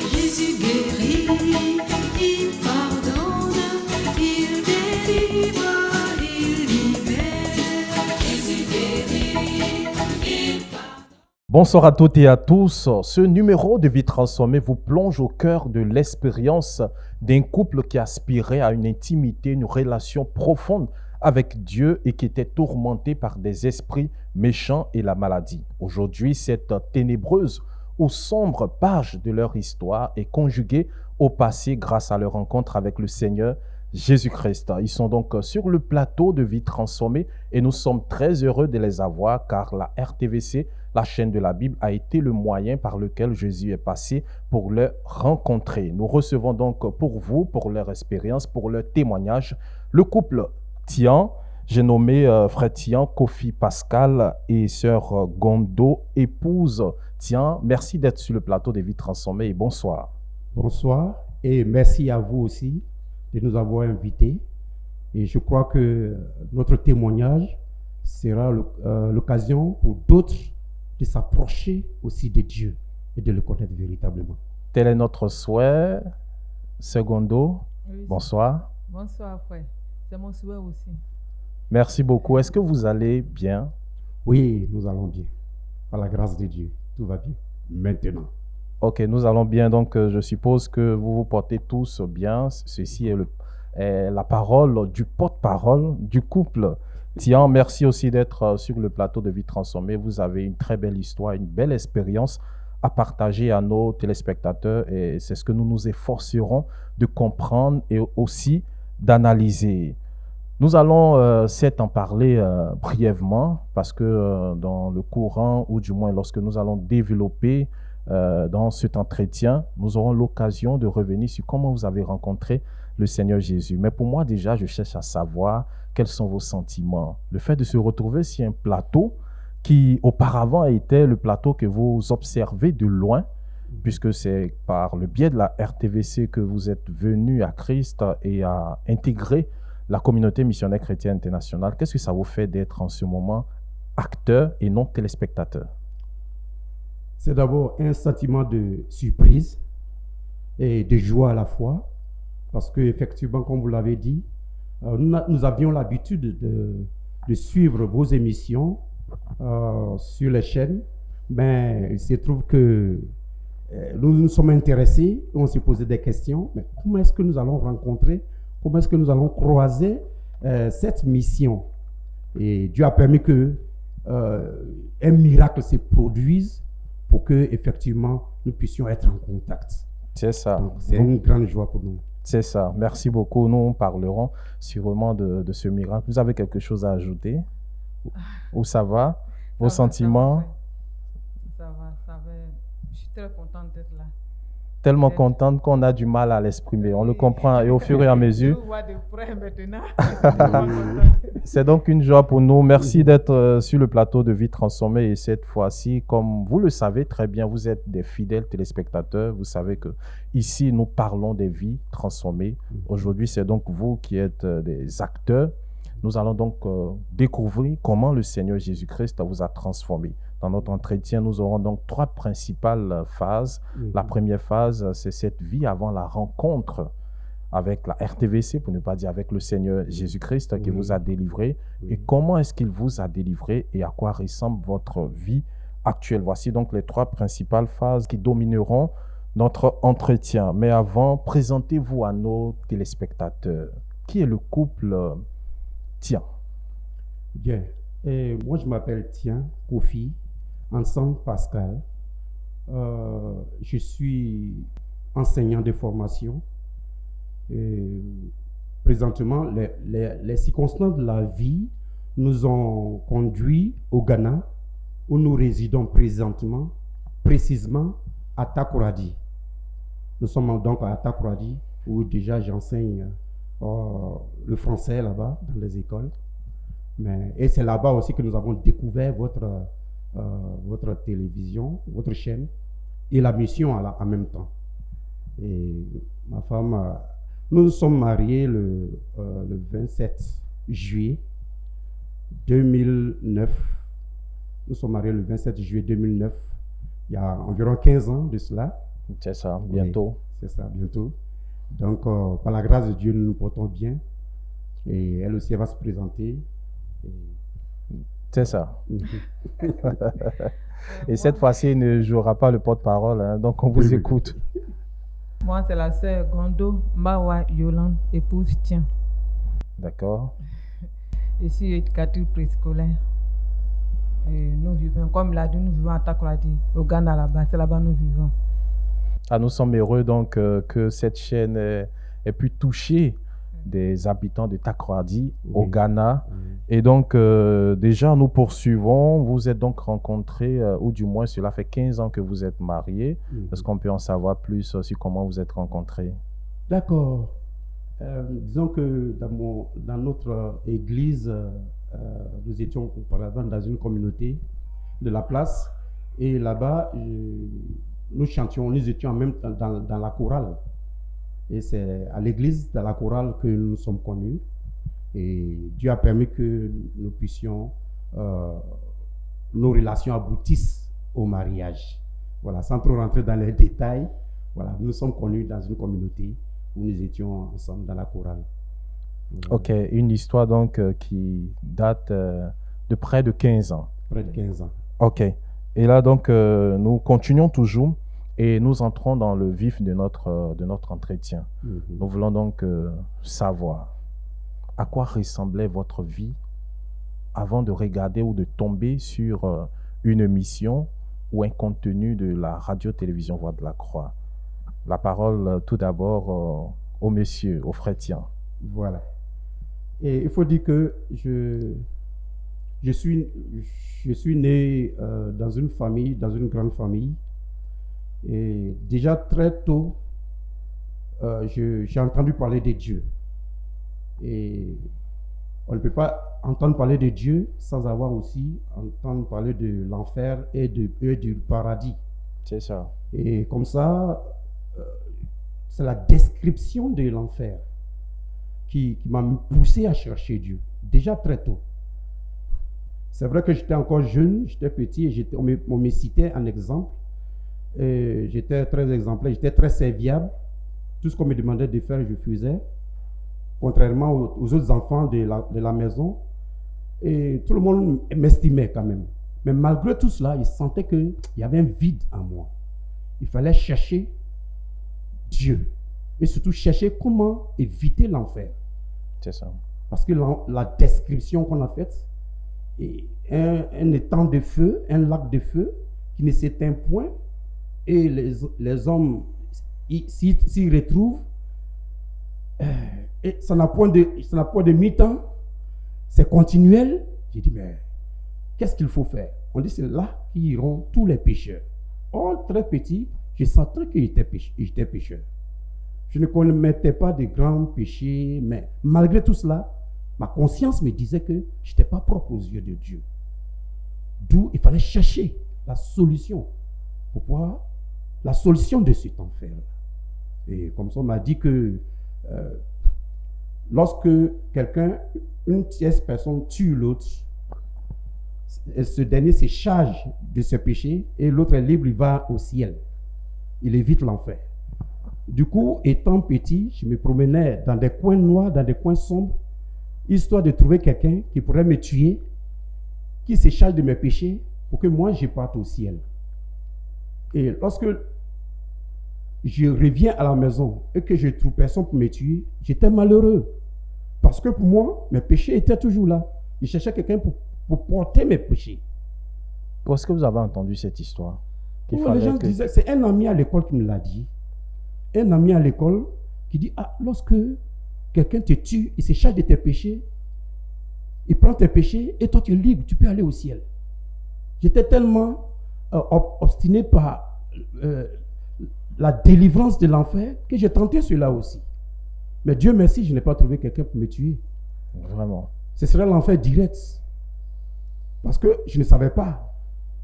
Jésus guérit, il pardonne, il délivre, il libère. Jésus guérit, il pardonne. Bonsoir à toutes et à tous. Ce numéro de Vie transformée vous plonge au cœur de l'expérience d'un couple qui aspirait à une intimité, une relation profonde avec Dieu et qui était tourmenté par des esprits méchants et la maladie. Aujourd'hui, cette ténébreuse ou sombre page de leur histoire est conjuguée au passé grâce à leur rencontre avec le Seigneur Jésus-Christ. Ils sont donc sur le plateau de Vie transformée et nous sommes très heureux de les avoir car la RTVC, la chaîne de la Bible, a été le moyen par lequel Jésus est passé pour les rencontrer. Nous recevons donc pour vous, pour leur expérience, pour leur témoignage, le couple Tian. J'ai nommé frère Tian, Kofi Pascal et sœur Gondo, épouse Tian. Merci d'être sur le plateau de Vie transformée et bonsoir. Bonsoir et merci à vous aussi de nous avoir invités. Et je crois que notre témoignage sera l'occasion pour d'autres de s'approcher aussi de Dieu et de le connaître véritablement. Tel est notre souhait. Secondo, Oui. bonsoir. Bonsoir, frère. C'est mon souhait aussi. Merci beaucoup. Est-ce que vous allez bien? Oui, nous allons bien. Par la grâce de Dieu, tout va bien. Maintenant. Ok, nous allons bien. Donc, je suppose que vous vous portez tous bien. Ceci est la parole du porte-parole du couple. Tian, merci aussi d'être sur le plateau de Vie transformée. Vous avez une très belle histoire, une belle expérience à partager à nos téléspectateurs et c'est ce que nous nous efforcerons de comprendre et aussi d'analyser. Nous allons certes en parler brièvement parce que dans le courant ou du moins lorsque nous allons développer dans cet entretien, nous aurons l'occasion de revenir sur comment vous avez rencontré le Seigneur Jésus. Mais pour moi déjà, je cherche à savoir quels sont vos sentiments. Le fait de se retrouver sur un plateau qui auparavant était le plateau que vous observez de loin, puisque c'est par le biais de la RTVC que vous êtes venu à Christ et à intégrer la communauté missionnaire chrétienne internationale. Qu'est-ce que ça vous fait d'être en ce moment acteur et non téléspectateur? C'est d'abord un sentiment de surprise et de joie à la fois, parce que effectivement, comme vous l'avez dit, nous avions l'habitude de suivre vos émissions sur les chaînes, mais il se trouve que nous nous sommes intéressés, on s'est posé des questions, mais comment est-ce que nous allons rencontrer, comment est-ce que nous allons croiser cette mission? Et Dieu a permis que un miracle se produise pour que effectivement nous puissions être en contact. C'est ça. Donc, c'est une grande joie pour nous. C'est ça. Merci beaucoup. Nous parlerons sûrement de ce miracle. Vous avez quelque chose à ajouter? Ou ça va? Vos sentiments? Ça va. Je suis très contente d'être là. Tellement contente qu'on a du mal à l'exprimer. On le comprend et au fur et à Je mesure. vous vois de près maintenant. Je suis vraiment contente. C'est donc une joie pour nous. Merci d'être sur le plateau de Vie transformée. Et cette fois-ci, comme vous le savez très bien, vous êtes des fidèles téléspectateurs. Vous savez que ici, nous parlons des vies transformées. Aujourd'hui, c'est donc vous qui êtes des acteurs. Nous allons donc découvrir comment le Seigneur Jésus-Christ vous a transformé. Dans notre entretien, nous aurons donc trois principales phases. La première phase, c'est cette vie avant la rencontre avec la RTVC, pour ne pas dire avec le Seigneur Jésus-Christ qui vous a délivré. Et comment est-ce qu'il vous a délivré et à quoi ressemble votre vie actuelle. Voici donc les trois principales phases qui domineront notre entretien. Mais avant, présentez-vous à nos téléspectateurs. Qui est le couple Tian? Bien. Et moi, je m'appelle Tian, Kofi, ensemble Pascal. Je suis enseignant de formation. Et présentement, les circonstances de la vie nous ont conduits au Ghana, où nous résidons précisément à Takoradi. Nous sommes donc à Takoradi, où déjà j'enseigne le français là-bas, dans les écoles. Et c'est là-bas aussi que nous avons découvert votre télévision, votre chaîne, et la mission en même temps. Et ma femme, nous nous sommes mariés le 27 juillet 2009. Nous sommes mariés le 27 juillet 2009, il y a environ 15 ans de cela. C'est ça, bientôt. C'est ça, bientôt. Donc, par la grâce de Dieu, nous nous portons bien. Et elle aussi, elle va se présenter. C'est ça. Et cette fois-ci, il ne jouera pas le porte-parole, hein, donc on vous Oui. écoute. Moi, c'est la sœur Gondo Mawa Yolande, épouse Tien. D'accord. Je suis éducatrice préscolaire. Et nous vivons, comme il a dit, nous vivons à Takoradi, au Ghana là-bas. C'est là-bas que nous vivons. Ah, nous sommes heureux donc que cette chaîne ait pu toucher des habitants de Takoradi au Oui. Ghana. Oui. Et donc, déjà, nous poursuivons. Vous êtes donc rencontrés, ou du moins, cela fait 15 ans que vous êtes mariés. Est-ce qu'on peut en savoir plus sur comment vous êtes rencontrés? D'accord. Disons que dans notre église, nous étions auparavant dans une communauté de la place. Et là-bas, nous chantions, nous étions en même temps dans la chorale. Et c'est à l'église, dans la chorale, que nous sommes connus. Et Dieu a permis que nous puissions, nos relations aboutissent au mariage. Voilà, sans trop rentrer dans les détails, voilà, nous sommes connus dans une communauté où nous étions ensemble dans la chorale. Voilà. Ok, une histoire donc qui date de près de 15 ans. Près de 15 ans. Ok. Et là donc, nous continuons toujours et nous entrons dans le vif de notre entretien. Mhm. Nous voulons donc savoir à quoi ressemblait votre vie avant de regarder ou de tomber sur une émission ou un contenu de la radio-télévision Voix de la Croix. La parole tout d'abord au monsieur, au frère Tien. Voilà. Et il faut dire que je suis né dans une famille, dans une grande famille. Et déjà très tôt, j'ai entendu parler de Dieu. Et on ne peut pas entendre parler de Dieu sans avoir aussi entendre parler de l'enfer et du paradis. C'est ça. Et comme ça, c'est la description de l'enfer qui m'a poussé à chercher Dieu, déjà très tôt. C'est vrai que j'étais encore jeune, j'étais petit, et on me citait un exemple. Et j'étais très exemplaire, j'étais très serviable. Tout ce qu'on me demandait de faire, je faisais. Contrairement aux autres enfants de la maison. Et tout le monde m'estimait quand même. Mais malgré tout cela, il sentait qu'il y avait un vide en moi. Il fallait chercher Dieu. Et surtout chercher comment éviter l'enfer. C'est ça. Parce que la description qu'on a faite, est un étang de feu, un lac de feu qui ne s'éteint point. Et les hommes s'y retrouvent. Et ça n'a point de mi-temps. C'est continuel. J'ai dit, mais qu'est-ce qu'il faut faire? On dit, c'est là qu'iront tous les pécheurs. Or, très petit, je sentais que j'étais pécheur. Je ne commettais pas de grands péchés, mais malgré tout cela, ma conscience me disait que je n'étais pas propre aux yeux de Dieu. D'où il fallait chercher la solution pour pouvoir, la solution de cet enfer. Et comme ça, on m'a dit que lorsque une tierce personne tue l'autre, ce dernier se charge de ce péché et l'autre est libre, il va au ciel. Il évite l'enfer. Du coup, étant petit, je me promenais dans des coins noirs, dans des coins sombres, histoire de trouver quelqu'un qui pourrait me tuer, qui se charge de mes péchés pour que moi, je parte au ciel. Et lorsque je reviens à la maison et que je trouve personne pour me tuer, j'étais malheureux. Parce que pour moi, mes péchés étaient toujours là. Je cherchais quelqu'un pour porter mes péchés. Où est-ce que vous avez entendu cette histoire? Les gens disaient, c'est un ami à l'école qui me l'a dit. Un ami à l'école qui dit, ah, lorsque quelqu'un te tue, il se charge de tes péchés, il prend tes péchés et toi tu es libre, tu peux aller au ciel. J'étais tellement obstiné par la délivrance de l'enfer que j'ai tenté cela aussi. Mais Dieu merci, je n'ai pas trouvé quelqu'un pour me tuer. Vraiment. Ce serait l'enfer direct. Parce que je ne savais pas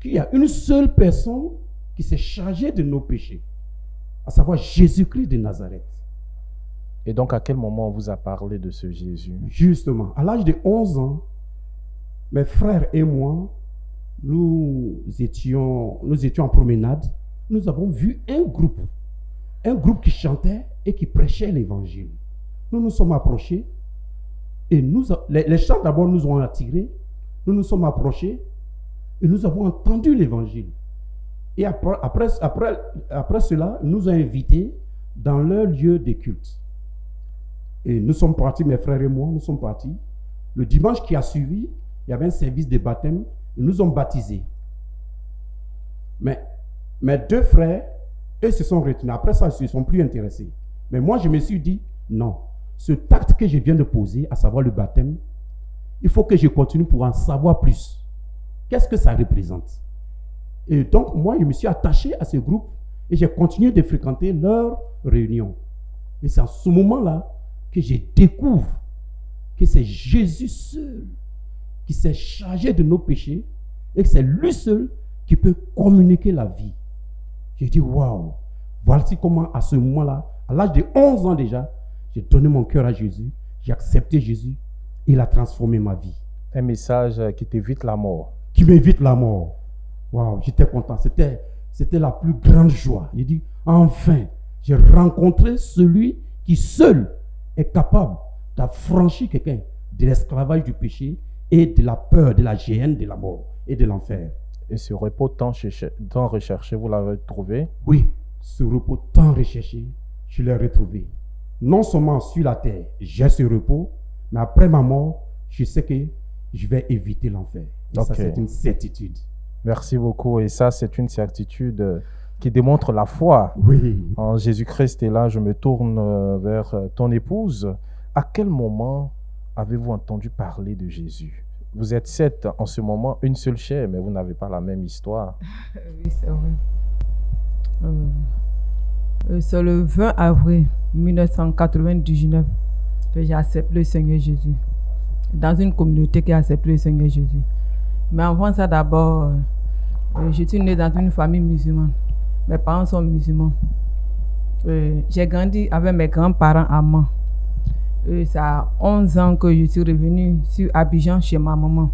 qu'il y a une seule personne qui s'est chargée de nos péchés, à savoir Jésus-Christ de Nazareth. Et donc, à quel moment on vous a parlé de ce Jésus? Justement, à l'âge de 11 ans, mes frères et moi, nous étions en promenade nous avons vu un groupe qui chantait et qui prêchait l'évangile. Nous nous sommes approchés et les chants d'abord nous ont attirés. Nous nous sommes approchés et nous avons entendu l'évangile. Et après cela, ils nous ont invités dans leur lieu de culte. Et nous sommes partis, mes frères et moi, nous sommes partis. Le dimanche qui a suivi, il y avait un service de baptême. Ils nous ont baptisés. Mais mes deux frères, eux se sont retenus. Après ça, ils ne se sont plus intéressés. Mais moi, je me suis dit, non, ce acte que je viens de poser, à savoir le baptême, il faut que je continue pour en savoir plus. Qu'est-ce que ça représente? Et donc, moi, je me suis attaché à ce groupe et j'ai continué de fréquenter leurs réunions. Et c'est à ce moment-là que je découvre que c'est Jésus seul qui s'est chargé de nos péchés et que c'est lui seul qui peut communiquer la vie. J'ai dit, waouh, voici comment à ce moment-là, à l'âge de 11 ans déjà, j'ai donné mon cœur à Jésus, j'ai accepté Jésus, et il a transformé ma vie. Un message qui t'évite la mort. Qui m'évite la mort. Waouh, j'étais content, c'était la plus grande joie. J'ai dit, enfin, j'ai rencontré celui qui seul est capable d'affranchir quelqu'un de l'esclavage du péché et de la peur, de la géhenne, de la mort et de l'enfer. Et ce repos tant recherché, vous l'avez trouvé? Oui, ce repos tant recherché, je l'ai retrouvé. Non seulement sur la terre, j'ai ce repos, mais après ma mort, je sais que je vais éviter l'enfer. Et ça, c'est une certitude. Merci beaucoup. Et ça, c'est une certitude qui démontre la foi en Jésus-Christ. Et là, je me tourne vers ton épouse. À quel moment avez-vous entendu parler de Jésus? Vous êtes 7 en ce moment, une seule chair, mais vous n'avez pas la même histoire. Oui, c'est vrai. C'est le 20 avril 1999 que j'ai accepté le Seigneur Jésus. Dans une communauté qui a accepté le Seigneur Jésus. Mais avant ça, d'abord, je suis né dans une famille musulmane. Mes parents sont musulmans. J'ai grandi avec mes grands-parents à Mans. Ça a 11 ans que je suis revenu sur Abidjan chez ma maman.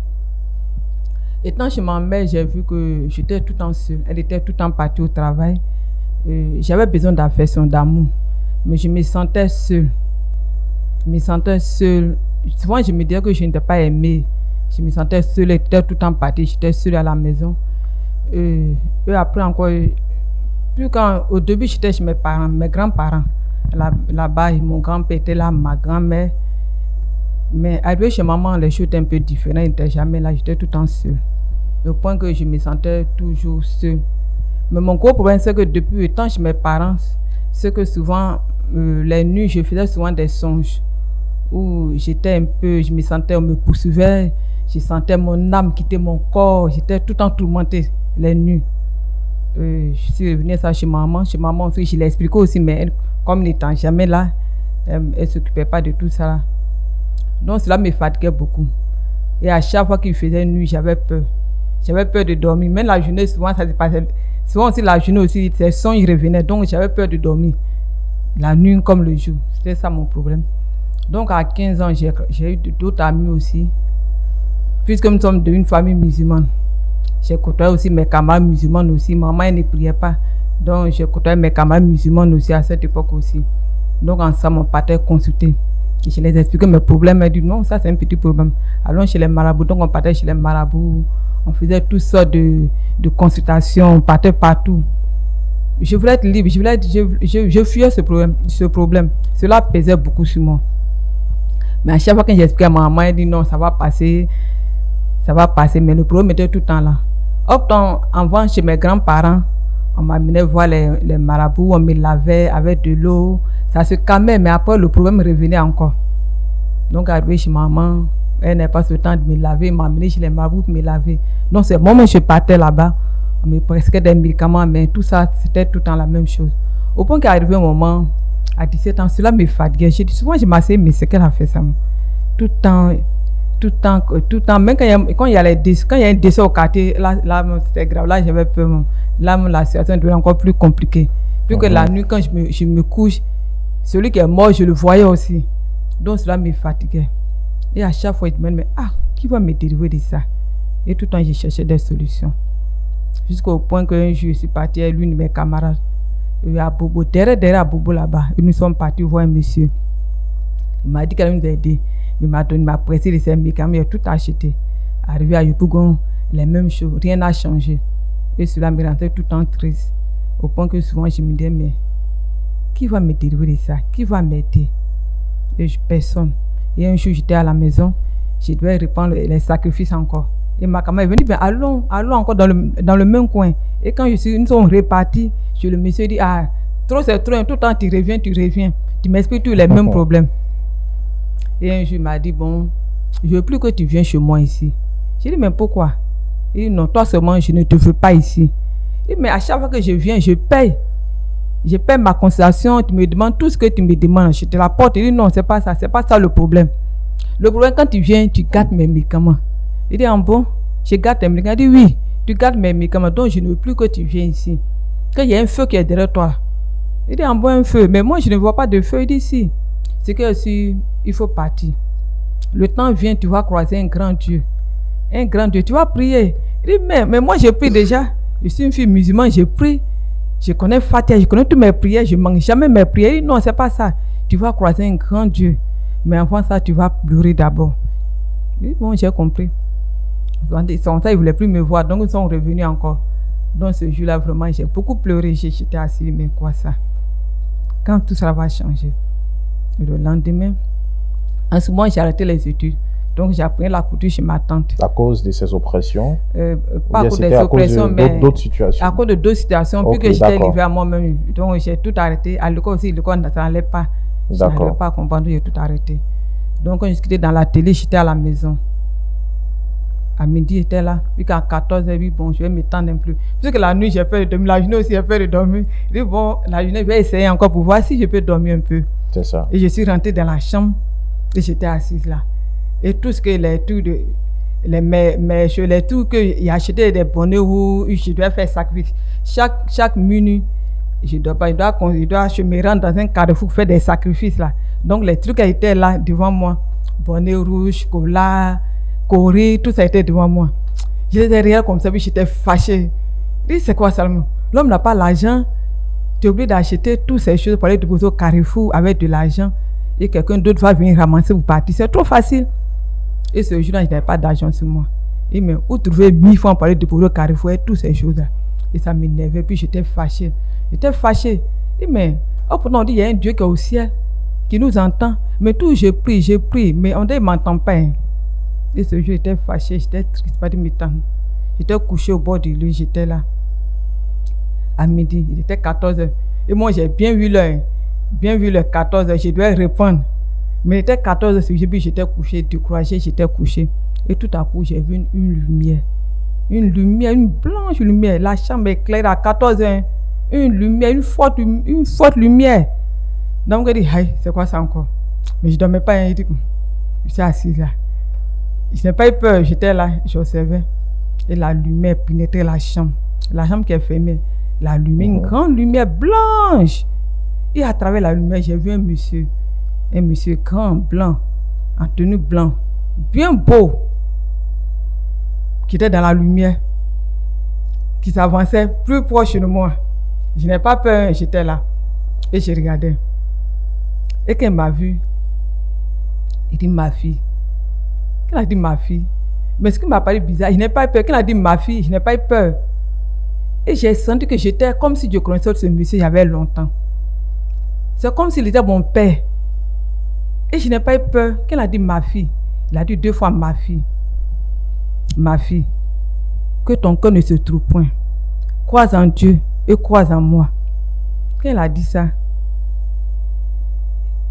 Étant chez ma mère, j'ai vu que j'étais tout le temps seule. Elle était tout le temps partie au travail. J'avais besoin d'affection, d'amour. Mais je me sentais seule. Souvent, je me disais que je n'étais pas aimée. Je me sentais seule, elle était tout le temps partie. J'étais seule à la maison. Et après encore, au début, j'étais chez mes parents, mes grands-parents. Là-bas, mon grand-père était là, ma grand-mère. Mais arrivé chez maman, les choses étaient un peu différentes. Elle n'était jamais là, j'étais tout le temps seule. Au point que je me sentais toujours seule. Mais mon gros problème, c'est que depuis le temps chez mes parents, c'est que souvent, les nuits, je faisais souvent des songes où j'étais je me sentais, on me poursuivait, je sentais mon âme quitter mon corps, j'étais tout le temps tourmentée les nuits. Je suis revenue ça chez maman aussi, je l'ai expliqué aussi, mais elle, comme n'étant jamais là, elle ne s'occupait pas de tout ça. Donc cela me fatiguait beaucoup. Et à chaque fois qu'il faisait nuit, j'avais peur. J'avais peur de dormir. Même la journée, souvent, ça se passait. Souvent aussi, la journée aussi, ces sons, ils revenaient. Donc j'avais peur de dormir. La nuit comme le jour. C'était ça mon problème. Donc à 15 ans, j'ai eu d'autres amis aussi. Puisque nous sommes d'une famille musulmane. J'ai côtoyé aussi mes camarades musulmanes aussi. Maman, elle ne priait pas. Donc j'ai côtoyé mes camarades musulmanes aussi à cette époque aussi. Donc ensemble, on partait consulter. Et je les expliquais mes problèmes. Elle dit non, ça c'est un petit problème. Allons chez les marabouts. Donc on partait chez les marabouts. On faisait toutes sortes de consultations. On partait partout. Je voulais être libre. Je fuyais ce problème. Cela pesait beaucoup sur moi. Mais à chaque fois que j'expliquais à ma maman, elle dit non, ça va passer. Ça va passer. Mais le problème était tout le temps là. Hop, avant chez mes grands-parents, on m'amenait voir les marabouts. On me lavait avec de l'eau. Ça se calmait, mais après le problème revenait encore. Donc arrivé chez maman, elle n'a pas ce temps de me laver, m'amener chez les marabouts pour me laver. Donc c'est moi je partais là-bas, on me prescrivait des médicaments, mais tout ça c'était tout le temps la même chose. Au point qu'arrivé un moment, à 17 ans, cela me fatiguait. Souvent je m'asseyais, mais c'est qu'elle a fait ça. Tout le temps, même quand il y a un décès au quartier, là c'était grave, là j'avais peur. Là la situation devenait encore plus compliquée. Puis que la nuit quand je me couche, celui qui est mort, je le voyais aussi. Donc cela me fatiguait. Et à chaque fois, il me disait, mais qui va me dériver de ça? Et tout le temps, je cherchais des solutions. Jusqu'au point qu'un jour, je suis partie avec l'une de mes camarades. À Bobo, derrière à Bobo là-bas. Et nous sommes partis voir un monsieur. Il m'a dit qu'elle nous a aidé. Il m'a pressé de ses médicaments, il a tout acheté. Arrivé à Yopougon, les mêmes choses, rien n'a changé. Et cela me rendait tout le temps triste. Au point que souvent je me disais, mais qui va me délivrer de ça? Qui va m'aider? Et personne. Et un jour, j'étais à la maison, je devais reprendre les sacrifices encore. Et ma camarade est venue, ben allons encore dans le même coin. Et quand nous sommes repartis, le monsieur dit, ah, trop c'est trop, tout le temps tu reviens, tu m'expliques tous les mêmes problèmes. Et un jour, il m'a dit, bon, je veux plus que tu viennes chez moi ici. J'ai dit, mais pourquoi? Il dit, non, toi seulement, je ne te veux pas ici. Il dit, mais à chaque fois que je viens, je paye. Je paye ma consultation, tu me demandes tout ce que tu me demandes, je te l'apporte. Il dit, non, c'est pas ça le problème. Le problème, quand tu viens, tu gardes mes médicaments. Il dit, en bon, je garde tes médicaments. Il dit, oui, tu gardes mes médicaments, donc je ne veux plus que tu viennes ici. Qu'il y a un feu qui est derrière toi. Il dit, en bon, un feu. Mais moi, je ne vois pas de feu. Il dit, si. C'est que si, il faut partir. Le temps vient, tu vas croiser un grand Dieu. Un grand Dieu, tu vas prier. Il dit, mais moi, je prie déjà. Je suis une fille musulmane, je prie. Je connais Fatia, je connais toutes mes prières, je ne manque jamais mes prières. Il dit, non, c'est pas ça. Tu vas croiser un grand Dieu. Mais avant ça, tu vas pleurer d'abord. Il dit, bon, j'ai compris. Ça, ils ne voulaient plus me voir, donc ils sont revenus encore. Donc ce jour-là, vraiment, j'ai beaucoup pleuré. J'étais assise, mais quoi ça? Quand tout ça va changer? Et le lendemain, en ce moment, j'ai arrêté les études. Donc j'ai appris la couture chez ma tante. À cause de ces oppressions? Pas à cause des oppressions, mais d'autres situations. à cause de d'autres situations. Okay, puis que j'étais livrée à moi-même. Donc j'ai tout arrêté. À l'école aussi, l'école ça n'allait pas. Je n'arrivais pas à comprendre, j'ai tout arrêté. Donc quand je quittais dans la télé, j'étais à la maison. À midi, j'étais là. Puis qu'à 14h, oui, bon, je vais m'étendre un peu. Parce que la nuit, j'ai peur de dormir. La journée aussi, j'ai peur de dormir. Je dis, bon, la journée, je vais essayer encore pour voir si je peux dormir un peu. C'est ça. Et je suis rentrée dans la chambre et j'étais assise là. Et tout ce que les trucs que j'ai acheté des bonnets où je dois faire sacrifice. Chaque minute, je dois me rendre dans un carrefour pour faire des sacrifices là. Donc les trucs étaient là devant moi. Bonnet rouge, cola, Corée, tout ça était devant moi. J'étais derrière comme ça, puis j'étais fâchée. Je dis, c'est quoi ça? L'homme n'a pas l'argent. Tu es obligé d'acheter toutes ces choses pour aller déposer au carrefour avec de l'argent. Et quelqu'un d'autre va venir ramasser vous partir. C'est trop facile. Et ce jour-là, je n'avais pas d'argent sur moi. Et mais où trouver 1000 francs pour aller déposer au carrefour et toutes ces choses-là. Et ça m'énervait, puis j'étais fâchée. Et mais, on dit, il y a un Dieu qui est au ciel, qui nous entend. Mais tout, je prie, mais on ne m'entend pas. Hein. Et ce jour, j'étais fâchée, j'étais triste, pas de m'étendre. J'étais couchée au bord du lit, j'étais là. À midi, il était 14h. Et moi, j'ai bien vu l'heure 14h, je devais répondre. Mais il était 14h, j'étais couchée, découragée, j'étais couchée. Et tout à coup, j'ai vu une lumière. Une blanche lumière. La chambre éclaire à 14h. Une lumière, une forte lumière. Donc, je dis, c'est quoi ça encore? Mais je ne dormais pas, je suis assise là. Je n'ai pas eu peur, j'étais là, j'observais. Et la lumière pénétrait la chambre. La chambre qui est fermée. La lumière, une grande lumière blanche. Et à travers la lumière, j'ai vu un monsieur grand, blanc, en tenue blanc, bien beau, qui était dans la lumière, qui s'avançait plus proche de moi. Je n'ai pas peur, j'étais là. Et je regardais. Et quand il m'a vu, il dit, ma fille. Quand il a dit ma fille, mais ce qui m'a paru bizarre, je n'ai pas eu peur. Quand il a dit ma fille, je n'ai pas eu peur. Et j'ai senti que j'étais comme si je connaissais ce monsieur il y avait longtemps. C'est comme s'il était mon père. Et je n'ai pas eu peur. Quand il a dit ma fille, il a dit 2 fois ma fille. Ma fille, que ton cœur ne se trouve point. Crois en Dieu et crois en moi. Quand il a dit ça,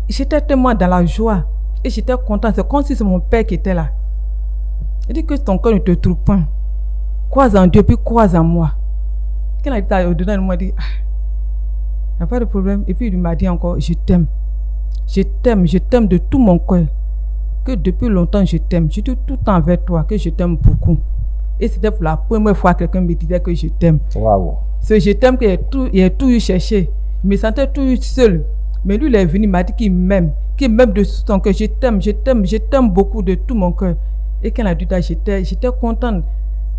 j'étais tellement dans la joie. Et j'étais content. C'est comme si c'est mon père qui était là. Il dit que ton cœur ne te trouve point. Crois en Dieu puis crois en moi. Quand il a dit ça, au-dedans, il m'a dit, il n'y a pas de problème. Et puis il m'a dit encore, je t'aime. Je t'aime de tout mon cœur. Que depuis longtemps je t'aime. Je suis tout le temps avec toi, que je t'aime beaucoup. Et c'était pour la première fois que quelqu'un me disait que je t'aime. Wow. Ce je t'aime qu'il a tout eu cherché. Je me sentais tout eu seul. Mais lui, il est venu, il m'a dit qu'il m'aime de tout son cœur. Je t'aime beaucoup de tout mon cœur. Et quand il a dit ça, j'étais contente.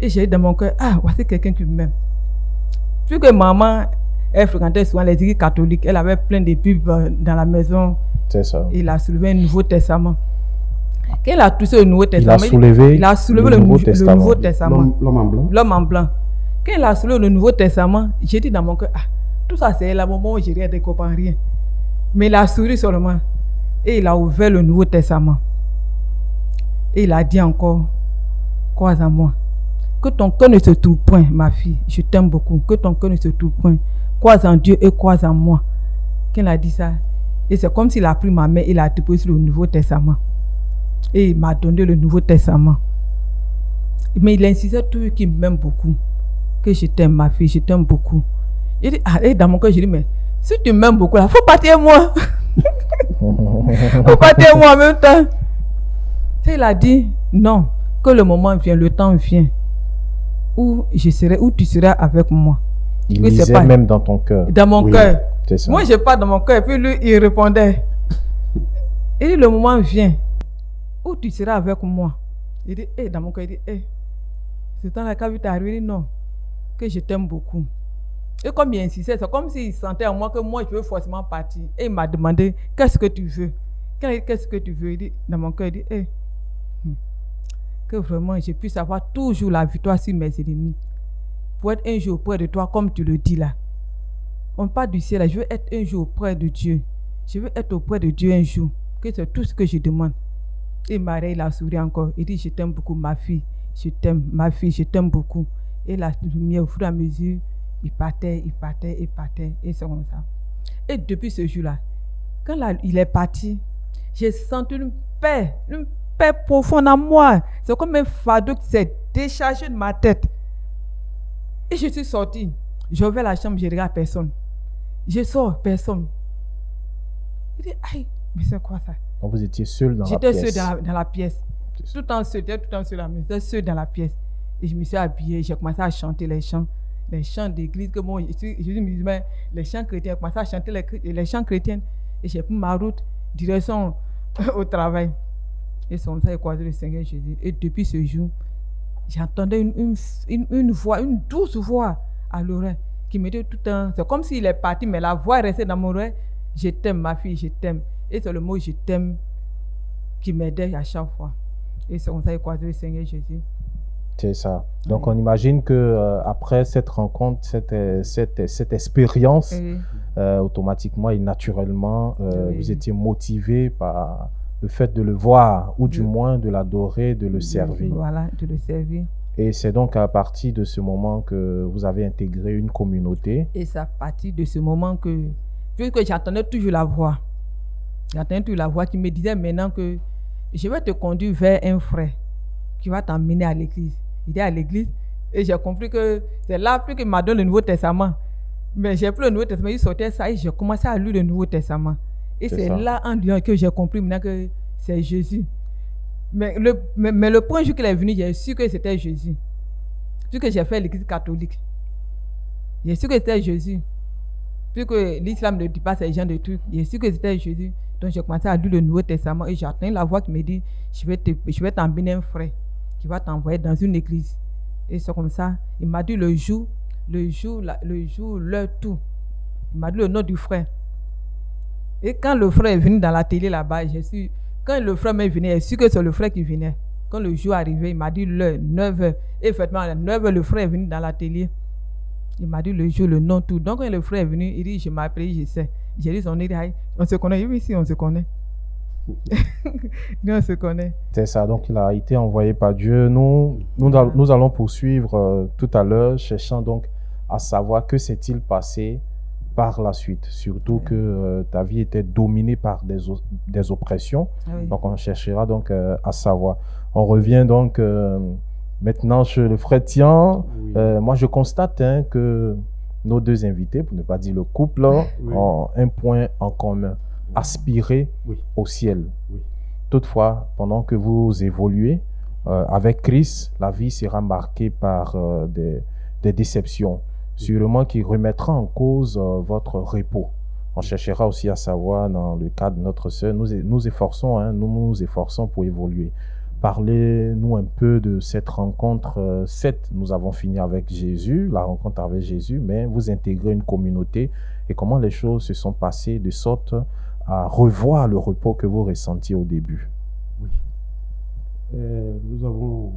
Et j'ai dit dans mon cœur, voici quelqu'un qui m'aime. Vu que maman, elle fréquentait souvent les églises catholiques, elle avait plein de pubs dans la maison. C'est ça. Il a soulevé un Nouveau Testament. Quand il a touché le Nouveau Testament, soulevé il a soulevé le Nouveau Testament. L'homme en blanc. L'homme en blanc. Quand il a soulevé le Nouveau Testament, j'ai dit dans mon cœur, ah, tout ça c'est le moment où je ne comprends rien. Mais il a souri seulement. Et il a ouvert le Nouveau Testament. Et il a dit encore, crois en moi. Que ton cœur ne se trouve point, ma fille. Je t'aime beaucoup. Que ton cœur ne se trouve point. Crois en Dieu et crois en moi. Quand il a dit ça, et c'est comme s'il a pris ma main, il a déposé sur le Nouveau Testament. Et il m'a donné le Nouveau Testament. Mais il insistait toujours qu'il m'aime beaucoup. Que je t'aime, ma fille, je t'aime beaucoup. Il dit, ah, et dans mon cœur, je dis, mais si tu m'aimes beaucoup, il faut partir moi. Faut partir moi en même temps. Et il a dit, non, que le moment vient, le temps vient, où tu seras avec moi. Il Oui, c'est lisait pas- même dans ton cœur. Dans mon Oui. cœur. C'est ça. Moi, je parle dans mon cœur. Puis lui, il répondait. Il dit, le moment vient où tu seras avec moi. Il dit, dans mon cœur, il dit, c'est dans la cave, tu arrivé, il dit, non, que je t'aime beaucoup. Et comme il insistait, c'est comme s'il sentait en moi que moi, je veux forcément partir. Et il m'a demandé, qu'est-ce que tu veux? Quand il dit, qu'est-ce que tu veux? Il dit, dans mon cœur, il dit, que vraiment, je puisse avoir toujours la victoire sur mes ennemis. Pour être un jour auprès de toi, comme tu le dis là. On parle du ciel, là. Je veux être un jour auprès de Dieu. Je veux être auprès de Dieu un jour. Que c'est tout ce que je demande. Et Marie, il a souri encore. Il dit, je t'aime beaucoup, ma fille. Je t'aime, ma fille, je t'aime beaucoup. Et la lumière, au fur et à mesure, il partait. Et c'est comme ça. Et depuis ce jour-là, quand il est parti, j'ai senti une paix profonde en moi. C'est comme un fardeau qui s'est déchargé de ma tête. Et je suis sortie. J'ai ouvert la chambre, je regarde personne. Je sors, personne. Il dit, aïe, mais c'est quoi ça? Donc vous étiez seul dans la J'étais pièce. seule dans la pièce. Tout le temps seul, j'étais seule dans la pièce. Et je me suis habillée, j'ai commencé à chanter les chants d'église que moi, je suis musulman, les chants chrétiens, j'ai commencé à chanter les chants chrétiens. Et j'ai pris ma route, direction au travail. Et c'est comme ça que j'ai croisé le Seigneur Jésus. Et depuis ce jour, j'entendais une voix, une douce voix à l'oreille qui me dit tout le temps, c'est comme s'il est parti, mais la voix est restée dans mon oreille. Je t'aime, ma fille, je t'aime. Et c'est le mot je t'aime qui m'aidait à chaque fois. Et c'est comme ça que j'ai croisé le Seigneur Jésus. C'est ça. Donc on imagine que après cette rencontre, cette expérience, Et automatiquement et naturellement, Oui. vous étiez motivé par le fait de le voir, ou du Oui. moins de l'adorer, de le servir. Voilà, de le servir. Et c'est donc à partir de ce moment que vous avez intégré une communauté. Et c'est à partir de ce moment que, puisque j'entendais toujours la voix, qui me disait maintenant que je vais te conduire vers un frère qui va t'emmener à l'église. Il est à l'église et j'ai compris que c'est là plus qu'il m'a donné le Nouveau Testament. Mais j'ai pris le Nouveau Testament, il sortait ça et j'ai commencé à lire le Nouveau Testament. Et C'est c'est ça. là en lisant que j'ai compris maintenant que c'est Jésus. Mais le point jour qu'il est venu, j'ai su que c'était Jésus. Puisque j'ai fait l'église catholique. J'ai su que c'était Jésus. Puisque l'islam ne dit pas ces gens de trucs. J'ai su que c'était Jésus. Donc j'ai commencé à lire le Nouveau Testament et j'ai entendu la voix qui me dit, je vais t'emmener un frère qui va t'envoyer dans une église. Et c'est comme ça. Il m'a dit le jour, l'heure, tout. Il m'a dit le nom du frère. Et quand le frère est venu dans l'atelier là-bas, quand le frère m'est venu, j'ai su que c'est le frère qui venait. Quand le jour est arrivé, il m'a dit l'heure, 9h. Et effectivement, à 9h, le frère est venu dans l'atelier. Il m'a dit le jour, le nom, tout. Donc quand le frère est venu, il dit, je m'ai appelé, je sais. J'ai dit, on se connaît. Oui, si, on se connaît. Nous, on se connaît. C'est ça. Donc il a été envoyé par Dieu. Nous allons poursuivre tout à l'heure, cherchant donc à savoir que s'est-il passé par la suite. Surtout que ta vie était dominée par des oppressions. Ah oui. Donc on cherchera donc à savoir. On revient donc maintenant chez le frère Tian. Oui. Moi je constate que nos deux invités, pour ne pas dire le couple, Oui. ont un point en commun: aspirer Oui. au ciel. Oui. Toutefois, pendant que vous évoluez avec Christ, la vie sera marquée par des déceptions, sûrement qui remettra en cause votre repos. On cherchera aussi à savoir, dans le cas de notre sœur, nous nous efforçons pour évoluer. Parlez-nous un peu de cette rencontre. Certes, nous avons fini avec Jésus, la rencontre avec Jésus, mais vous intégrez une communauté et comment les choses se sont passées de sorte à revoir le repos que vous ressentiez au début. Oui. Nous avons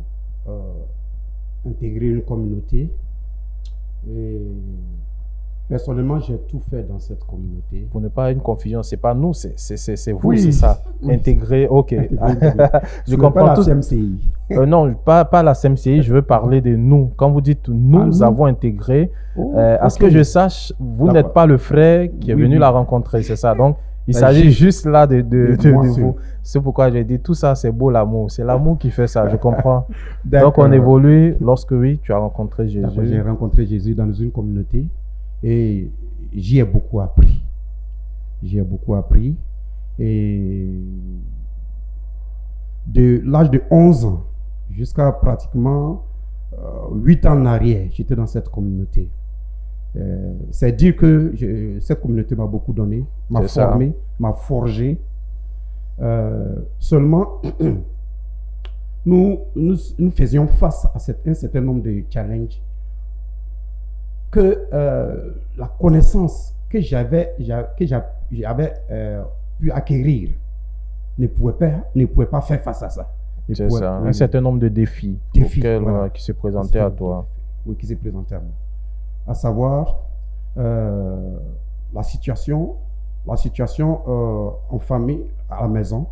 intégré une communauté et personnellement, j'ai tout fait dans cette communauté. Pour ne pas avoir une confusion, c'est pas nous, c'est vous, Oui. c'est ça. Oui. Intégrer, ok. Je Je comprends pas tout. la CMCI. Non, pas la CMCI, je veux parler de nous. Quand vous dites nous, nous. avons intégré, Oh, à ce ok. que je sache, vous D'accord. n'êtes pas le frère qui est Oui, venu oui. la rencontrer, c'est ça. Donc, il Ben, s'agit j'ai- juste là de moi seul. vous. C'est pourquoi j'ai dit tout ça, c'est beau l'amour. C'est l'amour qui fait ça, je comprends. Donc, D'accord. on évolue lorsque oui, tu as rencontré D'accord, j'ai Jésus. rencontré Jésus dans une communauté et j'y ai beaucoup appris. J'y ai beaucoup appris. Et de l'âge de 11 ans jusqu'à pratiquement 8 ans en arrière, j'étais dans cette communauté. C'est dire que cette communauté m'a beaucoup donné, m'a C'est ça. formé, m'a forgé. Seulement, nous faisions face à un certain nombre de challenges que la connaissance que j'avais pu acquérir ne pouvait pas faire face à ça. Ne C'est pouvait- ça. oui, Un certain nombre de défis, Défis, auxquels, voilà. qui se présentaient à toi. Oui, qui s'est présenté à moi. À savoir la situation en famille, à la maison.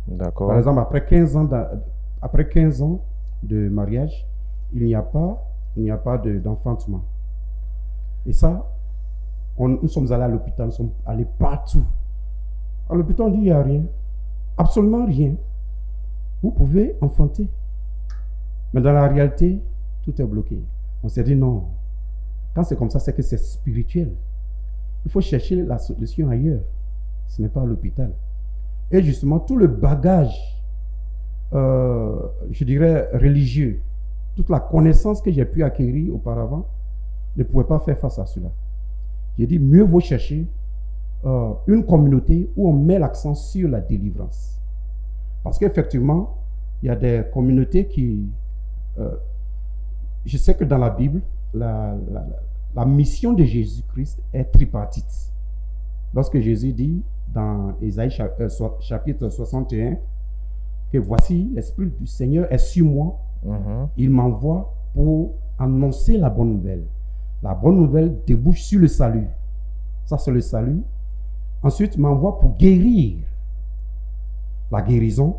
D'accord. Par exemple, après 15 ans de mariage, il n'y a pas d'enfantement. Et ça, nous sommes allés à l'hôpital, nous sommes allés partout. À l'hôpital, on dit il n'y a rien. Absolument rien. Vous pouvez enfanter. Mais dans la réalité, tout est bloqué. On s'est dit non. Quand c'est comme ça, c'est que c'est spirituel. Il faut chercher la solution ailleurs. Ce n'est pas à l'hôpital. Et justement, tout le bagage, je dirais, religieux, toute la connaissance que j'ai pu acquérir auparavant, ne pouvait pas faire face à cela. J'ai dit, mieux vaut chercher une communauté où on met l'accent sur la délivrance. Parce qu'effectivement, il y a des communautés qui... je sais que dans la Bible, la mission de Jésus-Christ est tripartite. Lorsque Jésus dit dans Ésaïe chapitre 61 que voici, l'Esprit du Seigneur est sur moi, Mhm. il m'envoie pour annoncer la bonne nouvelle. La bonne nouvelle débouche sur le salut. Ça, c'est le salut. Ensuite, il m'envoie pour guérir. La guérison.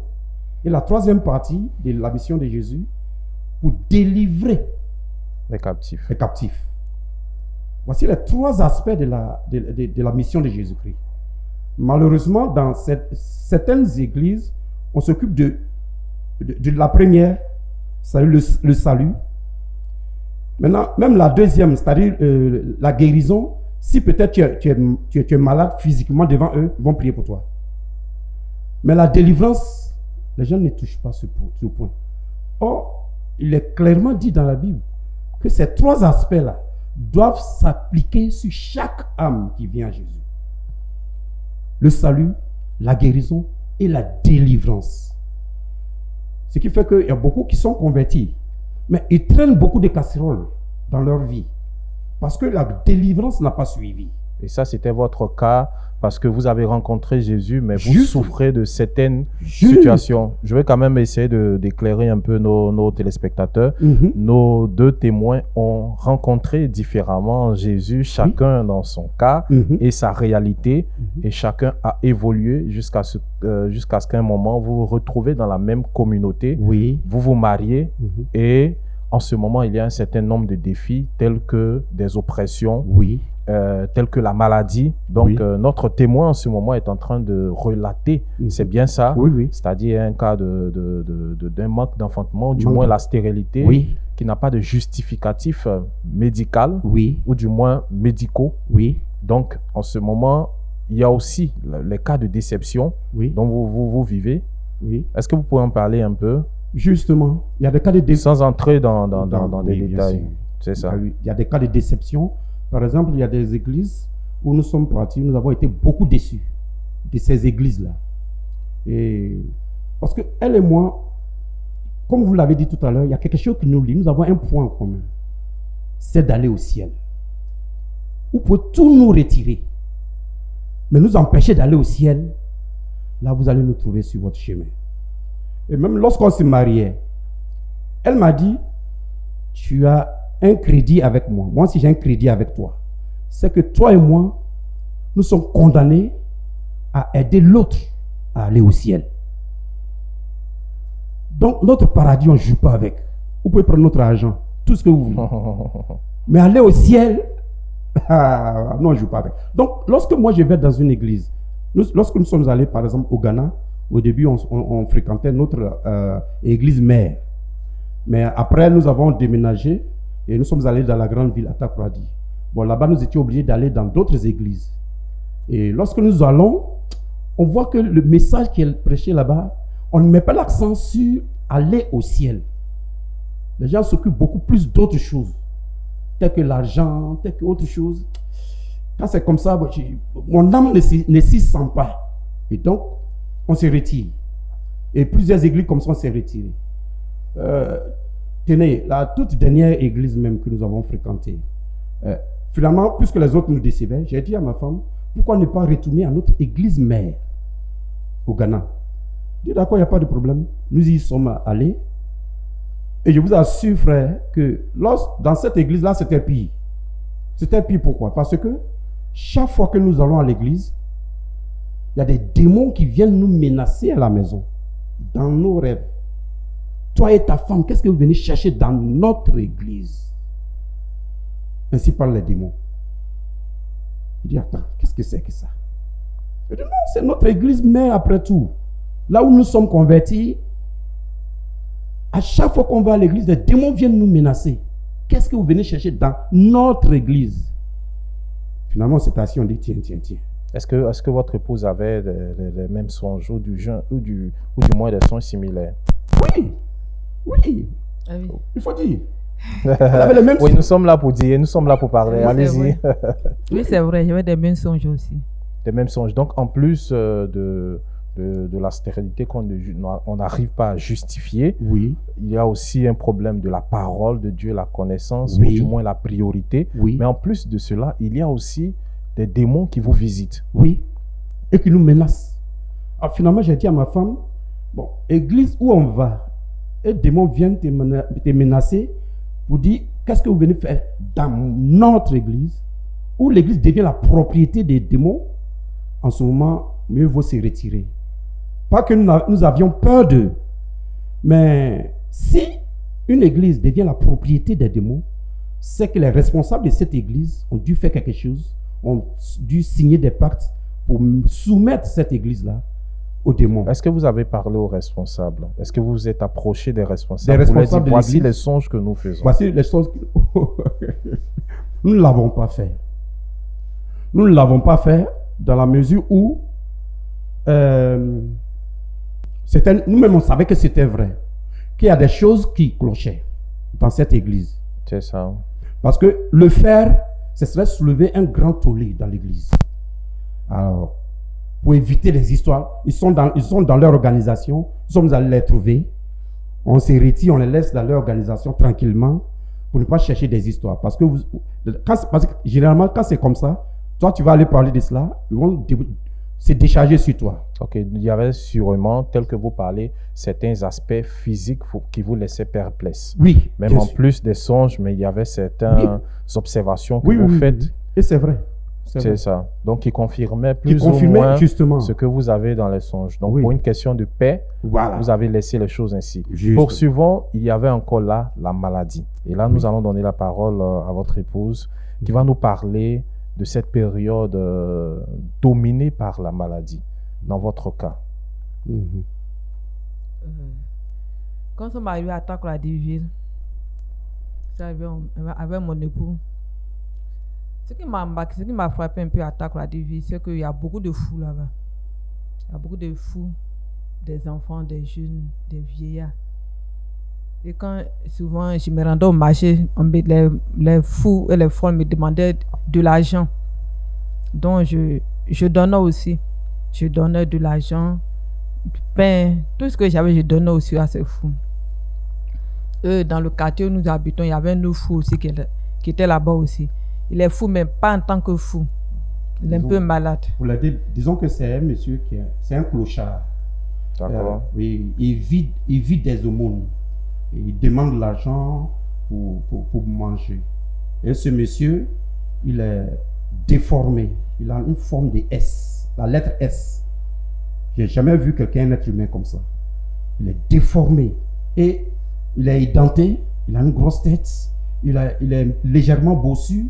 Et la troisième partie de la mission de Jésus, pour délivrer Les captifs. les captifs. Voici les trois aspects de la mission de Jésus-Christ. Malheureusement, dans certaines églises, on s'occupe de la première, c'est-à-dire le salut. Maintenant, même la deuxième, c'est-à-dire la guérison, si peut-être tu es malade physiquement devant eux, ils vont prier pour toi. Mais la délivrance, les gens ne touchent pas ce point. Or, il est clairement dit dans la Bible que ces trois aspects-là doivent s'appliquer sur chaque âme qui vient à Jésus. Le salut, la guérison et la délivrance. Ce qui fait qu'il y a beaucoup qui sont convertis, mais ils traînent beaucoup de casseroles dans leur vie parce que la délivrance n'a pas suivi. Et ça, c'était votre cas parce que vous avez rencontré Jésus, mais vous Juste. souffrez de certaines Juste. situations. Je vais quand même essayer d'éclairer un peu nos téléspectateurs. Mhm. Nos deux témoins ont rencontré différemment Jésus, chacun dans son cas Mhm. et sa réalité, Mhm. et chacun a évolué jusqu'à ce qu'à un moment, vous vous retrouvez dans la même communauté, Oui. vous vous mariez, Mhm. et en ce moment, il y a un certain nombre de défis tels que des oppressions, Oui. tels que la maladie. Donc, Oui. notre témoin en ce moment est en train de relater, Mhm. c'est bien ça, Oui, oui. c'est-à-dire un cas d'un manque d'enfantement, du Manque moins de- la stérilité, Oui. qui n'a pas de justificatif médical Oui. ou du moins médicaux. Oui. Donc, en ce moment, il y a aussi les cas de déception Oui. dont vous vivez. Oui. Est-ce que vous pouvez en parler un peu, Justement, il y a des cas de déception. sans entrer dans des Oui, bien détails? sûr. C'est ça. Il y a des cas de déception. Par exemple, il y a des églises où nous sommes partis, nous avons été beaucoup déçus de ces églises-là. Et parce que elle et moi, comme vous l'avez dit tout à l'heure, il y a quelque chose qui nous lie. Nous avons un point en commun. C'est d'aller au ciel. Vous pouvez tout nous retirer, mais nous empêcher d'aller au ciel. Là, vous allez nous trouver sur votre chemin. Et même lorsqu'on se mariait, elle m'a dit, tu as un crédit avec moi. Moi, si j'ai un crédit avec toi, c'est que toi et moi, nous sommes condamnés à aider l'autre à aller au ciel. Donc, notre paradis, on ne joue pas avec. Vous pouvez prendre notre argent, tout ce que vous voulez. Mais aller au ciel, non, on ne joue pas avec. Donc, lorsque moi, je vais dans une église, lorsque nous sommes allés, par exemple, au Ghana, au début, on fréquentait notre église mère. Mais après, nous avons déménagé et nous sommes allés dans la grande ville, à Takoradi. Bon, là-bas, nous étions obligés d'aller dans d'autres églises. Et lorsque nous allons, on voit que le message qui est prêché là-bas, on ne met pas l'accent sur aller au ciel. Les gens s'occupent beaucoup plus d'autres choses, telles que l'argent, telles que autre chose. Quand c'est comme ça, mon âme ne s'y sent pas. Et donc, on se retire. Et plusieurs églises comme ça, on s'est retiré. Tenez, la toute dernière église même que nous avons fréquentée, finalement, puisque les autres nous décevaient, j'ai dit à ma femme, pourquoi ne pas retourner à notre église mère au Ghana? Je dis d'accord, il n'y a pas de problème. Nous y sommes allés. Et je vous assure, frère, que dans cette église-là, c'était pire. C'était pire pourquoi? Parce que chaque fois que nous allons à l'église, il y a des démons qui viennent nous menacer à la maison, dans nos rêves. Toi et ta femme, qu'est-ce que vous venez chercher dans notre église? Ainsi parlent les démons. Je dis, attends, qu'est-ce que c'est que ça? Je dis, non, c'est notre église mère après tout. Là où nous sommes convertis, à chaque fois qu'on va à l'église, les démons viennent nous menacer. Qu'est-ce que vous venez chercher dans notre église? Finalement, c'est assis, on dit, tiens. Est-ce que votre épouse avait les mêmes songes ou du moins des songes similaires? Oui. Ah oui. Il faut dire. Elle avait les mêmes Oui, nous sommes là pour dire, nous sommes là pour parler. Oui, Allez-y. Oui, c'est vrai, j'avais des mêmes songes aussi. Les mêmes songes. Donc, en plus de la stérilité qu'on n'arrive pas à justifier, Oui. il y a aussi un problème de la parole de Dieu, la connaissance, Oui. ou du moins la priorité. Oui. Mais en plus de cela, il y a aussi des démons qui vous visitent. Oui. Et qui nous menacent. Alors, finalement, j'ai dit à ma femme, bon, église où on va, et démons viennent te menacer pour dire, qu'est-ce que vous venez faire dans notre église, où l'église devient la propriété des démons, en ce moment, mieux vaut se retirer. Pas que nous avions peur d'eux, mais si une église devient la propriété des démons, c'est que les responsables de cette église ont dû faire quelque chose, ont dû signer des pactes pour soumettre cette église-là aux démons. Est-ce que vous avez parlé aux responsables? Est-ce que vous vous êtes approché des responsables? Des Vous leur responsables dites, de voici l'église. les songes que nous faisons. Voici les choses que nous ne l'avons pas fait. Nous ne l'avons pas fait dans la mesure où nous-mêmes on savait que c'était vrai, qu'il y a des choses qui clochaient dans cette église. C'est ça. Parce que le faire, ce serait soulever un grand tollé dans l'église. Alors, pour éviter les histoires, ils sont dans leur organisation, nous sommes allés les trouver, on se retire, on les laisse dans leur organisation tranquillement pour ne pas chercher des histoires. Parce que généralement, quand c'est comme ça, toi tu vas aller parler de cela, ils vont se décharger sur toi. Ok, il y avait sûrement, tel que vous parlez, certains aspects physiques qui vous laissaient perplexes. Oui. Même bien en sûr. plus des songes, mais il y avait certaines observations que Oui, vous oui, faites. oui. Et c'est vrai. C'est ça. Donc, qui confirmait Qui plus ou confirmait moins justement. ce que vous avez dans les songes. Donc, Oui. pour une question de paix, Voilà. vous avez laissé les choses ainsi. Juste. Poursuivons, il y avait encore là la maladie. Et là, nous allons donner la parole à votre épouse qui va nous parler de cette période dominée par la maladie, dans votre cas. Mhm. Quand on m'a arrivé à Takoradi, c'est arrivé avec mon époux. Ce qui m'a frappé un peu à Takoradi, c'est qu'il y a beaucoup de fous là-bas. Il y a beaucoup de fous, des enfants, des jeunes, des vieillards. Et quand souvent je me rendais au marché, les fous et les folles me demandaient de l'argent. Donc je donnais aussi. Je donnais de l'argent, du pain, tout ce que j'avais, je donnais aussi à ces fous. Dans le quartier où nous habitons, il y avait un autre fou aussi qui était là-bas aussi. Il est fou, mais pas en tant que fou. Il est un peu malade. Vous l'avez dit, disons que c'est un monsieur c'est un clochard. D'accord. Oui, il vit des aumônes. Il demande l'argent pour manger. Et ce monsieur, il est déformé. Il a une forme de S, la lettre S. J'ai jamais vu quelqu'un, un être humain comme ça. Il est déformé. Et il est édenté, il a une grosse tête, il est légèrement bossu.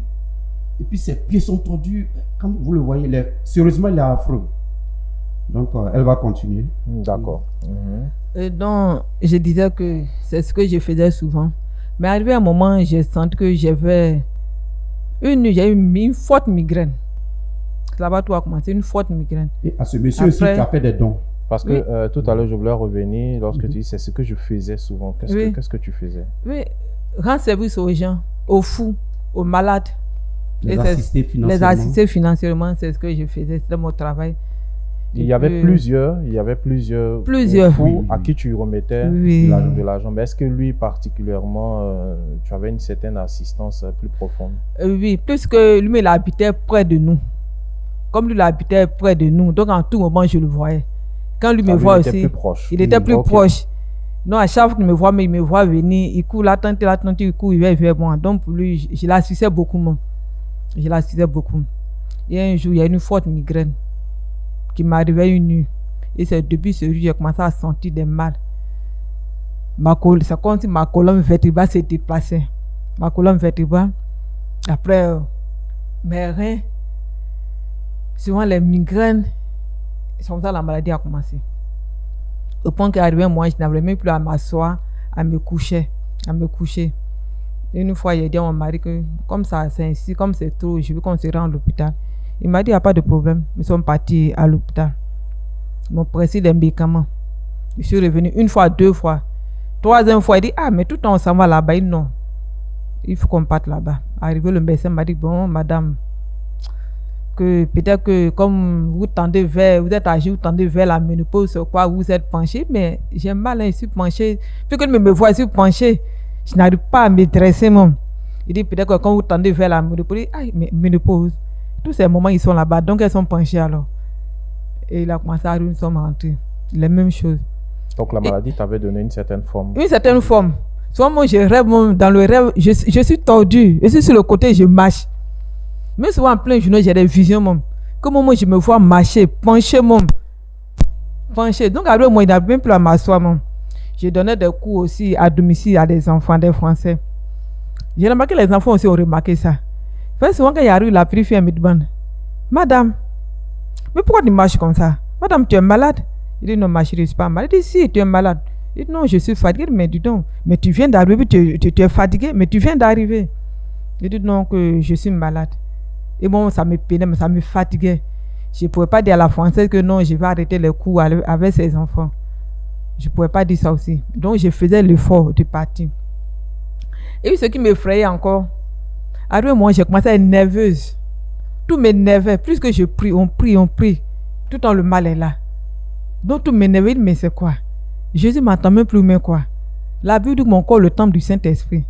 Et puis ses pieds sont tordus. Quand vous le voyez, sérieusement, il est affreux. Donc, elle va continuer. D'accord. Donc, je disais que c'est ce que je faisais souvent. Mais arrivé à un moment, j'ai senti que j'ai eu une forte migraine. Là-bas, tout a commencé, une forte migraine. Et à ce monsieur aussi qui a fait des dons. Parce que tout à l'heure, je voulais revenir lorsque tu dis c'est ce que je faisais souvent. Qu'est-ce que tu faisais? Oui, rendre service aux gens, aux fous, aux malades. Les assister financièrement. Les assister financièrement, c'est ce que je faisais, c'était mon travail. Il y avait plusieurs fous à qui tu remettais de l'argent. Mais est-ce que lui particulièrement, tu avais une certaine assistance plus profonde? Oui, puisque lui, il habitait près de nous. Comme lui, il habitait près de nous, donc en tout moment, je le voyais. Quand lui me voit aussi, il était plus proche. Non, à chaque fois qu'il me voit, mais il me voit venir, il court, l'attente, il court, il vient vers moi. Donc pour lui, je l'assistais beaucoup. Je l'assistais beaucoup. Et un jour, il y a une forte migraine qui m'arrivait une nuit. Et c'est depuis ce jour que j'ai commencé à sentir des mal. C'est comme si ma colonne vertébrale s'est déplacée. Ma colonne vertébrale. Après, mes reins, souvent les migraines, c'est comme ça la maladie a commencé. Au point qu'arrivé moi, je n'avais même plus à m'asseoir, à me coucher. Et une fois, j'ai dit à mon mari que comme ça, c'est ainsi, comme c'est trop, je veux qu'on se rende à l'hôpital. Il m'a dit, il n'y a pas de problème. Nous sommes partis à l'hôpital. Ils m'ont pressé des médicaments. Je suis revenu une fois, deux fois. Troisième fois, il dit, mais tout le temps, on s'en va là-bas. Il dit, non, il faut qu'on parte là-bas. Arrivé, le médecin m'a dit, bon, madame, que peut-être que comme vous êtes âgée, vous tendez vers la ménopause, quoi, vous êtes penché, mais j'ai mal, je suis penché. Puis que me voit, je suis penché. Je n'arrive pas à me dresser, même. Il dit, peut-être que quand vous tendez vers la ménopause, mais ménopause. Tous ces moments, ils sont là-bas, donc elles sont penchées alors. Et il a commencé à nous sommes rentrés. Les mêmes choses. Donc la maladie t'avait donné une certaine forme. Une certaine forme. Souvent, moi, je rêve, dans le rêve, je suis tordu. Je suis sur le côté, je marche. Mais souvent, en plein journée, j'ai des visions, même. Comme moi, je me vois marcher, pencher, même. Pencher. Donc, après, moi, il n'a même plus à m'asseoir, même. Je donnais des cours aussi à domicile à des enfants, des Français. J'ai remarqué que les enfants aussi ont remarqué ça. Fait souvent, quand il arrive, la petite fille, elle me demande, madame, mais pourquoi tu marches comme ça? Madame, tu es malade? Il dit, non, ma chérie, je ne suis pas malade. Il dit, si, tu es malade. Il dit, non, je suis fatigué. Mais dis donc, mais tu viens d'arriver, tu es fatigué, mais tu viens d'arriver. Il dit, non, que je suis malade. Et bon, ça me peinait, mais ça me fatiguait. Je ne pouvais pas dire à la Française que non, je vais arrêter les cours avec ses enfants. Je ne pouvais pas dire ça aussi. Donc, je faisais l'effort de partir. Et ce qui m'effrayait encore, après moi, j'ai commencé à être nerveuse. Tout m'énervait. Plus que je prie, on prie. Tout le temps, le mal est là. Donc, tout m'énervait. Mais c'est quoi? Jésus m'entend même plus, mais quoi? La Bible dit que mon corps, le temple du Saint-Esprit.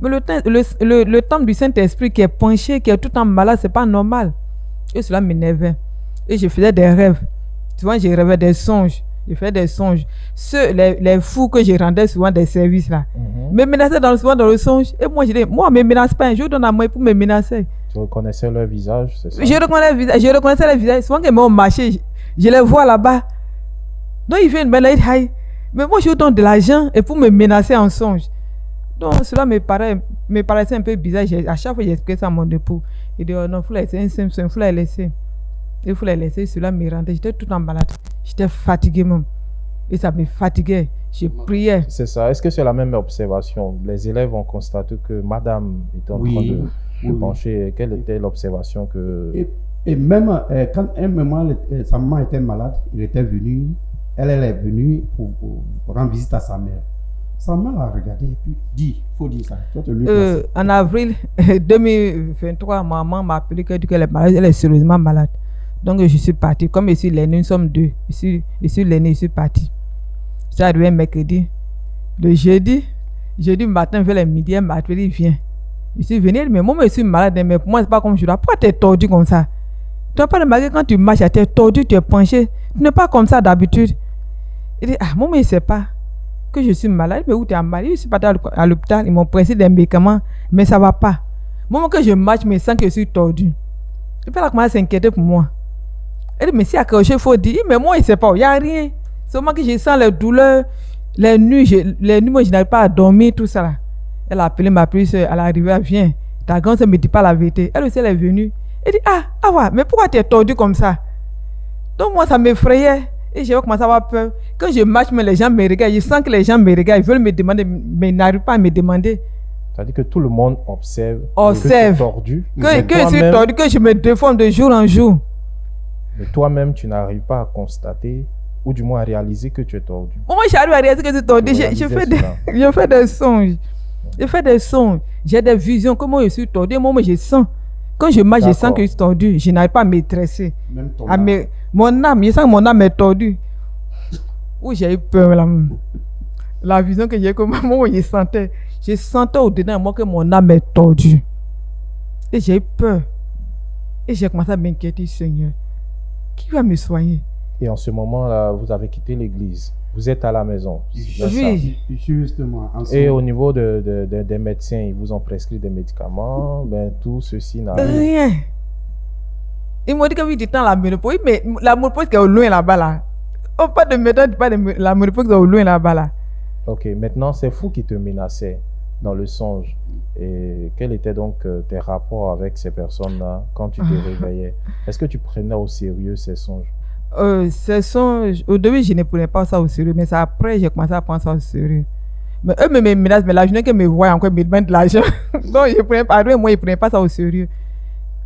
Mais le temple du Saint-Esprit qui est penché, qui est tout le temps malade, c'est pas normal. Et cela m'énervait. Et je faisais des rêves. Souvent, je rêvais des songes. Je faisais des songes. Les fous que je rendais souvent des services là, me menaçaient souvent dans le songe. Et moi, je dis, moi, ne me menace pas. Un jour, donne à moi pour me menacer. Tu reconnaissais leur visage, c'est ça? Je reconnaissais les visages. Souvent, qu'ils m'ont marché, je les vois là-bas. Donc, ils viennent me dire, mais moi, je vous donne de l'argent et pour me menacer en songe. Donc, cela me paraissait un peu bizarre. À chaque fois, j'expliquais ça à mon époux. Il dit, oh non, il faut laisser, il faut la laisser. Il faut la laisser, cela me rendait. J'étais tout en malade. J'étais fatiguée même. Et ça me fatiguait. Je priais. C'est ça. Est-ce que c'est la même observation? Les élèves ont constaté que madame était en train de pencher. Quelle était l'observation que... Et même quand sa maman était malade, elle est venue pour rendre visite à sa mère. Sa mère l'a regardé et puis dit, il faut dire ça. En avril 2023, maman m'a appelé qu'elle est malade, elle est sérieusement malade. Donc je suis partie. Comme je suis l'aîné, nous sommes deux. Je suis l'aîné, je suis partie. Je suis arrivé mercredi. Le jeudi, Jeudi matin, vers les midi, elle m'a appelé, viens. Je suis venu, elle dit, mais moi, je suis malade, mais pour moi, c'est pas comme je dois. Pourquoi tu es tordu comme ça? Tu n'as pas remarqué quand tu marches, tu es tordu, tu es penché. Tu n'es pas comme ça d'habitude. Il dit, moi, je ne sais pas que je suis malade. Mais où tu es malade? Je suis parti à l'hôpital, ils m'ont pressé des médicaments, mais ça ne va pas. Moi, quand je marche, je me sens que je suis tordu. Et puis, elle a commencé à s'inquiéter pour moi. Elle dit, mais si à quelque chose, il faut dire, mais moi, je ne sais pas, il n'y a rien. C'est moi que je sens les douleurs, les nuits, moi, je n'arrive pas à dormir, tout ça. Là. Elle a appelé ma petite soeur, elle est arrivée, elle vient. Ta grande soeur ne me dit pas la vérité. Elle aussi, elle est venue. Elle dit, ouais, mais pourquoi tu es tordu comme ça? Donc, moi, ça m'effrayait. Et j'ai commencé à avoir peur. Quand je marche, mais les gens me regardent, je sens que les gens me regardent, ils veulent me demander, mais ils n'arrivent pas à me demander. C'est-à-dire que tout le monde observe. Que tu es tordu. Que je suis tordu, que je me déforme de jour en jour. Mais toi-même, tu n'arrives pas à constater, ou du moins à réaliser que tu es tordu. Moi, j'arrive à réaliser que je suis tordu. Je fais des songes. Je fais des songes. J'ai des visions. Comment je suis tordu? Moi, je sens. Quand je marche, je sens que je suis tordu. Je n'arrive pas à me dresser. Même ton Mon âme, je sens que mon âme est tordue. Où j'ai eu peur. La vision que j'ai eu, comment je sentais. Je sentais au-dedans de moi que mon âme est tordue. Et j'ai eu peur. Et j'ai commencé à m'inquiéter, Seigneur. Qui va me soigner? Et en ce moment-là, vous avez quitté l'église. Vous êtes à la maison. Oui. Justement. Et au niveau des médecins, ils vous ont prescrit des médicaments. Ben, tout ceci n'a rien. Ils m'ont dit que oui, du temps la ménopause. Mais la ménopause qui est au loin là-bas là. Oh, pas de méthode, pas de la ménopause qui est au loin là-bas là. Ok, maintenant c'est vous qui te menaçais dans le songe. Et quels étaient donc tes rapports avec ces personnes-là quand tu te réveillais? Est-ce que tu prenais au sérieux ces songes? Ces songes, au début je ne prenais pas ça au sérieux, mais ça, après j'ai commencé à prendre ça au sérieux. Mais eux me menacent, mais la journée qu'ils me voient encore, ils me demandent de l'argent. Donc je prenais pas, moi je ne prenais pas ça au sérieux.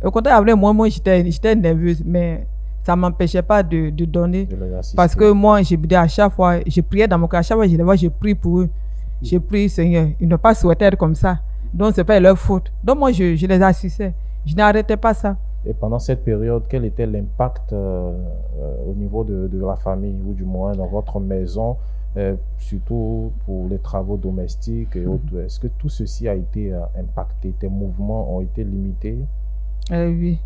Au contraire, après moi j'étais nerveuse, mais ça ne m'empêchait pas de donner. Parce que moi, je me dis à chaque fois, je priais dans mon cœur, à chaque fois je les vois, je prie pour eux. Je prie, Seigneur, ils n'ont pas souhaité être comme ça. Donc, ce n'est pas leur faute. Donc, moi, je les assistais. Je n'arrêtais pas ça. Et pendant cette période, quel était l'impact au niveau de la famille, ou du moins dans votre maison, surtout pour les travaux domestiques et autres? Est-ce que tout ceci a été impacté? Tes mouvements ont été limités? Oui.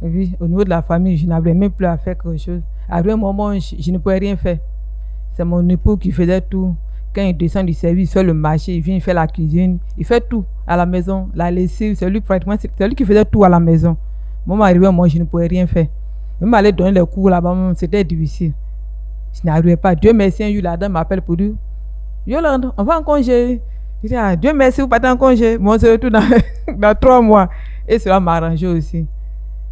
Oui, au niveau de la famille, je n'avais même plus à faire quelque chose. À un moment, je ne pouvais rien faire. C'est mon époux qui faisait tout. Quand il descend du service, il fait le marché, il vient, il fait la cuisine, il fait tout à la maison. La lessive, c'est lui pratiquement, c'est lui qui faisait tout à la maison. Moi, arrivé, moi, je ne pouvais rien faire. Même aller donner les cours là-bas, c'était difficile. Je n'arrivais pas. Dieu merci, un jour, la dame m'appelle pour dire, Yolande, on va en congé. Je dis, Dieu merci, vous partez en congé. Moi, on se retrouve dans 3 mois. Et cela m'a arrangé aussi.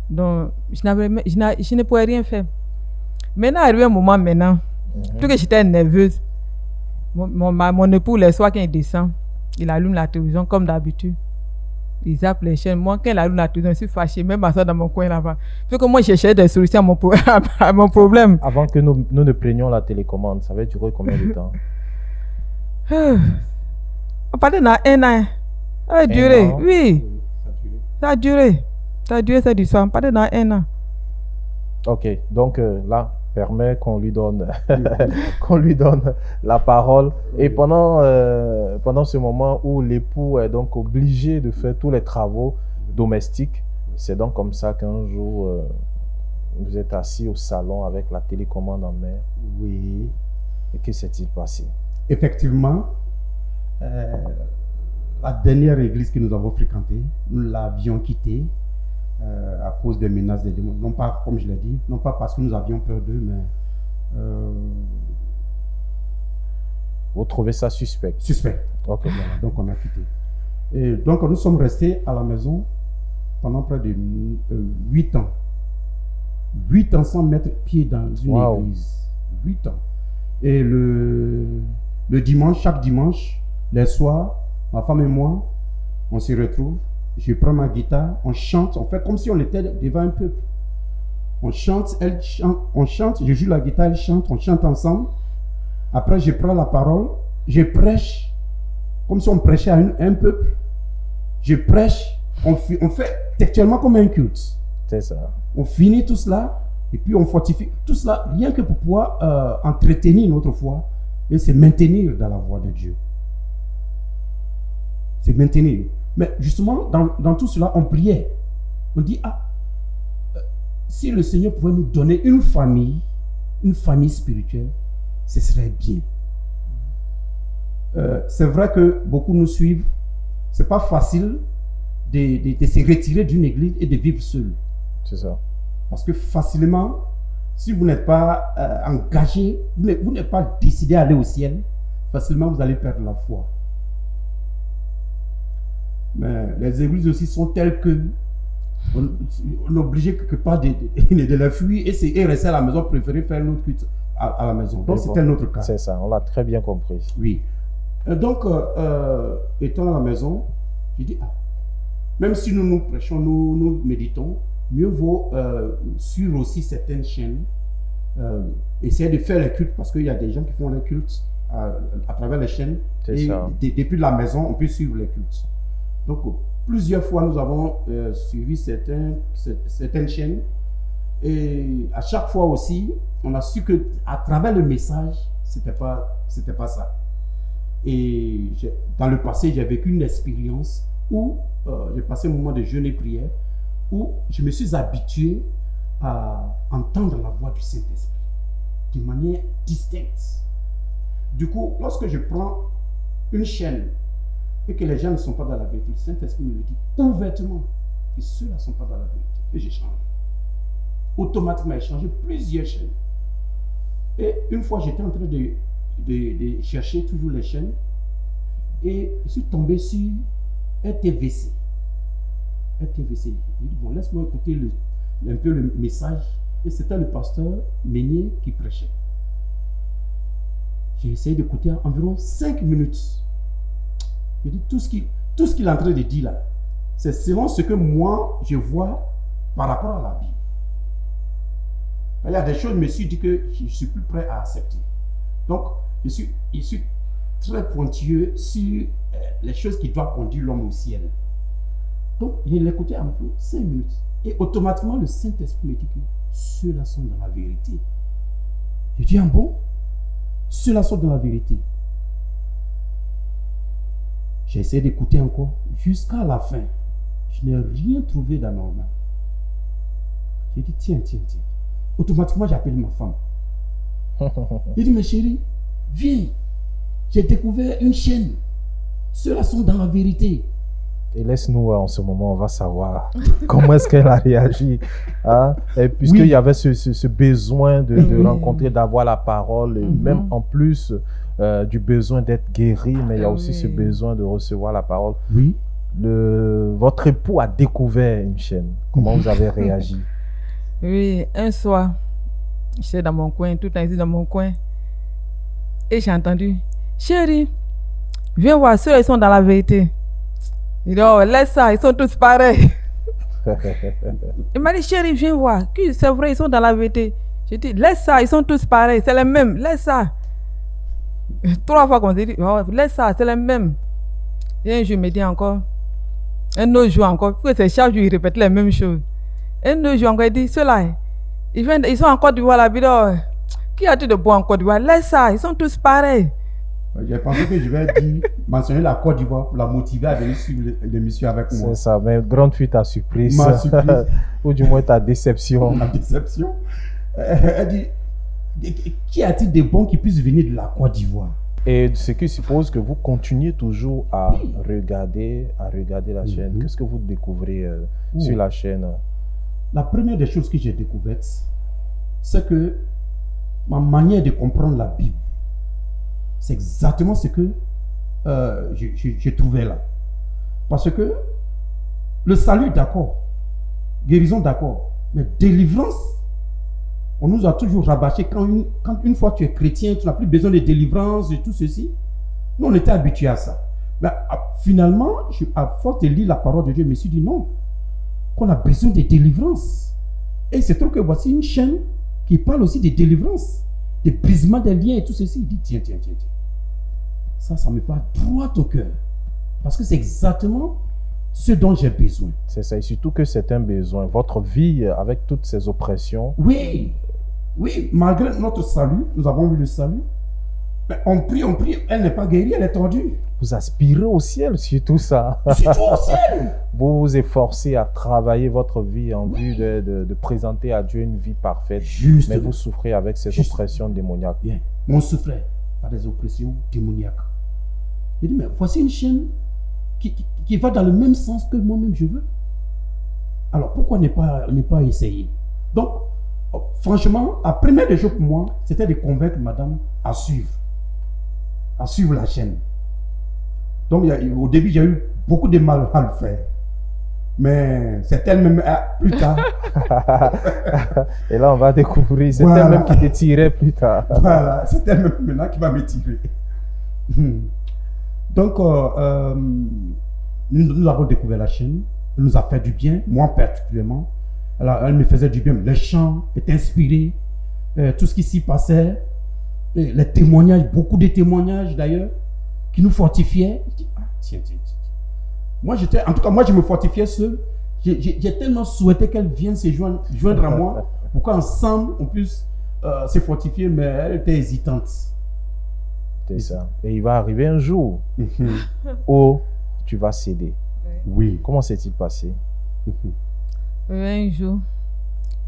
Donc, je ne pouvais rien faire. Maintenant, arrivé un moment plus que j'étais nerveuse, mon époux, les soirs, quand il descend, il allume la télévision comme d'habitude. Il zappe les chaînes. Moi, quand il allume la télévision, je suis fâchée, même à ça dans mon coin là-bas. Parce que moi, je cherchais des solutions à mon problème. Avant que nous ne prenions la télécommande, ça va durer combien de temps? On parlait dans 1 an. Ça a duré, oui. Ça a duré. Ça a duré cette histoire. On parlait dans 1 an. Ok, donc là, permet qu'on lui donne qu'on lui donne la parole. Et pendant ce moment où l'époux est donc obligé de faire tous les travaux domestiques, c'est donc comme ça qu'un jour vous êtes assis au salon avec la télécommande en main. Oui. Et que s'est-il passé? Effectivement, la dernière église que nous avons fréquentée, nous l'avions quittée à cause des menaces des démons. Non pas, comme je l'ai dit, non pas parce que nous avions peur d'eux, mais... Vous trouvez ça suspect? Suspect. Ok. Voilà, donc on a quitté. Et donc nous sommes restés à la maison pendant près de 8 ans. 8 ans sans mettre pied dans une église. 8 ans. Et le dimanche, chaque dimanche, les soirs, ma femme et moi, on se retrouve. Je prends ma guitare, on chante, on fait comme si on était devant un peuple. On chante, elle chante, je joue la guitare, elle chante, on chante ensemble. Après, je prends la parole, je prêche, comme si on prêchait à un peuple. Je prêche, on fait textuellement comme un culte. C'est ça. On finit tout cela, et puis on fortifie tout cela, rien que pour pouvoir entretenir notre foi et se maintenir dans la voie de Dieu. C'est maintenir. Mais justement, dans tout cela, on priait. On dit, si le Seigneur pouvait nous donner une famille spirituelle, ce serait bien. C'est vrai que beaucoup nous suivent. C'est pas facile de se retirer d'une église et de vivre seul. C'est ça. Parce que facilement, si vous n'êtes pas engagé, vous n'êtes pas décidé à aller au ciel, facilement vous allez perdre la foi. Mais les églises aussi sont telles que on est obligé quelque part de la fuir et rester à la maison, préférer faire notre culte à la maison. Donc c'était notre cas. C'est ça, on l'a très bien compris. Oui. Donc, étant à la maison, j'ai dit, même si nous prêchons, nous méditons, mieux vaut suivre aussi certaines chaînes, essayer de faire les cultes, parce qu'il y a des gens qui font les cultes à travers les chaînes. C'est ça. Depuis la maison, on peut suivre les cultes. Donc, plusieurs fois, nous avons suivi certaines chaînes. Et à chaque fois aussi, on a su que à travers le message, c'était pas ça. Et dans le passé, j'ai vécu une expérience où j'ai passé un moment de jeûne et prière, où je me suis habitué à entendre la voix du Saint-Esprit de manière distincte. Du coup, lorsque je prends une chaîne et que les gens ne sont pas dans la vérité, le Saint-Esprit me le dit ouvertement que ceux-là ne sont pas dans la vérité. Et j'ai changé. Automatiquement, j'ai changé plusieurs chaînes. Et une fois, j'étais en train de chercher toujours les chaînes et je suis tombé sur RTVC. RTVC. J'ai dit, bon, laisse-moi écouter un peu le message. Et c'était le pasteur Meunier qui prêchait. J'ai essayé d'écouter environ 5 minutes. J'ai dit, tout ce qu'il est en train de dire là, c'est selon ce que moi je vois par rapport à la Bible. Il y a des choses, je me suis dit que je ne suis plus prêt à accepter. Donc, je suis très pointilleux sur les choses qui doivent conduire l'homme au ciel. Donc, je l'écoutais en plus 5 minutes. Et automatiquement, le Saint-Esprit me dit que ceux-là sont dans la vérité. Je dis, bon, ceux-là sont dans la vérité. J'ai essayé d'écouter encore jusqu'à la fin. Je n'ai rien trouvé d'anormal. J'ai dit, tiens. Automatiquement, j'appelle ma femme. J'ai dit, mais chérie, viens, j'ai découvert une chaîne. Ceux-là sont dans la vérité. Et laisse-nous en ce moment, on va savoir comment est-ce qu'elle a réagi. Hein? Et puisqu'il y avait ce besoin de rencontrer, d'avoir la parole, et même en plus du besoin d'être guéri, mais il y a aussi ce besoin de recevoir la parole. Oui. Votre époux a découvert une chaîne. Comment vous avez réagi? Oui, un soir, j'étais dans mon coin, tout ainsi dans mon coin. Et j'ai entendu, chérie, viens voir, ceux-là, ils sont dans la vérité. Il dit, oh, laisse ça, ils sont tous pareils. Il m'a dit, chérie, viens voir. C'est vrai, ils sont dans la vérité. J'ai dit, laisse ça, ils sont tous pareils, c'est les mêmes, laisse ça. 3 fois qu'on s'est dit, oh, laisse ça, c'est les mêmes. Et un jour, il me dit encore, un autre jour encore, parce que c'est chaque jour, il répète les mêmes choses. Un autre jour encore, il dit, ceux-là, ils sont en Côte d'Ivoire, la vidéo. Qui a-t-il de bon en Côte d'Ivoire? Laisse ça, ils sont tous pareils. J'ai pensé que je vais mentionner la Côte d'Ivoire pour la motiver à venir suivre l'émission avec moi. C'est ça, mais grande fuite ta surprise. Ma surprise. Ou du moins ta déception. Ma déception. Elle dit, qui a-t-il de bon qui puisse venir de la Côte d'Ivoire? Et ce qui suppose que vous continuez toujours à regarder la chaîne. Qu'est-ce que vous découvrez sur la chaîne? La première des choses que j'ai découvertes, c'est que ma manière de comprendre la Bible, c'est exactement ce que j'ai trouvé là. Parce que le salut, d'accord, guérison, d'accord, mais délivrance, on nous a toujours rabâché quand une fois tu es chrétien, tu n'as plus besoin de délivrance et tout ceci. Nous, on était habitués à ça. Mais finalement, à force de lire la parole de Dieu, je me suis dit non, qu'on a besoin de délivrance. Et il se trouve que voici une chaîne qui parle aussi de délivrance, de brisement des liens et tout ceci. Il dit tiens. Ça me va droit au cœur. Parce que c'est exactement ce dont j'ai besoin. C'est ça, et surtout que c'est un besoin. Votre vie, avec toutes ces oppressions. Oui, malgré notre salut, nous avons eu le salut. Mais on prie, elle n'est pas guérie, elle est tordue. Vous aspirez au ciel sur tout ça. Surtout au ciel. Vous vous efforcez à travailler votre vie en vue de présenter à Dieu une vie parfaite. Juste. Mais vous souffrez avec ces Juste. oppressions démoniaques. Bien. Mais on souffrait par des oppressions démoniaques. Il dit, mais voici une chaîne qui va dans le même sens que moi-même je veux. Alors pourquoi ne pas essayer? Donc, franchement, la première des choses pour moi, c'était de convaincre madame à suivre la chaîne. Donc, au début, j'ai eu beaucoup de mal à le faire. Mais c'est elle-même, plus tard. Et là, on va découvrir, c'est Voilà. elle-même qui te tirait plus tard. Voilà, c'est elle-même maintenant qui va me tirer. Donc, nous avons découvert la chaîne. Elle nous a fait du bien, moi particulièrement. Alors, elle me faisait du bien. Les chants étaient inspirés. Tout ce qui s'y passait. Les témoignages, beaucoup de témoignages d'ailleurs, qui nous fortifiaient. Je dis, ah, tiens. Moi, je me fortifiais seul. J'ai tellement souhaité qu'elle vienne se joindre à moi pour qu'ensemble, on puisse se fortifier, mais elle était hésitante. C'est ça. Et il va arriver un jour où tu vas céder. Oui. Comment s'est-il passé? Un jour,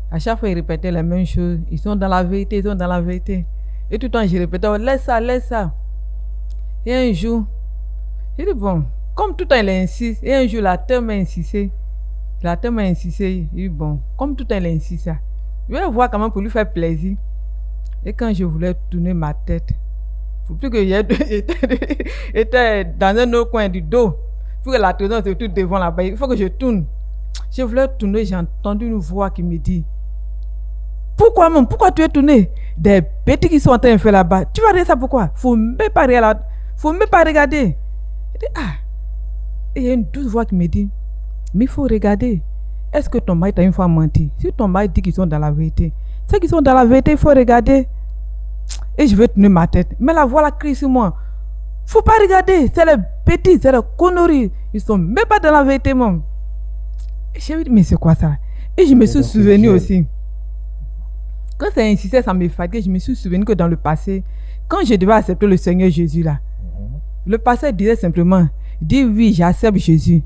à chaque fois, ils répétaient les mêmes choses. Ils sont dans la vérité, ils sont dans la vérité. Et tout le temps, je répétais, oh, laisse ça, laisse ça. Et un jour, j'ai dit, bon, comme tout le temps, il insiste. Et un jour, la terre m'a insisté. La terre m'a insisté. J'ai dit, bon, comme tout le temps, il insiste, je vais voir quand même pour lui faire plaisir. Et quand je voulais tourner ma tête, pour plus que j'étais dans un autre coin du dos, pour que la trésor se trouve devant là-bas, il faut que je tourne. Je voulais tourner, j'ai entendu une voix qui me dit, pourquoi même, pourquoi tu es tourné? Des bêtises qui sont en train de faire là-bas. Tu vas regarder ça pourquoi? Faut même pas regarder. Je dis, ah. Et il y a une douce voix qui me dit, mais il faut regarder. Est-ce que ton mari t'a une fois menti? Si ton mari dit qu'ils sont dans la vérité, ceux qui sont dans la vérité, il faut regarder. Et je veux tenir ma tête. Mais la voix là crie sur moi. Faut pas regarder. C'est les bêtises, c'est les conneries. Ils sont même pas dans la vérité, même. Et j'ai dit, mais c'est quoi ça? Et je me suis souvenu aussi. Quand ça insistait, ça me fatiguait. Je me suis souvenu que dans le passé, quand je devais accepter le Seigneur Jésus là, le pasteur disait simplement, dis oui, j'accepte Jésus.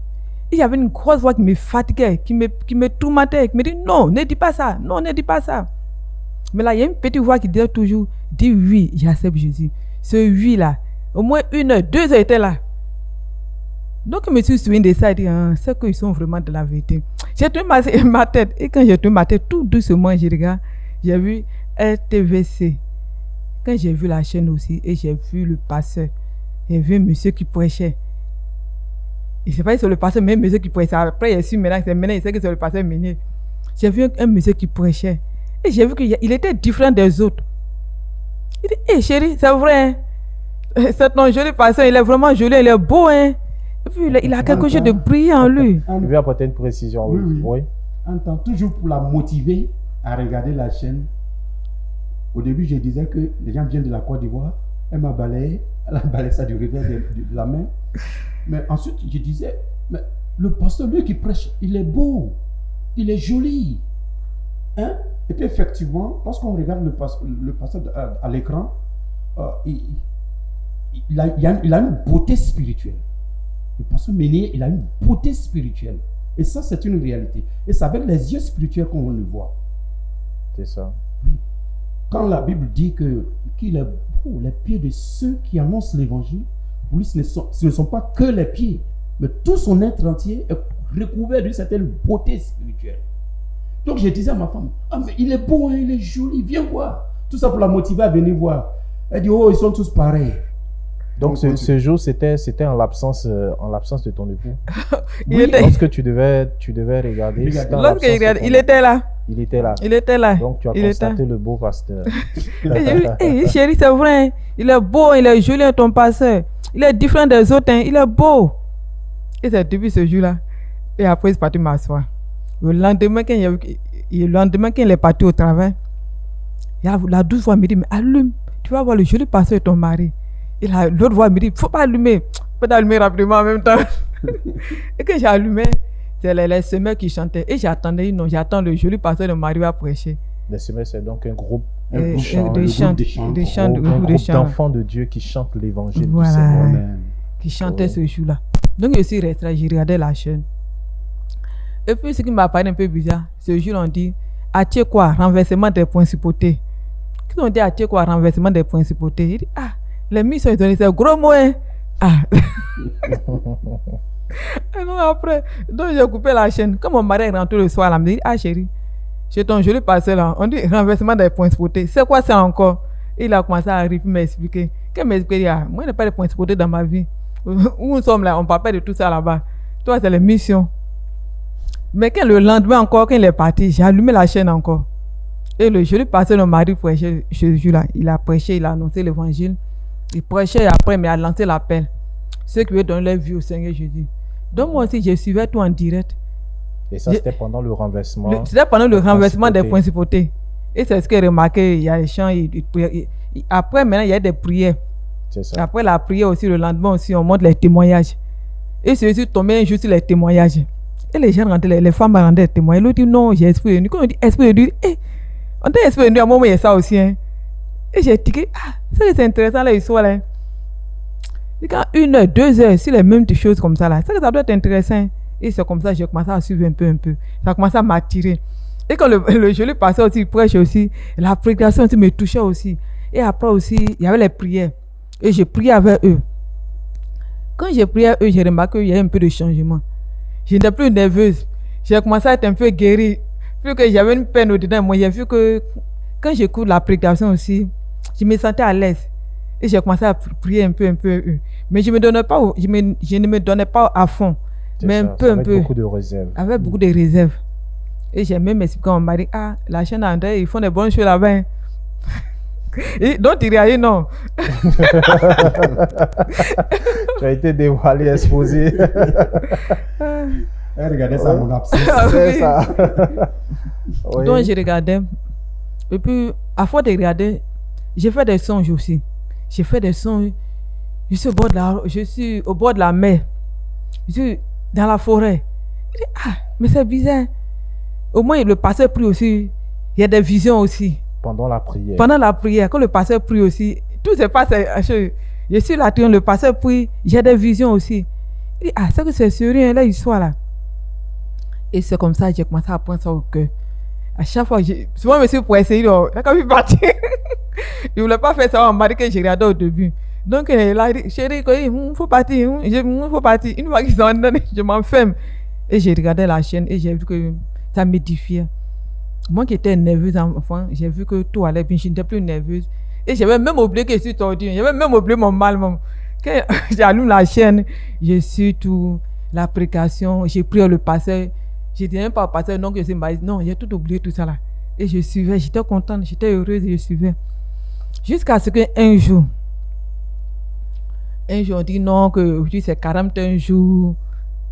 Et il y avait une grosse voix qui me fatiguait, qui me tourmentait, qui me dit non, ne dis pas ça, non, ne dis pas ça. Mais là, il y a une petite voix qui disait toujours, dis oui, j'accepte Jésus. Ce oui là, au moins 1 heure, 2 heures était là. Donc je me suis souvenu de ça et dit, c'est qu'ils sont vraiment de la vérité. J'ai tourné ma tête, et quand j'ai tourné ma tête, tout doucement, je regarde, j'ai vu RTVC. Quand j'ai vu la chaîne aussi, et j'ai vu le pasteur, j'ai vu un monsieur qui prêchait. Et c'est pas que c'est le pasteur, mais un monsieur qui prêchait. Après, il su maintenant il sait que c'est le pasteur Meunier. J'ai vu un monsieur qui prêchait. Et j'ai vu qu'il était différent des autres. Il dit, hé chérie, c'est vrai, hein? C'est ton joli pasteur, il est vraiment joli, il est beau, hein? Et puis, il a quelque chose de brillant en lui. Je vais apporter une précision. Oui. En temps, toujours pour la motiver à regarder la chaîne. Au début, je disais que les gens viennent de la Côte d'Ivoire. Elle m'a balayé. Elle a balayé ça du revers de la main. Mais ensuite, je disais, mais le pasteur, lui qui prêche, il est beau. Il est joli. Hein? Et puis effectivement, lorsqu'on regarde le pasteur à l'écran, il a une beauté spirituelle. Le pasteur Meunier, il a une beauté spirituelle. Et ça, c'est une réalité. Et c'est avec les yeux spirituels qu'on le voit. C'est ça. Oui. Quand la Bible dit qu'il est beau, les pieds de ceux qui annoncent l'évangile, pour lui, ce ne sont pas que les pieds, mais tout son être entier est recouvert d'une certaine beauté spirituelle. Donc je disais à ma femme, ah mais il est beau, hein, il est joli, viens voir. Tout ça pour la motiver à venir voir. Elle dit, oh, ils sont tous pareils. Donc ce jour, c'était en l'absence de ton époux. Oui, lorsque tu devais regarder. Lorsque il était là. Il était là. Il était là. Donc tu as constaté le beau pasteur. Hey, chérie, c'est vrai. Il est beau, il est joli, ton pasteur. Il est différent des autres, hein. Il est beau. Et c'est depuis ce jour-là. Et après, il est parti m'asseoir. Le lendemain, quand il est parti au travail, la douce voix me dit, mais allume. Tu vas voir le joli pasteur de ton mari. Et l'autre voix me dit, faut pas allumer. Faut pas allumer rapidement en même temps. Et quand j'ai allumé, c'est les semeurs qui chantaient. Et j'attendais, non, j'attends le joli pasteur de Marie va prêcher. Les semelles, c'est donc un groupe, de chants, de chants. un groupe d'enfants de Dieu qui chantent l'évangile Voilà. du Seigneur. Amen. qui chantait Ouais. ce jour-là. Donc je suis restée, j'ai regardé la chaîne. Et puis ce qui m'a paru un peu bizarre, ce jour on dit quoi, renversement des principautés. Qu'ils ont dit quoi, renversement des principautés. Il dit les missions ils ont dit c'est gros mot hein. Et non après, donc j'ai coupé la chaîne. Quand mon mari est rentré le soir, il me dit chérie, chez ton joli passé là, on dit renversement des principautés. C'est quoi ça encore? Il a commencé à arriver m'expliquer. Qu'elle m'explique, moi je n'ai pas de principautés dans ma vie. Où nous sommes là, on ne parle pas de tout ça là-bas. Toi, c'est les missions. Mais quand le lendemain encore, quand il est parti, j'ai allumé la chaîne encore. Et le joli pasteur, mon mari prêchait ce jour-là. Il a prêché, il a annoncé l'évangile. Il prêchait et après, mais il a lancé l'appel. Ceux qui veulent donner leur vie au Seigneur Jésus. Donc moi aussi, je suivais tout en direct. Et ça, c'était pendant le renversement. C'était pendant le des renversement des principautés. principautés. Et c'est ce que j'ai remarqué. Il y a les chants. Après, maintenant, il y a des prières. C'est ça. Après la prière aussi, le lendemain aussi, on montre les témoignages. Et c'est aussi tombé un jour sur les témoignages. Et les gens rendaient, les femmes rendaient les témoignages. L'autre dit non, j'ai esprit de nuit. Quand on dit esprit de nuit, on dit esprit de nuit, à un moment il y a ça aussi. Hein. Et j'ai dit, c'est intéressant là, l'histoire là. Et quand 1 heure, 2 heures, sur les mêmes choses comme ça là, ça doit être intéressant. Et c'est comme ça que j'ai commencé à suivre un peu. Ça a commencé à m'attirer. Et quand le joli pasteur aussi, il prêche aussi, la prédication aussi me touchait aussi. Et après aussi, il y avait les prières. Et j'ai prié avec eux. Quand j'ai prié avec eux, j'ai remarqué qu'il y a un peu de changement. Je n'étais plus nerveuse. J'ai commencé à être un peu guérie. Vu que j'avais une peine au-dedans, moi j'ai vu que quand j'écoute la prédication aussi, je me sentais à l'aise. Et j'ai commencé à prier un peu. Mais je ne me donnais pas à fond. C'est Mais ça, un peu. avec beaucoup de réserve. Avec beaucoup de réserves. Et j'ai même expliqué à mon mari, la chaîne André, ils font des bonnes choses là-bas. Hein. Et donc il réagit non. Tu as été dévoilé, exposé. Regardez ça, mon absence. C'est ça. Oui. Donc, je regardais. Et puis, à force de regarder, j'ai fait des songes aussi. J'ai fait des songes. Je suis au bord de la mer. Je suis dans la forêt. Je dis, mais c'est bizarre. Au moins, le pasteur prie aussi. Il y a des visions aussi. Pendant la prière. Pendant la prière, quand le pasteur prie aussi, tout se passe. Je suis là, le pasteur prie. J'ai des visions aussi. Je dis, c'est que c'est sérieux, là, l'histoire là. Et c'est comme ça que j'ai commencé à prendre ça au cœur. À chaque fois, souvent, monsieur, pour essayer, là, quand il est parti, il ne voulait pas faire ça, on m'a dit que j'ai regardé au début. Donc, il a dit, chérie, il faut partir, il faut partir. Une fois qu'ils sont donnés, je m'enferme. Et j'ai regardé la chaîne et j'ai vu que ça m'édifiait. Moi qui étais nerveuse enfant, j'ai vu que tout allait bien, je n'étais plus nerveuse. Et j'avais même oublié que je suis tordue. J'avais même oublié mon mal. Quand j'allume la chaîne, je suis tout, la prédication, j'ai prié le pasteur. Je disais même pas au pasteur, non, que c'est ma... Non, j'ai tout oublié, tout ça là. Et je suivais, j'étais contente, j'étais heureuse et je suivais. Jusqu'à ce qu'un jour, on dit non, que aujourd'hui c'est 41 jours.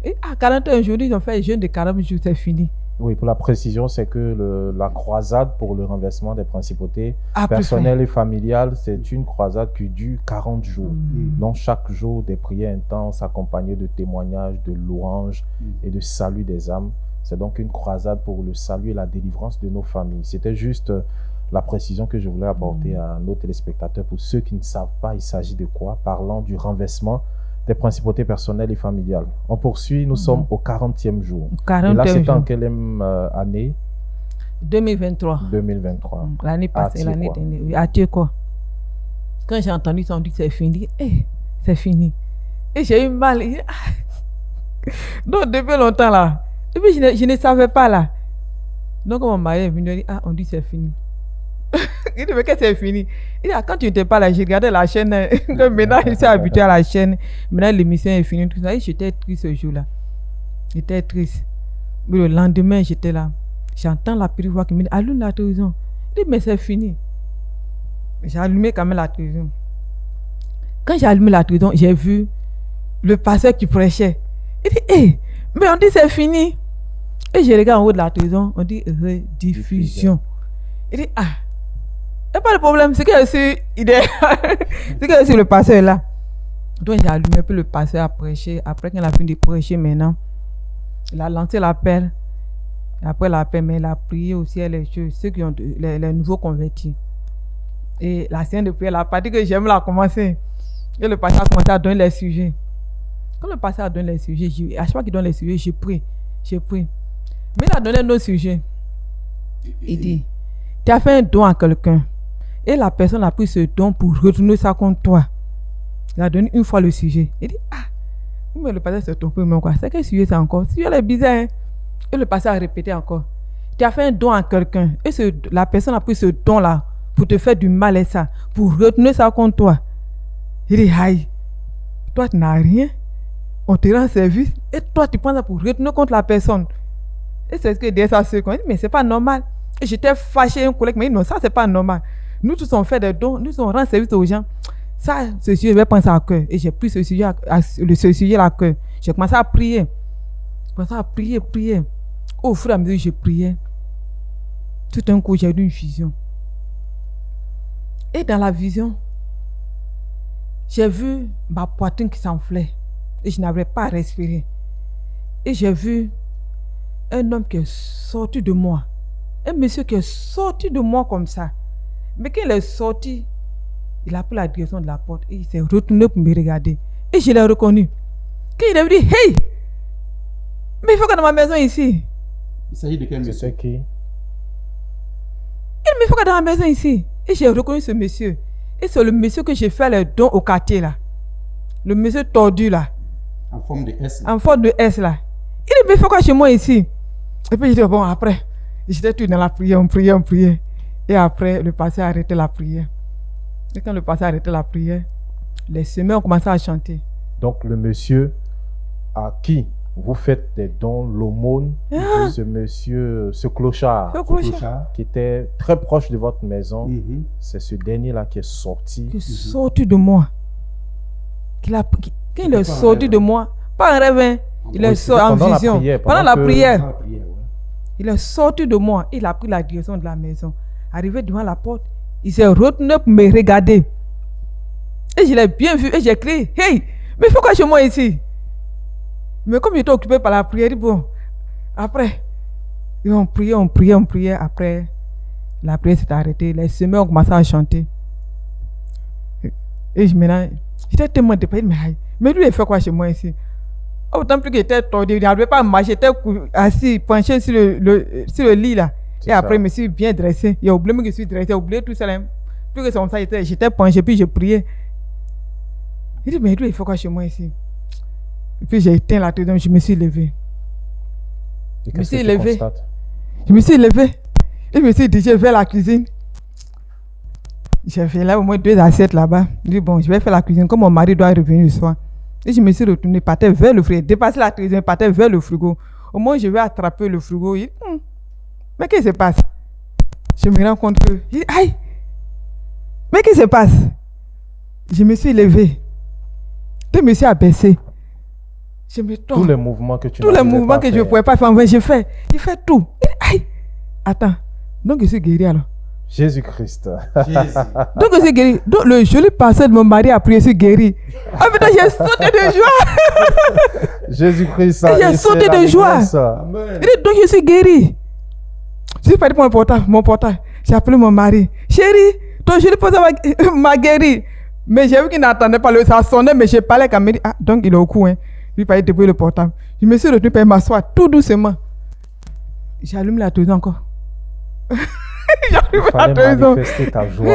Et 41 jours, ils ont fait le jeûne de 40 jours, c'est fini. Oui, pour la précision, c'est que la croisade pour le renversement des principautés Plus personnelles et familiales, c'est une croisade qui dure 40 jours. Donc, chaque jour, des prières intenses accompagnées de témoignages, de louanges et de salut des âmes. C'est donc une croisade pour le salut et la délivrance de nos familles. C'était juste la précision que je voulais apporter à nos téléspectateurs. Pour ceux qui ne savent pas, il s'agit de quoi? Parlant du renversement des principautés personnelles et familiales. On poursuit, nous sommes au 40e jour. 40e et là, c'est en jour. quelle année? 2023. 2023. L'année passée, l'année Tiekwa. dernière. Oui, à Tiekwa. Quand j'ai entendu ça, on dit que c'est fini. C'est fini. Et j'ai eu mal. Donc, depuis longtemps là. Et puis, je ne savais pas là. Donc, mon mari est venu, il dit, on dit que c'est fini. Il dit, mais qu'est-ce que c'est fini? Il dit, quand tu n'étais pas là, j'ai regardé la chaîne. Maintenant, je suis habitué à la chaîne. Maintenant, l'émission est finie. Tout ça. Et j'étais triste ce jour-là. J'étais triste. Mais le lendemain, j'étais là. J'entends la petite voix qui me dit, allume la télévision. Il dit, mais c'est fini. J'ai allumé quand même la télévision. Quand j'ai allumé la télévision, j'ai vu le pasteur qui prêchait. Il dit, mais on dit c'est fini. Et je regarde en haut de la télévision, on dit rediffusion. Il dit, il n'y a pas de problème, c'est que je suis idéal. C'est que je suis le pasteur là. Donc j'ai allumé, puis le pasteur a prêché. Après qu'il a fini de prêcher maintenant, il a lancé l'appel. Et après la paix, mais il a prié aussi ceux qui ont les nouveaux convertis. Et la séance de prière, la partie que j'aime la commencer. Et le pasteur a commencé à donner les sujets. Quand le pasteur a donné les sujets, à chaque fois qu'il donne les sujets, je prie. Mais il a donné un autre sujet. Il dit, tu as fait un don à quelqu'un. Et la personne a pris ce don pour retourner ça contre toi. Il a donné une fois le sujet. Il dit, mais le pasteur s'est trompé, mais quoi? C'est quel sujet c'est encore? Si elle est bizarre, hein? Et le pasteur a répété encore. Tu as fait un don à quelqu'un. Et la personne a pris ce don-là pour te faire du mal et ça, pour retourner ça contre toi. Il dit, aïe, toi tu n'as rien. On te rend service et toi tu prends ça pour retourner contre la personne. Et c'est ce que dit ça. Il dit, mais c'est pas normal. Et j'étais fâché, un collègue m'a dit, non, ça c'est pas normal. Nous tous on fait des dons, nous on rend service aux gens. Ça, ce sujet, je vais prendre ça à cœur. Et j'ai pris ce sujet à cœur. J'ai commencé à prier. Au fur et à mesure que je priais, tout d'un coup, j'ai eu une vision. Et dans la vision, j'ai vu ma poitrine qui s'enflait. Et je n'arrivais pas à respirer. Et j'ai vu un homme qui est sorti de moi. Un monsieur qui est sorti de moi comme ça. Mais quand il est sorti, il a pris la direction de la porte et il s'est retourné pour me regarder. Et je l'ai reconnu. Quand il a dit, hey, mais il faut que dans ma maison ici. Il s'agit de quel monsieur? C'est qui? Il me faut que dans ma maison ici. Et j'ai reconnu ce monsieur. Et c'est le monsieur que j'ai fait les dons au quartier là. Le monsieur tordu là. En forme de S. En forme de S là. Il dit, mais il faut quoi chez moi ici? Et puis je dis, bon, après, j'étais tout dans la prière, on priait. Et après, le pasteur a arrêté la prière. Et quand le pasteur a arrêté la prière, les semeurs ont commencé à chanter. Donc le monsieur à qui vous faites des dons, l'aumône, de ce monsieur, ce clochard, qui était très proche de votre maison, c'est ce dernier-là qui est sorti. Qui est sorti de moi. Quand il est sorti de moi, pas un rêve, hein. Il est sorti en vision. Pendant la prière. Il est sorti de moi. Il a pris la direction de la maison. Arrivé devant la porte, il s'est retourné pour me regarder. Et je l'ai bien vu et j'ai crié, hey, mais pourquoi chez moi ici? Mais comme j'étais occupé par la prière, bon, après, on priait. Après, la prière s'est arrêtée. Les semeurs ont commencé à chanter. Et maintenant, j'étais tellement dépassé, mais lui, il fait quoi chez moi ici? Autant plus qu'il était tordu, il n'arrivait pas à marcher, il était assis, penché sur le lit là. Et après, je me suis bien dressé. Il a oublié que je suis dressé, il a oublié tout ça. Plus que c'est comme ça, j'étais penché, puis je priais. Il dit, mais lui, il faut quoi chez moi ici? Et puis j'ai éteint la télévision, je me suis levé. Je me suis levé. Et je me suis dirigé vers la cuisine. J'ai fait là au moins 2 assiettes là-bas. Je dis, bon, je vais faire la cuisine, comme mon mari doit revenir le soir. Et je me suis retourné, partais vers le frigo, dépassé la télévision, partais vers le frigo. Au moins, je vais attraper le frigo. Il dit, mais qu'est-ce qui se passe? Je me rends compte que, il dit, aïe, mais qu'est-ce qui se passe? Je me suis levé. Je me suis abaissé. Je me tourne. Tous les mouvements que tu Tous les mouvements que je ne pouvais pas faire, enfin, j'ai fait. Il fait tout. Il dit, aïe, attends, donc je suis guéri alors. Jésus-Christ. Donc je suis guéri. Donc le joli pasteur de mon mari a prié, je suis guéri. Ah putain, j'ai sauté de joie. Jésus-Christ. J'ai sauté de joie. Il dit, donc je suis guéri. Je suis parti pour mon portable. J'ai appelé mon mari. Chérie, ton joli pasteur m'a guéri. Mais j'ai vu qu'il n'entendait pas, ça sonnait, mais j'ai parlé quand il dit, ah, donc il est au cou. Hein. Je vais débrouiller le portable. Je me suis retenu pour m'asseoir tout doucement. J'allume la télévision encore. Il fallait manifester ta joie.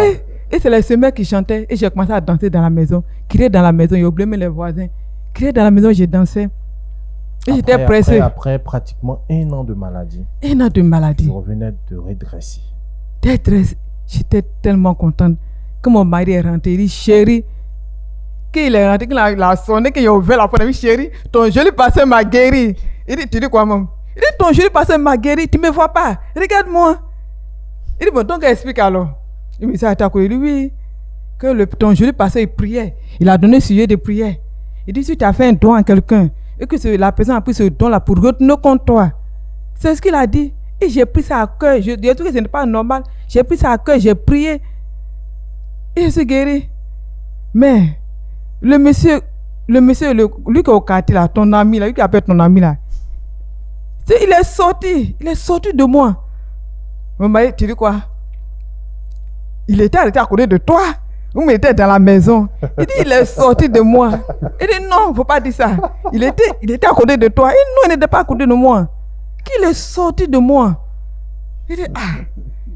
Et c'est les semeurs qui chantaient. Et j'ai commencé à danser dans la maison. Crier dans la maison. J'ai oublié les voisins. Crier dans la maison, j'ai dansé. Et j'étais pressé. Après pratiquement 1 an de maladie. 1 an de maladie. Je revenais de redresser. J'étais tellement contente. Quand mon mari est rentré, il dit, chérie, qu'il est rentré, qu'il a sonné, qu'il a ouvert la porte, il dit, chérie, ton joli pasteur m'a guéri. Il dit, tu dis quoi, maman? Il dit, ton joli pasteur m'a guéri, tu ne me vois pas, regarde-moi. Il dit, bon, donc explique alors. Il me dit, attends, il dit, oui, que ton joli pasteur, il priait. Il a donné sujet de prière. Il dit, si tu as fait un don à quelqu'un, et que la personne a pris ce don-là pour retenir contre toi. C'est ce qu'il a dit. Et j'ai pris ça à cœur. Je dis que ce n'est pas normal. J'ai pris ça à cœur, j'ai prié. Et je suis guéri. Mais, le monsieur, lui qui est au quartier là, ton ami là, lui qui appelle ton ami là, Il est sorti de moi. Mon mari, tu dis quoi? Il était arrêté à côté de toi. Vous mettez dans la maison. Il dit, il est sorti de moi. Il dit, non, il ne faut pas dire ça. Il était à côté de toi. Et non, il n'était pas à côté de moi. Qu'il est sorti de moi. Il dit,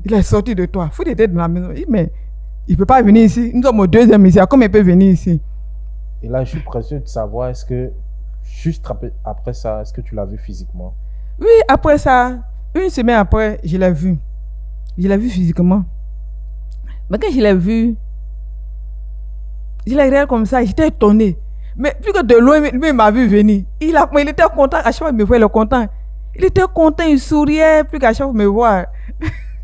il est sorti de toi. Il était dans la maison. Il dit, mais il ne peut pas venir ici. Nous sommes au 2e ici. Comment il peut venir ici? Et là, je suis pressé de savoir, est-ce que, juste après ça, est-ce que tu l'as vu physiquement? Oui, après ça, une semaine après, je l'ai vu. Je l'ai vu physiquement. Mais quand je l'ai vu, je l'ai regardé comme ça, j'étais étonné. Mais vu que de loin, lui, il m'a vu venir. Il était content. À chaque fois qu'il me voit, il est content. Il était content, il souriait. Plus qu'à chaque fois qu'il me voit,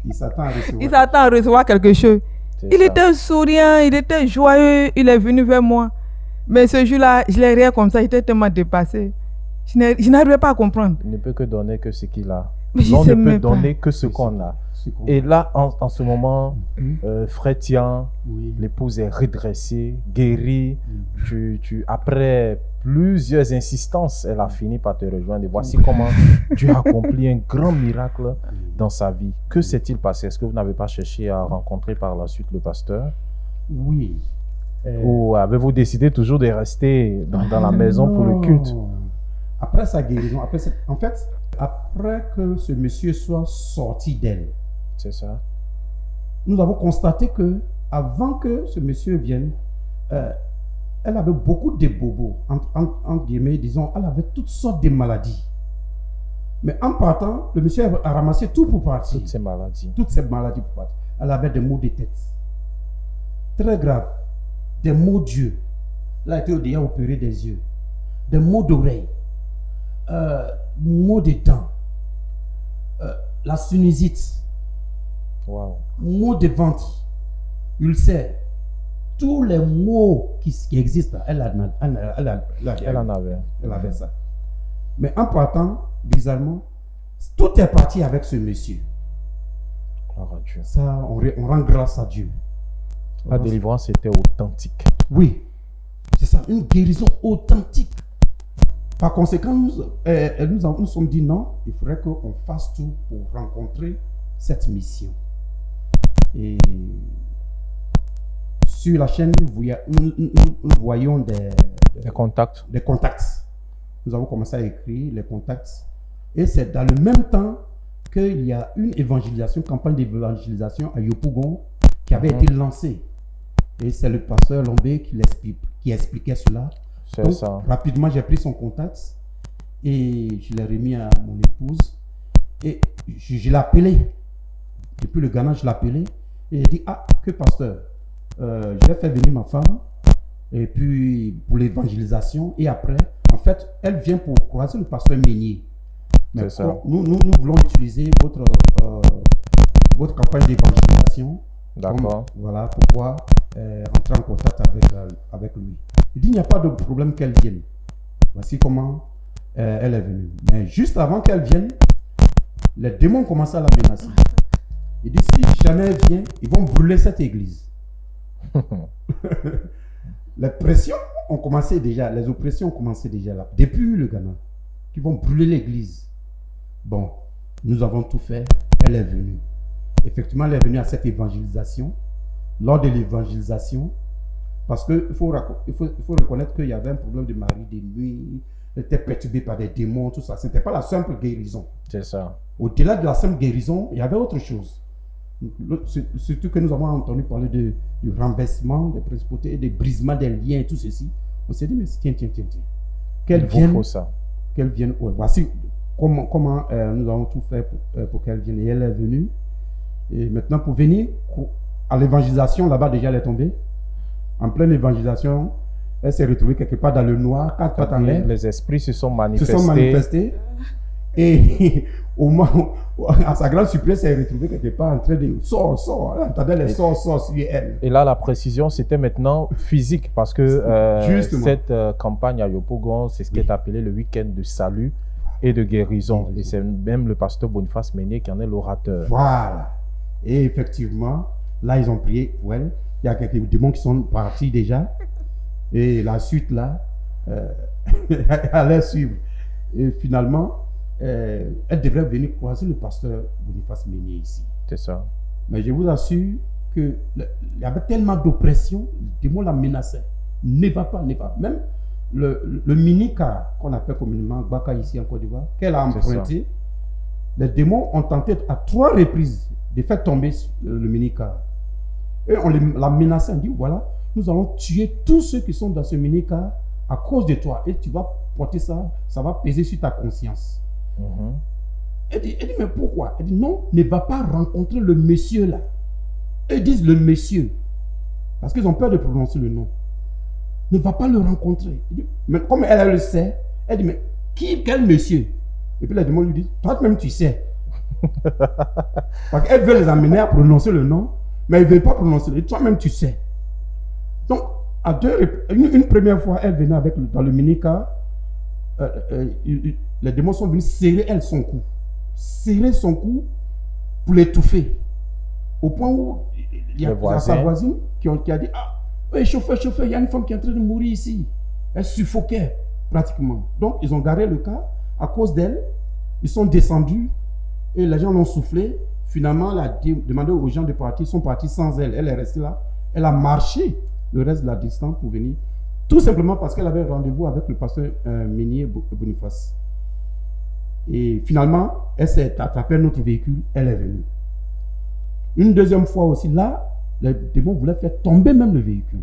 Il s'attend à recevoir quelque chose. Il était souriant, il était joyeux. Il est venu vers moi. Mais ce jour-là, je l'ai regardé comme ça, j'étais tellement dépassé. Je n'arrivais pas à comprendre. Il ne peut que donner que ce qu'il a. Mais je On sais ne peut même pas. donner que ce qu'on a. Et là, en ce moment, Frère Tian, Oui. l'épouse est redressée, guérie. Après plusieurs insistances, elle a fini par te rejoindre. Et voici comment Dieu a accompli un grand miracle dans sa vie. Que s'est-il passé? Est-ce que vous n'avez pas cherché à rencontrer par la suite le pasteur? Oui. Ou avez-vous décidé toujours de rester dans la maison pour le culte? Après sa guérison, après que ce monsieur soit sorti d'elle, C'est ça? nous avons constaté que avant que ce monsieur vienne, elle avait beaucoup de bobos, entre guillemets, disons, elle avait toutes sortes de maladies. Mais en partant, le monsieur a ramassé tout pour partir. Toutes ces maladies. Toutes ces maladies pour partir. Elle avait des maux de tête. Très graves. Des maux d'yeux. Elle a été déjà opérée des yeux. Des maux d'oreilles. Maux de dents. La sinusite. Wow. Maux de ventre. Ulcère. Tous les maux qui existent, elle Elle en avait. elle avait ça. Mais en partant, bizarrement, tout est parti avec ce monsieur. Gloire à Dieu. Ça, on rend grâce à Dieu. La délivrance était authentique. Oui, c'est ça, une guérison authentique. Par conséquent, nous sommes dit non, il faudrait qu'on fasse tout pour rencontrer cette mission. Et sur la chaîne, nous voyons Les contacts. des contacts. Nous avons commencé à écrire les contacts. Et c'est dans le même temps qu'il y a une évangélisation, campagne d'évangélisation à Yopougon qui avait été lancée. Et c'est le pasteur Lombé qui expliquait cela. C'est Donc, ça. rapidement, j'ai pris son contact et je l'ai remis à mon épouse. Et je l'ai appelé. Depuis le Ghana, je l'ai appelé. Et il dit, que pasteur, je vais faire venir ma femme. Et puis, pour l'évangélisation. Et après, en fait, elle vient pour croiser le pasteur Meunier. Mais C'est ça. nous voulons utiliser votre campagne d'évangélisation. D'accord. Voilà, pour pouvoir entrer en contact avec lui. Il dit, il n'y a pas de problème qu'elle vienne. Voici comment elle est venue. Mais juste avant qu'elle vienne, les démons commencent à la menacer. Il dit, si jamais elle vient, ils vont brûler cette église. Les pressions ont commencé déjà, les oppressions ont commencé déjà là, depuis le Ghana, qui vont brûler l'église. Bon, nous avons tout fait, elle est venue. Effectivement, elle est venue à cette évangélisation. Lors de l'évangélisation, parce qu'il faut reconnaître qu'il y avait un problème de mari de nuit, elle était perturbée par des démons, tout ça. Ce n'était pas la simple guérison. C'est ça. Au-delà de la simple guérison, il y avait autre chose. Surtout que nous avons entendu parler du renversement des principautés, des brisements des liens et tout ceci. On s'est dit, mais tiens. Il vous faut ça. Qu'elle vienne. Ouais, voici comment nous avons tout fait pour qu'elle vienne. Et elle est venue. Et maintenant, pour venir à l'évangélisation, là-bas, déjà, elle est tombée. En pleine évangélisation, elle s'est retrouvée quelque part dans le noir, 4 pattes en l'air. Les esprits se sont Se sont manifestés. Et à sa grande surprise, elle s'est retrouvée quelque part en train de sort. Elle entendait les sorts sur elle. Et là, la précision, c'était maintenant physique parce que Justement. cette campagne à Yopougon, c'est ce qui est appelé le week-end de salut et de guérison. Et c'est même le pasteur Boniface Meunier qui en est l'orateur. Voilà. Et effectivement, là, ils ont prié pour elle. Il y a quelques démons qui sont partis déjà. Et la suite, là, allait suivre. Et finalement, elle devrait venir croiser le pasteur Boniface Meunier ici. C'est ça. Mais je vous assure qu'il y avait tellement d'oppression, le démon la menaçait. Ne va pas, ne va pas. Même le mini-car qu'on appelle communément Gbaka ici en Côte d'Ivoire, qu'elle a emprunté, les démons ont tenté à 3 reprises de faire tomber le mini-car. Et on l'a menacé, on dit voilà, nous allons tuer tous ceux qui sont dans ce mini-car à cause de toi. Et tu vas porter ça, ça va peser sur ta conscience. Elle dit, mais pourquoi? Elle dit non, ne va pas rencontrer le monsieur là. Ils disent le monsieur, parce qu'ils ont peur de prononcer le nom. Ne va pas le rencontrer. Il dit, mais comme elle le sait, elle dit, mais quel monsieur? Et puis les démons lui disent, toi-même tu sais. Parce qu'elle veut les amener à prononcer le nom, mais elle ne veut pas prononcer le nom. Toi-même tu sais. Donc, une première fois, elle venait dans le mini-car, les démons sont venus serrer elle son cou. Serrer son cou pour l'étouffer. Au point où il y a sa voisine qui a dit, ah, oui, chauffeur, il y a une femme qui est en train de mourir ici. Elle suffoquait pratiquement. Donc, ils ont garé le car à cause d'elle. Ils sont descendus et les gens l'ont soufflé. Finalement, elle a demandé aux gens de partir. Ils sont partis sans elle. Elle est restée là. Elle a marché le reste de la distance pour venir. Tout simplement parce qu'elle avait rendez-vous avec le pasteur Meunier Boniface. Et finalement, elle s'est attrapée à notre véhicule. Elle est venue. Une deuxième fois aussi, là, les démons voulaient faire tomber même le véhicule.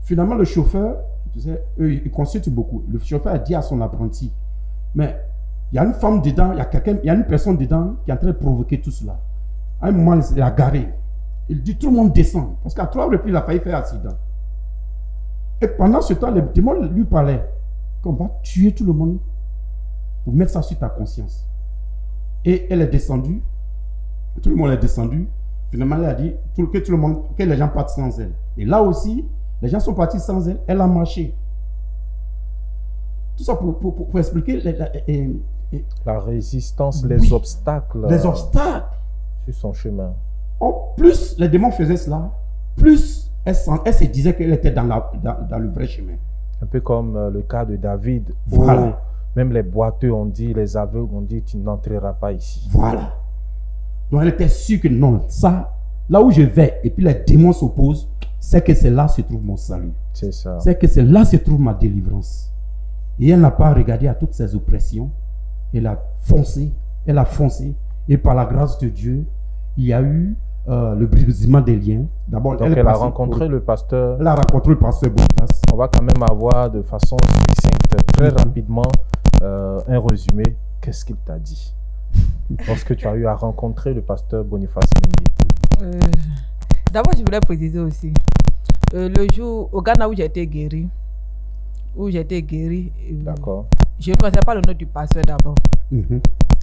Finalement, le chauffeur, tu sais, eux, ils consultent beaucoup. Le chauffeur a dit à son apprenti, mais il y a une femme dedans, il y a une personne dedans qui est en train de provoquer tout cela. À un moment, il a garé. Il dit, tout le monde descend. Parce qu'à 3 reprises, il a failli faire accident. Et pendant ce temps, les démons lui parlaient qu'on va tuer tout le monde pour mettre ça sur ta conscience. Et elle est descendue. Tout le monde est descendu. Finalement, elle a dit que les gens partent sans elle. Et là aussi, les gens sont partis sans elle. Elle a marché. Tout ça pour expliquer la résistance, les obstacles. Les obstacles. Sur son chemin. Plus les démons faisaient cela, plus elle se disait qu'elle était dans le vrai chemin. Un peu comme le cas de David. Voilà. Où même les boiteux ont dit, les aveugles ont dit, tu n'entreras pas ici. Voilà. Donc elle était sûre que non, ça, là où je vais, et puis les démons s'opposent, c'est que c'est là se trouve mon salut. C'est ça. C'est que c'est là se trouve ma délivrance. Et elle n'a pas regardé à toutes ces oppressions. Elle a foncé. Et par la grâce de Dieu, il y a eu le brisement des liens. D'abord, donc elle a rencontré le pasteur. Elle a rencontré le pasteur Boniface. On va quand même avoir de façon succincte, très rapidement, un résumé. Qu'est-ce qu'il t'a dit lorsque tu as eu à rencontrer le pasteur Boniface Meunier? D'abord, je voulais préciser aussi. Le jour au Ghana où j'ai été guéri, D'accord. je ne connaissais pas le nom du pasteur d'abord.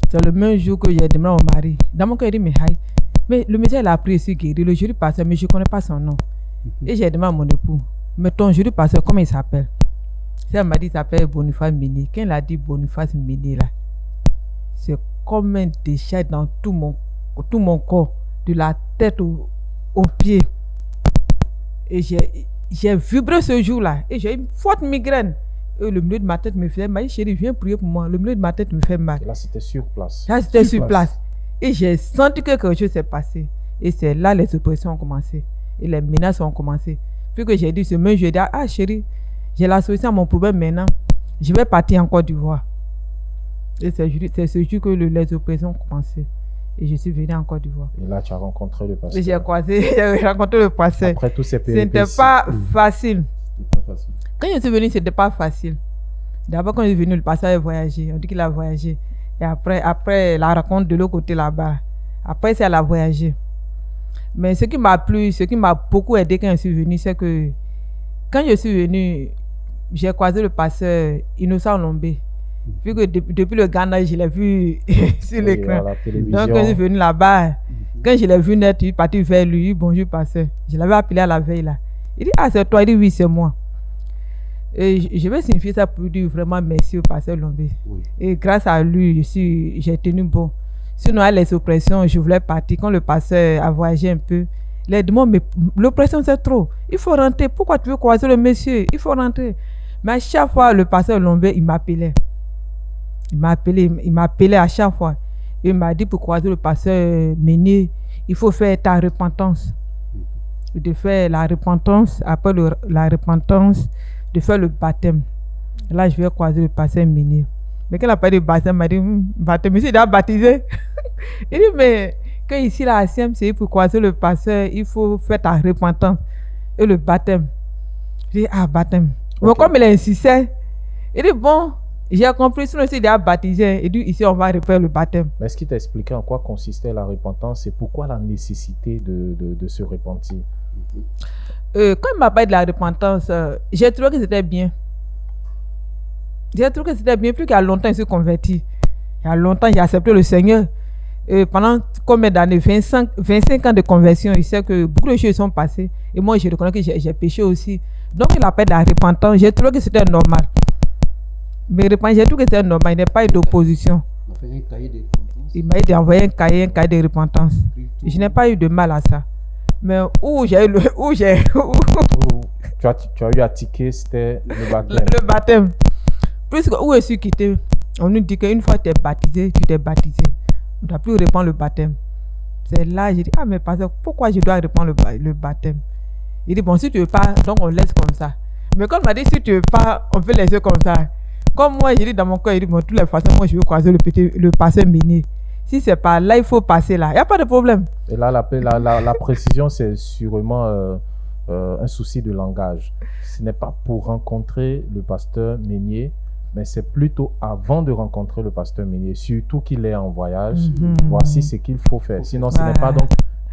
C'est le même jour que j'ai demandé à mon mari. Dans mon cœur, il dit, mais le monsieur il a appris ici guéri, le jury pasteur, mais je ne connais pas son nom. Et j'ai demandé à mon époux, mais ton jury pasteur, comment il s'appelle? Elle m'a dit, il s'appelle Boniface Meunier. Quand il a dit Boniface Meunier, là, c'est comme un déchet dans tout mon corps, de la tête aux pieds. Et j'ai vibré ce jour-là. Et j'ai une forte migraine. Et le milieu de ma tête me faisait mal. Chérie, viens prier pour moi. Le milieu de ma tête me fait mal. Et là, c'était sur place. Là, c'était sur place. Et j'ai senti que quelque chose s'est passé. Et c'est là les oppressions ont commencé. Et les menaces ont commencé. Puis que j'ai dit ce même jour, j'ai dit, ah chérie, j'ai la solution à mon problème maintenant. Je vais partir en Côte d'Ivoire. Et c'est ce jour que les oppressions ont commencé. Et je suis venu en Côte d'Ivoire. Et là, tu as rencontré le pasteur. J'ai rencontré le pasteur. Après tous ces péripéties. C'était pas facile. C'était pas facile. Quand je suis venu, c'était pas facile. D'abord, quand je suis venu, le pasteur a voyagé. On dit qu'il a voyagé. Et après la rencontre de l'autre côté là-bas. Après, c'est elle a voyagé. Mais ce qui m'a plu, ce qui m'a beaucoup aidé quand je suis venu, c'est que quand je suis venu, j'ai croisé le pasteur Innocent Lombé. Vu que depuis le Ghana, je l'ai vu sur l'écran. Donc, quand je suis venu là-bas, quand je l'ai vu naître, je suis parti vers lui. Bonjour, pasteur. Je l'avais appelé à la veille là. Il dit, ah, c'est toi. Il dit, oui, c'est moi. Et je vais signifier ça pour dire vraiment merci au pasteur Lombé. Oui. Et grâce à lui, j'ai tenu bon. Sinon, à les oppressions, je voulais partir. Quand le pasteur a voyagé un peu, il a dit, mais l'oppression, c'est trop. Il faut rentrer. Pourquoi tu veux croiser le monsieur? Il faut rentrer. Mais à chaque fois, le pasteur Lombé, il m'appelait. Il m'a appelé à chaque fois. Il m'a dit pour croiser le pasteur Meunier, il faut faire ta repentance. De faire la repentance, après la repentance, de faire le baptême. Et là, je vais croiser le pasteur Meunier. Mais quand il a parlé de baptême, il m'a dit, baptême, monsieur, il a baptisé. Il dit, mais quand ici, là, à CMC, pour croiser le pasteur, il faut faire ta repentance et le baptême. J'ai dit, ah, baptême. Mais comme il insistait, il dit, bon, j'ai compris, sinon, il a baptisé. Il dit, ici, on va refaire le baptême. Mais est-ce qu'il t'a expliqué en quoi consistait la repentance et pourquoi la nécessité de se repentir? Quand il m'a parlé de la repentance, j'ai trouvé que c'était bien. J'ai trouvé que c'était bien, plus qu'il y a longtemps, il s'est converti. Il y a longtemps, j'ai accepté le Seigneur. Pendant combien d'années? 25 ans de conversion, il sait que beaucoup de choses sont passées. Et moi, je reconnais que j'ai péché aussi. Donc, il appelle la repentance. J'ai trouvé que c'était normal. Mais j'ai trouvé que c'était normal. Il n'y a pas eu d'opposition. Il m'a dit d'envoyer un cahier de repentance. Je n'ai pas eu de mal à ça. Mais tu as eu à tiquer, c'était le baptême. Le baptême. Puisque où je suis quitté, on nous dit qu'une fois que tu es baptisé, tu t'es baptisé. On ne doit plus répandre le baptême. C'est là, j'ai dit, ah mais pasteur, pourquoi je dois répandre le baptême? Il dit, bon, si tu ne veux pas, donc on laisse comme ça. Mais quand on m'a dit, si tu ne veux pas, on peut laisser comme ça. Comme moi, j'ai dit dans mon cœur, il dit, bon, de toutes les façons, moi je veux croiser le pasteur Meunier. Si c'est pas là, il faut passer là. Il n'y a pas de problème. Et là, la précision, c'est sûrement un souci de langage. Ce n'est pas pour rencontrer le pasteur Meunier, mais c'est plutôt avant de rencontrer le pasteur Meunier, surtout qu'il est en voyage. Voici ce qu'il faut faire. Sinon, ce n'est pas donc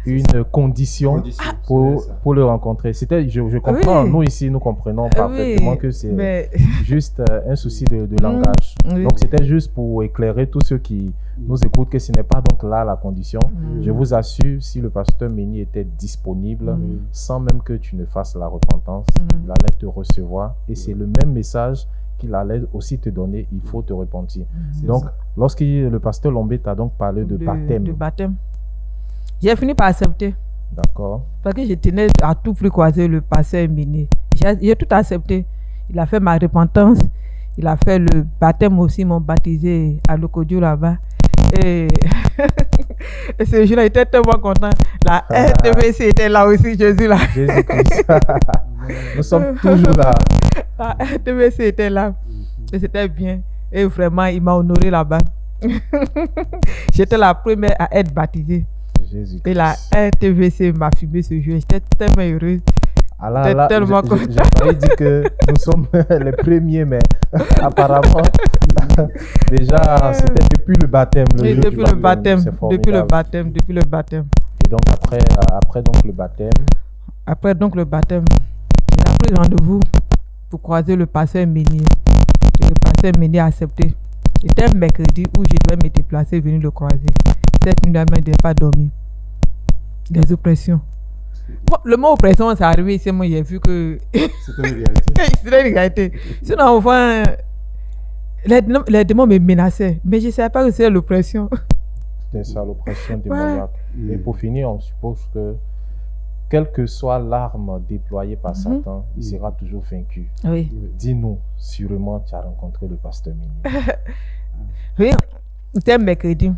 une condition pour le rencontrer. Je comprends, Oui. nous ici, nous comprenons parfaitement que c'est mais juste un souci de langage. oui. Donc, c'était juste pour éclairer tous ceux qui nous écoutent que ce n'est pas donc là la condition. Je vous assure, si le pasteur Meunier était disponible, sans même que tu ne fasses la repentance, il allait te recevoir. Et c'est le même message qu'il allait aussi te donner, il faut te repentir. Donc, lorsque le pasteur Lombé t'a donc parlé de baptême, de baptême. J'ai fini par accepter. d'accord, Parce que je tenais à tout prix croiser le pasteur Meunier. J'ai tout accepté. Il a fait ma repentance. Il a fait le baptême aussi, ils m'ont baptisé à Lokodio là-bas. Et ce jour-là, il était tellement content. La RTVC était là aussi, Jésus là. Jésus-Christ. Nous sommes toujours là. La RTVC était là. Et c'était bien. Et vraiment, il m'a honoré là-bas. J'étais la première à être baptisée. Jésus-Christ. Et la RTVC m'a filmé ce jour. J'étais tellement heureuse. Ah là, J'étais là, tellement j'ai content. failli dire que nous sommes les premiers, mais apparemment, déjà, c'était depuis le baptême. Oui, jour depuis du le baptême. C'est Depuis le formidable. baptême. Depuis le baptême. Et donc, après donc, le baptême, Après donc le baptême, il a pris rendez-vous pour croiser le pasteur Meunier. Et le pasteur Meunier a accepté. C'était un mercredi où je devais me déplacer et venir le croiser. Cette nuit, je n'ai pas dormi. Des oppressions. Bon, le mot oppression, c'est arrivé ici, moi j'ai vu que C'est une réalité. c'était une réalité. Sinon, enfin, les démons me menaçaient. Mais je ne savais pas que c'était l'oppression. c'était ça, l'oppression démoniaque. Et pour finir, on suppose que quelle que soit l'arme déployée par Satan, il sera toujours vaincu. Oui. Dis-nous, sûrement, tu as rencontré le pasteur Meunier. Oui, c'était un mercredi.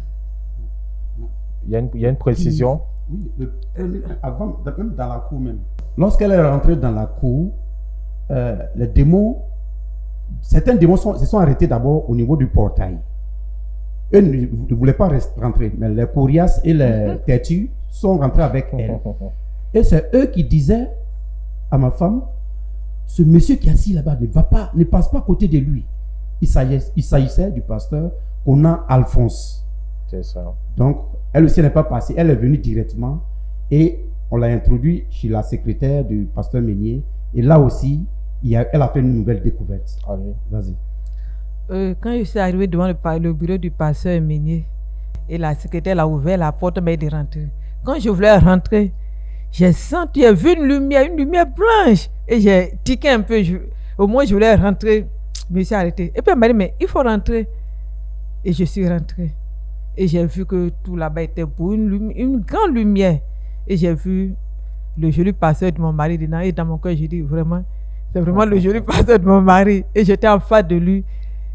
Il y a une précision. Oui, avant, même dans la cour même. Lorsqu'elle est rentrée dans la cour, les démons, certains démons se sont arrêtés d'abord au niveau du portail. Eux ne voulaient pas rentrer, mais les coriaces et les têtus sont rentrés avec elle. Et c'est eux qui disaient à ma femme, ce monsieur qui est assis là-bas ne passe pas à côté de lui. Il s'agissait du pasteur Conan Alphonse. C'est ça. Donc, elle aussi n'est pas passée. Elle est venue directement et on l'a introduit chez la secrétaire du pasteur Meunier. Et là aussi, elle a fait une nouvelle découverte. Ah oui. Vas-y. Quand je suis arrivé devant le bureau du pasteur Meunier et la secrétaire a ouvert la porte, m'a dit de rentrer. Quand je voulais rentrer, j'ai vu une lumière blanche. Et j'ai tiqué un peu. Au moins, je voulais rentrer. Je me suis arrêté. Et puis, elle m'a dit, mais il faut rentrer. Et je suis rentré. Et j'ai vu que tout là-bas était beau, une grande lumière. Et j'ai vu le joli pasteur de mon mari dedans. Et dans mon cœur, j'ai dit, vraiment, c'est vraiment le joli pasteur de mon mari. Et j'étais en face de lui.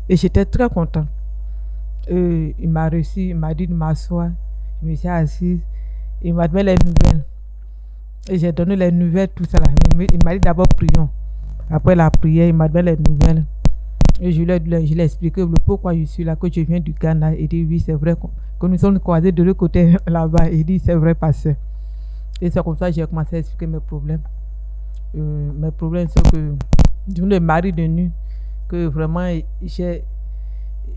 Et j'étais très content. Il m'a reçu, il m'a dit de m'asseoir. Je me suis assise. Il m'a donné les nouvelles. Et j'ai donné les nouvelles, tout ça là. Il m'a dit d'abord prions. Après la prière, il m'a donné les nouvelles. Et je lui ai expliqué le pourquoi je suis là, que je viens du Ghana. Il dit oui, c'est vrai que nous sommes croisés de l'autre côté là-bas. Il dit c'est vrai, pasteur. Et c'est comme ça que j'ai commencé à expliquer mes problèmes. Mes problèmes, c'est que je suis le mari de nuit, que vraiment j'ai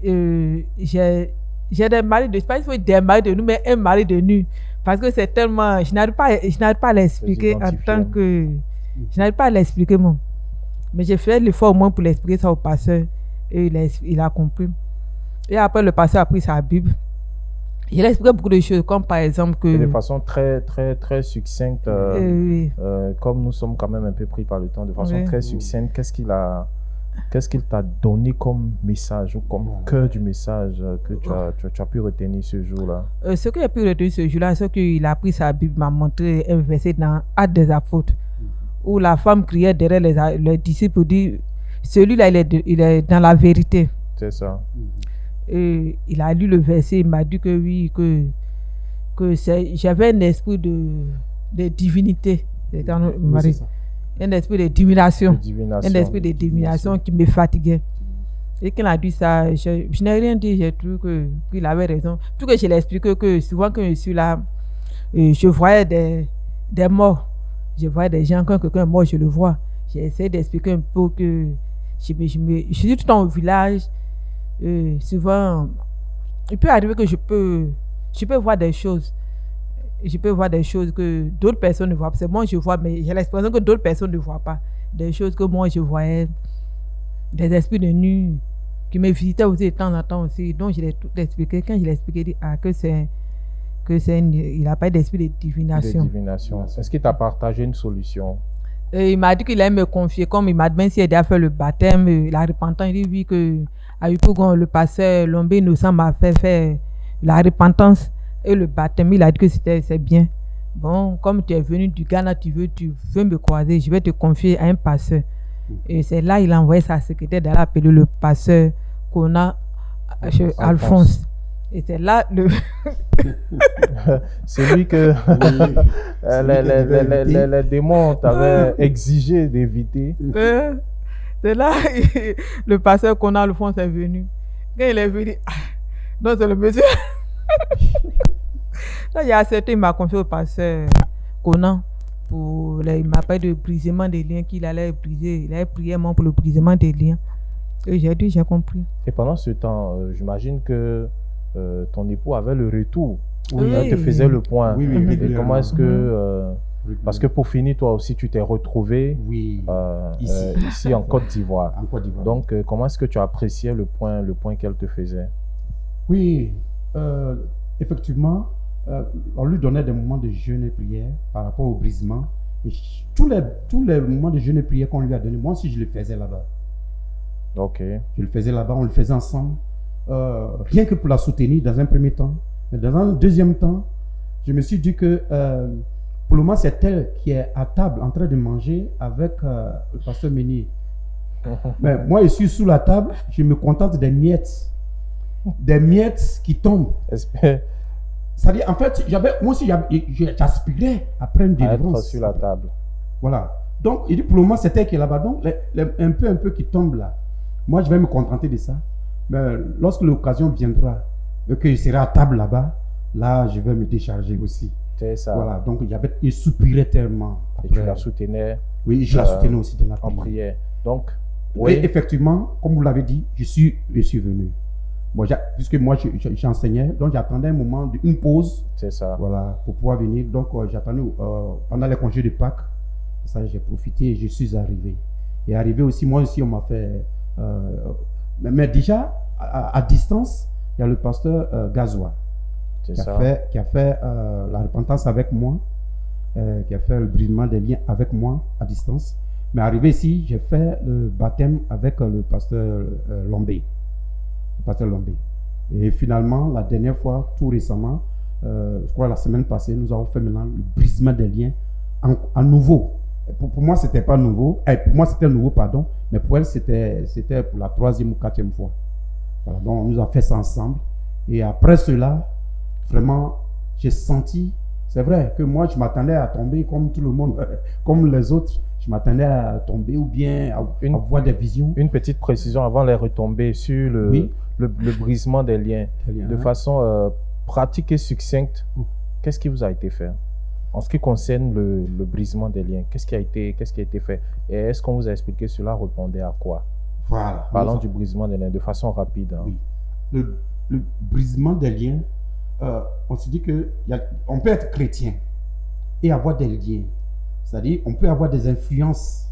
des maris de, je sais pas si c'est des maris de nuit, mais un mari de nuit. Parce que c'est tellement, je n'arrive pas à l'expliquer en tant que, je n'arrive pas à l'expliquer moi. Mais j'ai fait l'effort au moins pour l'expliquer ça au pasteur et il a compris. Et après le pasteur a pris sa Bible. Il a expliqué beaucoup de choses, comme par exemple que... Et de façon très, très, très succincte, comme nous sommes quand même un peu pris par le temps, de façon très succincte, qu'est-ce qu'il t'a donné comme message ou comme cœur du message que tu as pu retenir ce jour-là? Ce que j'ai pu retenir ce jour-là, c'est qu'il a pris sa Bible, m'a montré un verset dans Actes des Apôtres, où la femme criait derrière les disciples, dit, celui-là, il est dans la vérité. C'est ça. Et il a lu le verset, il m'a dit que oui, que j'avais un esprit de divinité. Un esprit de divination. Un esprit de divination qui me fatiguait. Et quand il a dit ça, je n'ai rien dit, j'ai trouvé qu'il avait raison. Tout que je l'ai expliqué que souvent quand je suis là, je voyais des morts. Je voyais des gens, quand quelqu'un est mort, je le vois. J'ai essayé d'expliquer un peu que je suis tout le temps au village. Souvent, il peut arriver que je peux voir des choses. Je peux voir des choses que d'autres personnes ne voient pas. C'est moi je vois, mais j'ai l'expression que d'autres personnes ne voient pas. Des choses que moi je voyais, des esprits de nuit qui me visitaient aussi de temps en temps aussi. Donc je l'ai tout expliqué. Quand je l'ai expliqué, il n'a pas d'esprit de divination. Est-ce qu'il t'a partagé une solution? Il m'a dit qu'il allait me confier, comme il m'a demandé s'il a fait le baptême, la repentance. Il dit oui que à Yopougon, le pasteur Lombé Innocent m'a fait faire la repentance et le baptême. Il a dit que c'est bien. Bon, comme tu es venu du Ghana, tu veux me croiser, je vais te confier à un pasteur. Et c'est là il a envoyé sa secrétaire d'aller appeler le pasteur Kona Alphonse. Et c'est là c'est lui que les démons t'avaient exigé d'éviter. C'est là le pasteur Kona Alphonse est venu. Quand il est venu, donc c'est le monsieur. Là, il a accepté, il m'a confié au pasteur Kona pour il m'a parlé de brisement des liens qu'il allait briser. Il allait prier pour le brisement des liens. Et j'ai dit, j'ai compris. Et pendant ce temps, j'imagine que ton époux avait le retour. Il te faisait le point. Et comment est-ce que... parce que pour finir, toi aussi, tu t'es retrouvé ici en Côte d'Ivoire. Donc, comment est-ce que tu appréciais le point qu'elle te faisait? Oui, effectivement, on lui donnait des moments de jeûne et prière par rapport au brisement. Et tous les moments de jeûne et prière qu'on lui a donné, moi aussi, je le faisais là-bas. Ok. Je le faisais là-bas, on le faisait ensemble. Rien que pour la soutenir dans un premier temps. Mais dans un deuxième temps, je me suis dit que pour le moment, c'est elle qui est à table en train de manger avec le pasteur Meunier. Mais moi, je suis sous la table, je me contente des miettes. Des miettes qui tombent. C'est-à-dire, en fait, moi aussi, j'aspirais à prendre des être sur la table. Voilà. Donc, il dit pour le moment, c'est elle qui est là-bas. Donc, un peu qui tombe là. Moi, je vais me contenter de ça. Mais lorsque l'occasion viendra, que je serai à table là-bas, là, je vais me décharger aussi. C'est ça. Voilà. Donc, il soupirait tellement. Et tu la soutenais? Oui, je la soutenais aussi dans la prière. En prière. Donc, oui. Et effectivement, comme vous l'avez dit, je suis venu. Bon, puisque moi, j'enseignais, donc j'attendais un moment, une pause. C'est ça. Voilà, pour pouvoir venir. Donc, j'attendais pendant les congés de Pâques. Ça, j'ai profité et je suis arrivé. Et arrivé aussi, moi aussi, on m'a fait... mais déjà, à distance, il y a le pasteur Gazoua qui a fait la repentance avec moi, qui a fait le brisement des liens avec moi à distance. Mais arrivé ici, j'ai fait le baptême avec le pasteur Lombé. Le pasteur Lombé. Et finalement, la dernière fois, tout récemment, je crois la semaine passée, nous avons fait maintenant le brisement des liens à nouveau. Pour moi, c'était pas nouveau. Pour moi, c'était nouveau, pardon. Mais pour elle, c'était pour la 3e ou 4e fois. Voilà, donc on nous a fait ça ensemble. Et après cela, vraiment, j'ai senti, c'est vrai que moi, je m'attendais à tomber comme tout le monde, comme les autres. Je m'attendais à tomber ou bien à voir des visions. Une petite précision avant les retombées sur Oui. le brisement des liens. De façon pratique et succincte, qu'est-ce qui vous a été fait en ce qui concerne le brisement des liens? Qu'est-ce qui a été fait? Et est-ce qu'on vous a expliqué cela répondait à quoi? Voilà. Parlons du brisement des liens de façon rapide. Hein. Oui. Le brisement des liens, on se dit qu'on peut être chrétien et avoir des liens. C'est-à-dire, on peut avoir des influences,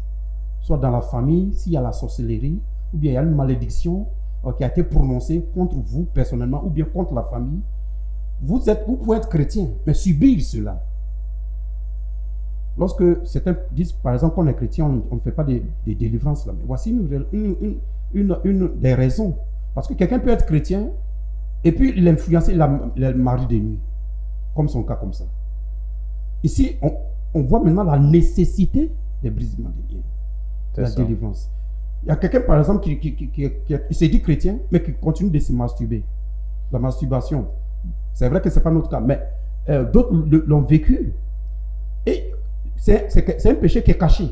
soit dans la famille, s'il y a la sorcellerie, ou bien il y a une malédiction qui a été prononcée contre vous personnellement, ou bien contre la famille. Vous pouvez être chrétien, mais subir cela. Lorsque certains disent, par exemple, qu'on est chrétien, on ne fait pas de délivrance là. Mais voici une des raisons. Parce que quelqu'un peut être chrétien et puis l'influencer le mari de nuit, comme son cas comme ça. Ici, on voit maintenant la nécessité des brisements des liens, la délivrance. Il y a quelqu'un, par exemple, qui s'est dit chrétien, mais qui continue de se masturber. La masturbation. C'est vrai que ce n'est pas notre cas, mais d'autres l'ont vécu. Et c'est un péché qui est caché.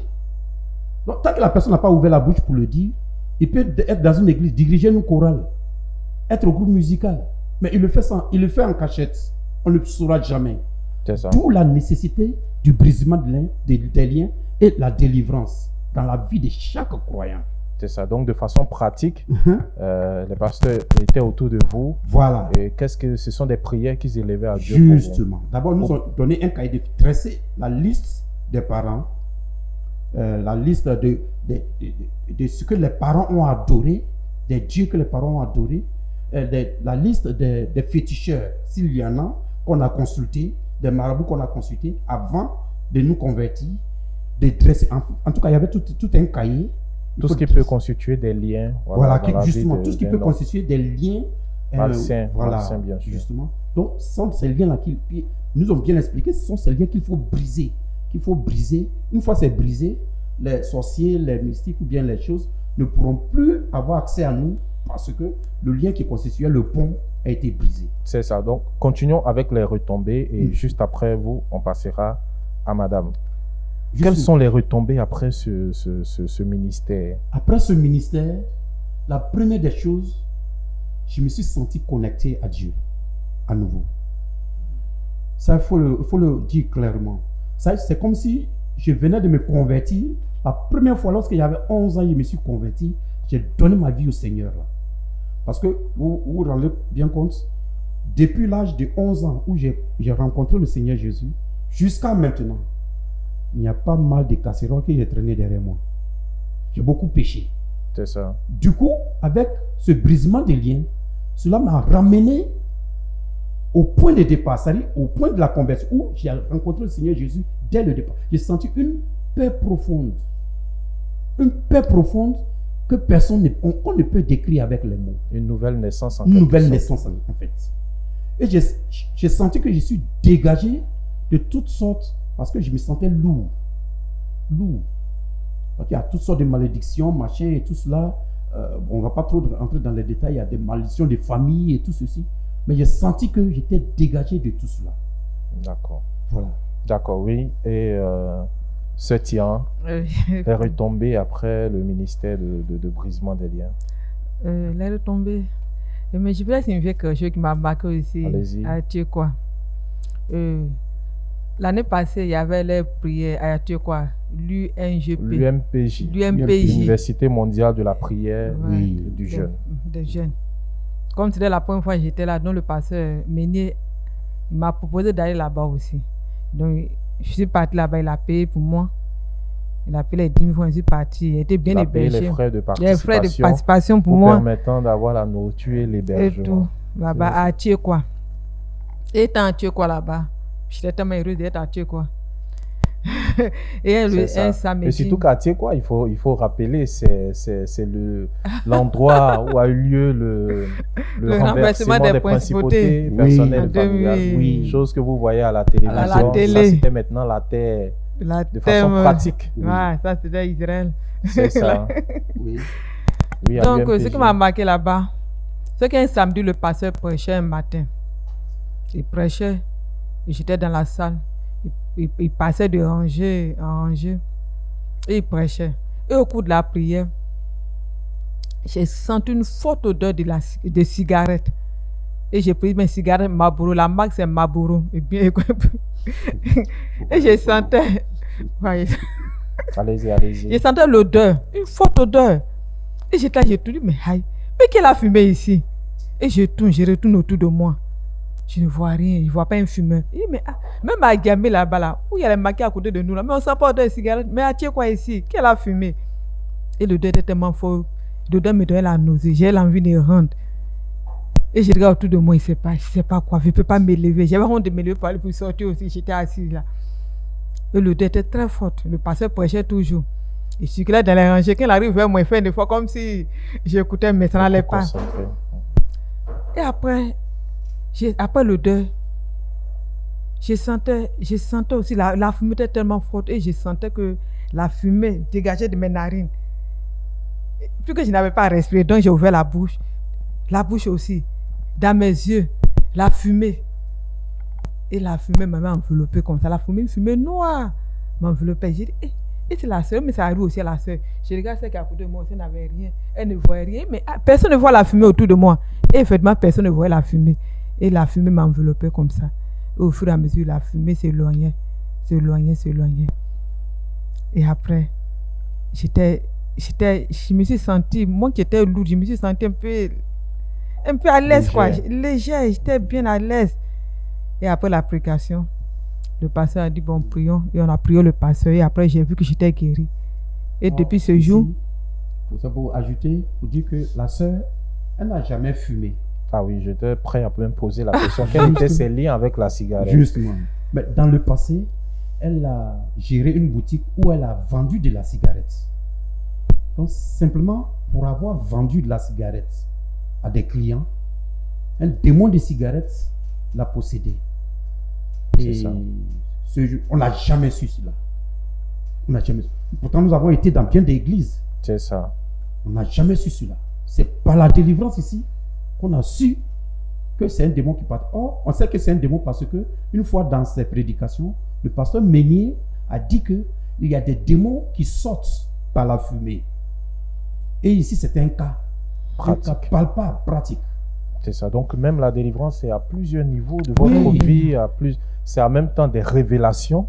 Donc, tant que la personne n'a pas ouvert la bouche pour le dire, il peut être dans une église, diriger une chorale, être au groupe musical, mais il le fait en cachette. On ne le saura jamais. D'où la nécessité du brisement des liens et la délivrance dans la vie de chaque croyant. C'est ça. Donc, de façon pratique, les pasteurs étaient autour de vous. Voilà. Et ce sont des prières qu'ils élevaient à Dieu. Justement. D'abord, nous ont donné un cahier de dresser la liste des parents, la liste de ce que les parents ont adoré, des dieux que les parents ont adorés, la liste des féticheurs, s'il y en a, qu'on a consultés, des marabouts qu'on a consultés avant de nous convertir, de dresser. En tout cas, il y avait tout un cahier. Tout ce qui peut constituer des liens. Voilà, justement, tout ce qui peut constituer des liens malsains, voilà, bien sûr. Justement. Donc, ce sont ces liens-là qui nous ont bien expliqué, ce sont ces liens qu'il faut briser. Une fois c'est brisé, les sorciers, les mystiques ou bien les choses ne pourront plus avoir accès à nous parce que le lien qui constituait le pont a été brisé. C'est ça. Donc, continuons avec les retombées et juste après vous, on passera à Madame. Quelles sont les retombées après ce ministère? Après ce ministère, la première des choses, je me suis senti connecté à Dieu, à nouveau. Ça, il faut le dire clairement. Ça, c'est comme si je venais de me convertir. La première fois, lorsqu'il y avait 11 ans, je me suis converti. J'ai donné ma vie au Seigneur. Là. Parce que, vous vous rendez bien compte, depuis l'âge de 11 ans où j'ai rencontré le Seigneur Jésus, jusqu'à maintenant, il n'y a pas mal de casseroles que j'ai traîné derrière moi. J'ai beaucoup péché. C'est ça. Du coup, avec ce brisement des liens, cela m'a ramené au point de départ, c'est-à-dire au point de la conversion, où j'ai rencontré le Seigneur Jésus dès le départ. J'ai senti une paix profonde. Une paix profonde que personne ne peut décrire avec les mots. Une nouvelle naissance en Une nouvelle naissance en fait. Et j'ai senti que je suis dégagé de toutes sortes, parce que je me sentais lourd. Lourd. Donc, il y a toutes sortes de malédictions, machin et tout cela. On ne va pas trop entrer dans les détails. Il y a des malédictions de famille et tout ceci. Mais j'ai senti que j'étais dégagé de tout cela. D'accord. Voilà. D'accord, oui. Et ce Tian est retombé après le ministère de brisement des liens. Les retombées. Mais je voulais signifier quelque chose qui m'a marqué aussi. Allez-y. À Tchekwa. L'année passée, il y avait les prières à Tchekwa. L'UMPJ. L'Université mondiale de la prière du jeûne. Des jeunes. Comme c'était la première fois que j'étais là, donc le pasteur Ménier m'a proposé d'aller là-bas aussi. Donc, je suis parti là-bas, il a payé pour moi. Il a payé les 10 000 francs, je suis parti. Il était bien hébergé. Les frais de participation pour moi. Permettant d'avoir la nourriture et l'hébergement. Et tout. Là-bas, à Tchekwa. Et étant à Tchekwa là-bas, j'étais tellement heureux d'être à Tchekwa. Et un samedi. Et surtout qu'à Tchekwa, il faut rappeler, c'est l'endroit où a eu lieu le renversement des principautés personnelles familiales. Oui. Chose que vous voyez à la télévision. À la télé. Ça, c'était maintenant la terre de façon pratique. Ouais, ça c'était Israël. C'est ça. Oui. Donc, ce qui m'a marqué là-bas, C'est qu'un samedi, le pasteur prêchait un matin. Il prêchait, et j'étais dans la salle. Il passait de rangée en rangée. Et il prêchait. Et au cours de la prière, j'ai senti une forte odeur de cigarette. Et j'ai pris mes cigarettes Marlboro. La marque, c'est Marlboro. Et je sentais... Ouais. Allez-y. Je sentais l'odeur, une forte odeur. Et j'étais là, j'ai tout dit, mais qui a fumé ici? Et je retourne autour de moi. Je ne vois rien, je ne vois pas un fumeur. Et mais même à Gambé là-bas, là, où il y a les maquis à côté de nous, là, mais on ne sent pas l'odeur de cigarette. Mais tu sais quoi ici? Qui a fumé? Et l'odeur était tellement fort. L'odeur me donnait la nausée. J'ai l'envie de rentrer. Et je regarde autour de moi, je ne sais pas quoi. Je ne peux pas me lever. J'avais honte de me lever pour aller sortir aussi. J'étais assise là. Et l'odeur était très forte. Le pasteur prêchait toujours. Il circulait dans les rangées. Quand il arrive vers moi, il fait des fois comme si j'écoutais, mais ça n'allait pas. Et après l'odeur, je sentais aussi, la fumée était tellement forte et je sentais que la fumée dégageait de mes narines. Plus que je n'avais pas à respirer, donc j'ai ouvert la bouche aussi. Dans mes yeux, la fumée. Et la fumée m'avait enveloppé comme ça. La fumée noire m'enveloppait. J'ai dit, et c'est la soeur, mais ça arrive aussi à la soeur. Je regarde celle qui est à côté de moi, elle n'avait rien. Elle ne voyait rien, mais personne ne voit la fumée autour de moi. Et effectivement, personne ne voyait la fumée. Et la fumée m'enveloppait comme ça. Et au fur et à mesure, la fumée s'éloignait. Et après, je me suis sentie, moi qui étais lourde, je me suis sentie un peu à l'aise, quoi. Légère, j'étais bien à l'aise. Et après la prédication, le pasteur a dit, bon, prions. Et on a prié le pasteur. Et après, j'ai vu que j'étais guérie. Et depuis ce jour... Pour ajouter, pour dire que la sœur, elle n'a jamais fumé. Ah oui, j'étais prêt à me poser la question. Quels étaient ses liens avec la cigarette? Justement. Mais dans le passé, elle a géré une boutique où elle a vendu de la cigarette. Donc, simplement, pour avoir vendu de la cigarette à des clients, un démon de cigarette l'a possédé. Et ça. On n'a jamais su cela. Pourtant, nous avons été dans bien des églises. C'est ça. On n'a jamais su cela. C'est par la délivrance ici qu'on a su que c'est un démon qui part. Or, on sait que c'est un démon parce que une fois dans ses prédications, le pasteur Meunier a dit qu'il y a des démons qui sortent par la fumée. Et ici, c'est un cas Pratique. Un cas palpable, pratique. C'est ça. Donc, même la délivrance, c'est à plusieurs niveaux de votre vie. C'est en même temps des révélations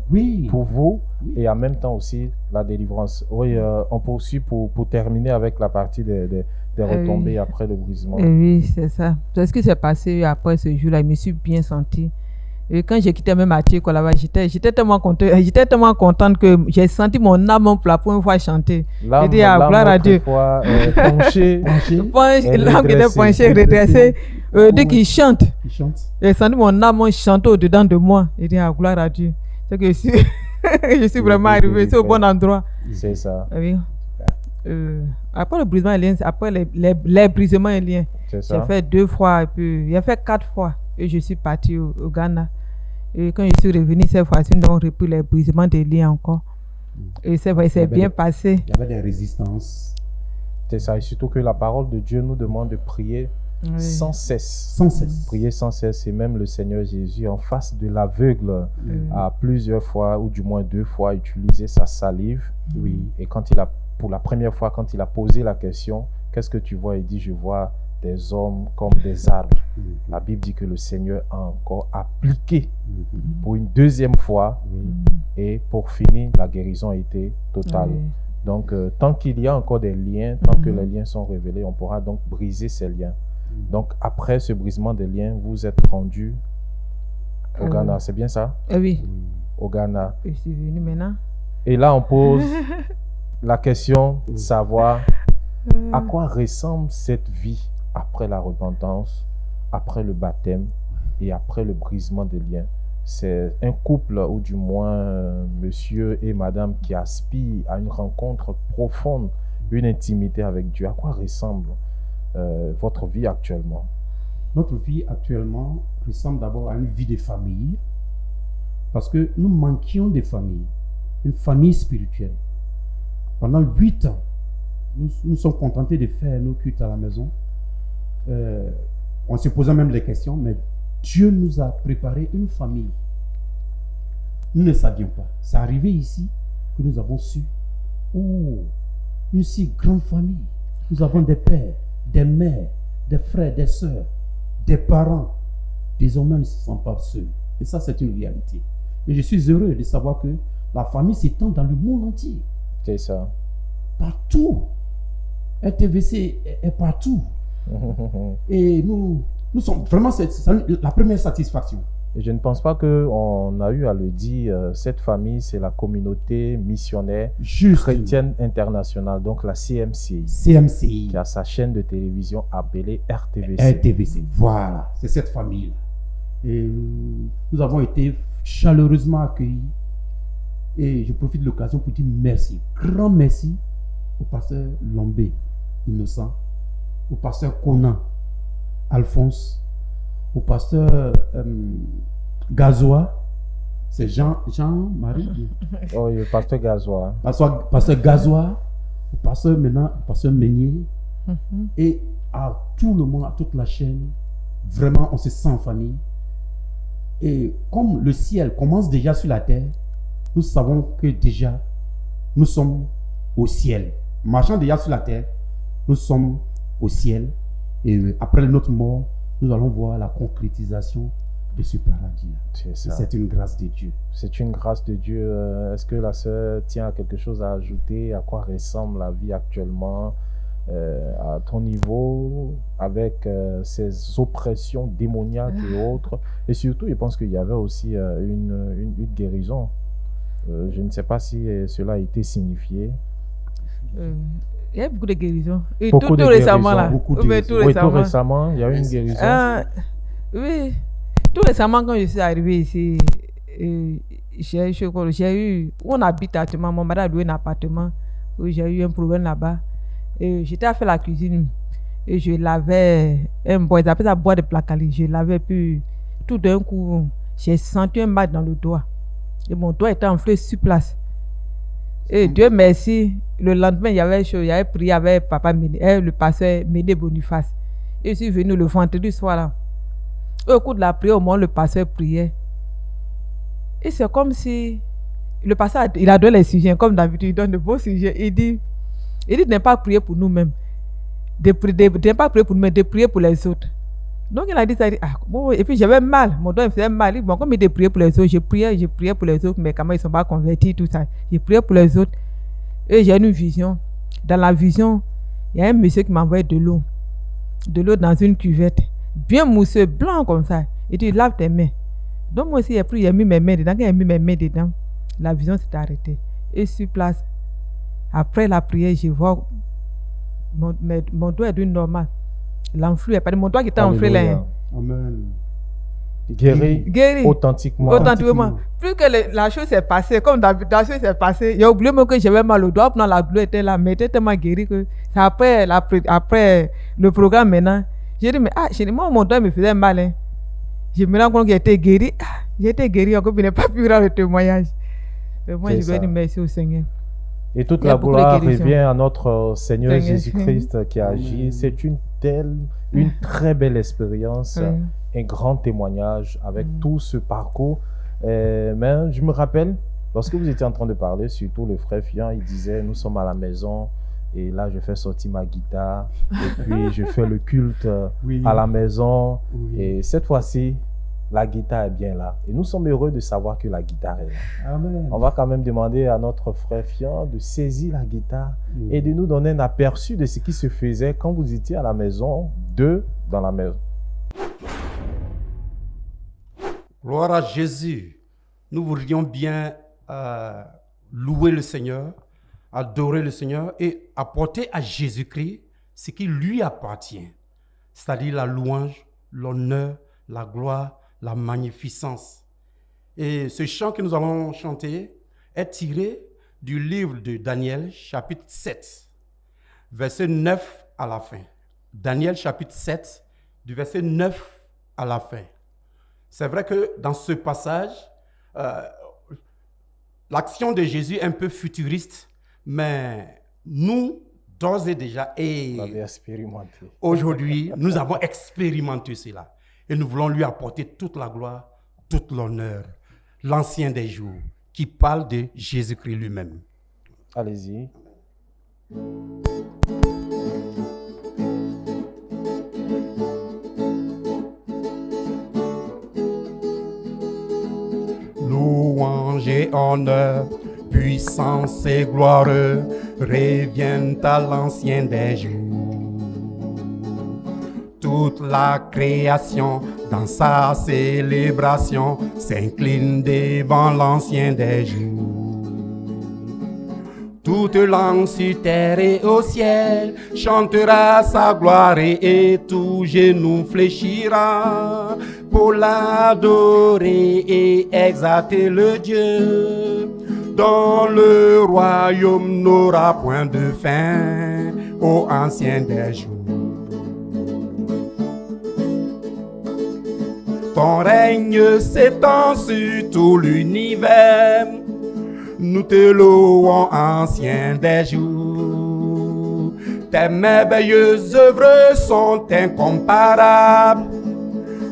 pour vous et en même temps aussi la délivrance. Oui, on poursuit pour terminer avec la partie des retombées après le brisement. Oui, c'est ça. C'est ce qui s'est passé après ce jour-là. Je me suis bien sentie. Et quand j'ai quitté même Mathieu, j'étais tellement contente que j'ai senti mon âme pour la première fois chanter. J'ai dit, gloire à Dieu. L'âme qui était penchée, redressée, dès qu'il chante, j'ai senti mon âme chanter au-dedans de moi. J'ai dit, gloire à Dieu. C'est que je suis vraiment arrivé au bon endroit. C'est ça. Oui. Après le brisement alien, après les brisements aliens, j'ai fait 2 fois, et puis j'ai fait 4 fois. Et je suis partie au Ghana. Et quand je suis revenue cette fois-ci, nous avons repris les brisements des liens encore. Et c'est vrai, c'est bien passé. Il y avait des résistances. C'est ça. Et surtout que la parole de Dieu nous demande de prier sans cesse. Sans cesse. Prier sans cesse. Et même le Seigneur Jésus, en face de l'aveugle, a plusieurs fois, ou du moins 2 fois, utilisé sa salive. Oui. Et quand pour la première fois, quand il a posé la question, qu'est-ce que tu vois? Il dit, je vois des hommes comme des arbres. La Bible dit que le Seigneur a encore appliqué pour une 2e fois et pour finir, la guérison a été totale. Donc, tant qu'il y a encore des liens, tant que les liens sont révélés, on pourra donc briser ces liens. Donc, après ce brisement des liens, vous êtes rendu au Ghana, c'est bien ça? Oui. Au Ghana. Je suis venu maintenant. Et là, on pose la question de savoir à quoi ressemble cette vie après la repentance, après le baptême et après le brisement des liens. C'est un couple, ou du moins monsieur et madame, qui aspirent à une rencontre profonde, une intimité avec Dieu. À quoi ressemble votre vie actuellement? Notre vie actuellement ressemble d'abord à une vie de famille, parce que nous manquions de famille, une famille spirituelle. Pendant 8 ans, nous sommes contentés de faire nos cultes à la maison. on se posait même des questions, mais Dieu nous a préparé une famille. Nous ne savions pas. C'est arrivé ici que nous avons su. Oh, une si grande famille. Nous avons des pères, des mères, des frères, des sœurs, des parents. Désormais, nous ne sommes pas seuls. Et ça, c'est une réalité. Et je suis heureux de savoir que la famille s'étend dans le monde entier. C'est ça. Partout. RTVC est partout. Et nous sommes vraiment, c'est la première satisfaction. Et je ne pense pas qu'on a eu à le dire, cette famille, c'est la communauté missionnaire Juste. chrétienne internationale, donc la CMCI, CMCI. qui a sa chaîne de télévision appelée RTVC. RTVC, voilà, c'est cette famille-là. Et nous avons été chaleureusement accueillis. Et je profite de l'occasion pour dire merci, grand merci au pasteur Lombé, Innocent, au pasteur Conan, Alphonse, au pasteur Gazois, c'est Jean-Marie. Oh, le pasteur Gazois. Pasteur Gazois, au pasteur maintenant, pasteur Meunier, et à tout le monde, à toute la chaîne. Vraiment, on se sent en famille. Et comme le ciel commence déjà sur la terre, nous savons que déjà, nous sommes au ciel. Marchant déjà sur la terre, nous sommes au ciel. Et après notre mort, nous allons voir la concrétisation de ce paradis. C'est ça. C'est une grâce de Dieu. C'est une grâce de Dieu. Est-ce que la sœur tient à quelque chose à ajouter? À quoi ressemble la vie actuellement à ton niveau, avec ces oppressions démoniaques et autres? Et surtout, je pense qu'il y avait aussi une guérison. Je ne sais pas si cela a été signifié. Il y a beaucoup de guérisons. Et Beaucoup tout de récemment, guérisons, là. beaucoup de Oui, guérisons. Oui, tout récemment, il y a eu une guérison. Oui, tout récemment, quand je suis arrivée ici, j'ai eu, on habite actuellement, mon mari a loué un appartement, où j'ai eu un problème là-bas. Et j'étais à faire la cuisine, et je lavais un bois, ils appellent ça bois de placali, je lavais, puis tout d'un coup, j'ai senti un mal dans le doigt. Et mon doigt était enflé sur place. Et Dieu merci, le lendemain, il y avait prié avec papa Médé, le pasteur Médé Boniface. Et je suis venu le vendredi soir là. Au cours de la prière, au moment où le pasteur priait. Et c'est comme si le pasteur, il a donné les sujets, comme d'habitude, il donne de beaux sujets. Il dit de ne pas prier pour nous-mêmes. De ne pas prier pour nous-mêmes, de prier pour les autres. Donc il a dit ça, bon, et puis j'avais mal, mon doigt me faisait mal. Bon, comme il dit prier pour les autres, je priais pour les autres, mais comment ils ne sont pas convertis, tout ça. Je priais pour les autres. Et j'ai une vision. Dans la vision, il y a un monsieur qui m'a envoyé de l'eau dans une cuvette, bien mousseux, blanc comme ça. Il dit, lave tes mains. Donc moi aussi, j'ai mis mes mains dedans. Quand j'ai mis mes mains dedans, la vision s'est arrêtée. Et sur place, après la prière, je vois mon doigt est devenu normal. L'enflux est pas de mon doigt qui était enflé là. Amen. Guéri authentiquement. Plus que la chose s'est passée, comme la chose s'est passée, j'ai oublié même que j'avais mal au doigt, pendant la douleur était là, mais était tellement guéri que c'est après le programme maintenant. J'ai dit, mais moi mon doigt me faisait mal. Hein. Je me rends compte que j'ai été guéri. J'ai été guéri encore, puis je n'ai pas pu rendre le témoignage. Mais moi, je vais dire merci au Seigneur. Et toute la gloire revient à notre Seigneur Jésus-Christ qui agit. C'est une très belle expérience, un grand témoignage avec tout ce parcours. Mais je me rappelle, lorsque vous étiez en train de parler, surtout le frère Fian, il disait, nous sommes à la maison et là je fais sortir ma guitare et puis je fais le culte à la maison. Et cette fois-ci, la guitare est bien là. Et nous sommes heureux de savoir que la guitare est là. Amen. On va quand même demander à notre frère Fian de saisir la guitare et de nous donner un aperçu de ce qui se faisait quand vous étiez à la maison, dans la maison. Gloire à Jésus. Nous voudrions bien louer le Seigneur, adorer le Seigneur et apporter à Jésus-Christ ce qui lui appartient, c'est-à-dire la louange, l'honneur, la gloire, la magnificence. Et ce chant que nous allons chanter est tiré du livre de Daniel, chapitre 7, verset 9 à la fin. Daniel, chapitre 7, du verset 9 à la fin. C'est vrai que dans ce passage, l'action de Jésus est un peu futuriste, mais nous, d'ores et déjà, Vous l'avez et expérimenté. aujourd'hui, nous avons expérimenté cela. Et nous voulons lui apporter toute la gloire, toute l'honneur. L'ancien des jours, qui parle de Jésus-Christ lui-même. Allez-y. Louange et honneur, puissance et gloire reviennent à l'ancien des jours. Toute la création, dans sa célébration, s'incline devant l'ancien des jours. Toute langue sur terre et au ciel chantera sa gloire et tout genou fléchira pour l'adorer et exalter le Dieu dont le royaume n'aura point de fin, ô ancien des jours. Ton règne s'étend sur tout l'univers. Nous te louons, ancien des jours. Tes merveilleuses œuvres sont incomparables.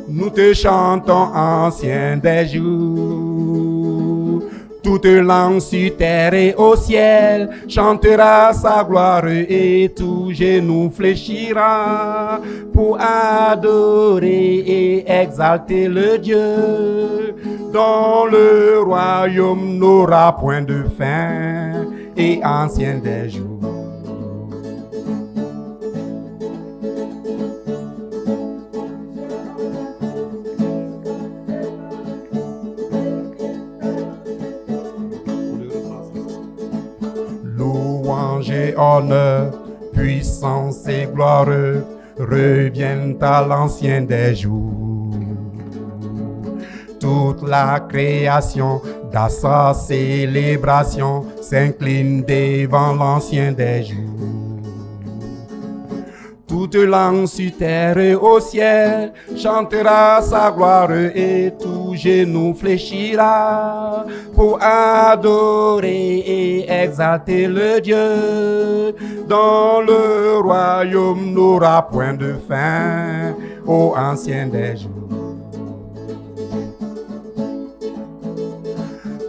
Nous te chantons, ancien des jours. Toute langue sur terre et au ciel chantera sa gloire et tout genou fléchira pour adorer et exalter le Dieu dont le royaume n'aura point de fin et ancien des jours. Louange et honneur, puissance et gloire reviennent à l'ancien des jours. Toute la création, dans sa célébration, s'incline devant l'ancien des jours. Toute langue sur terre et au ciel chantera sa gloire et tout genou fléchira pour adorer et exalter le Dieu dont le royaume n'aura point de fin, ô ancien des jours.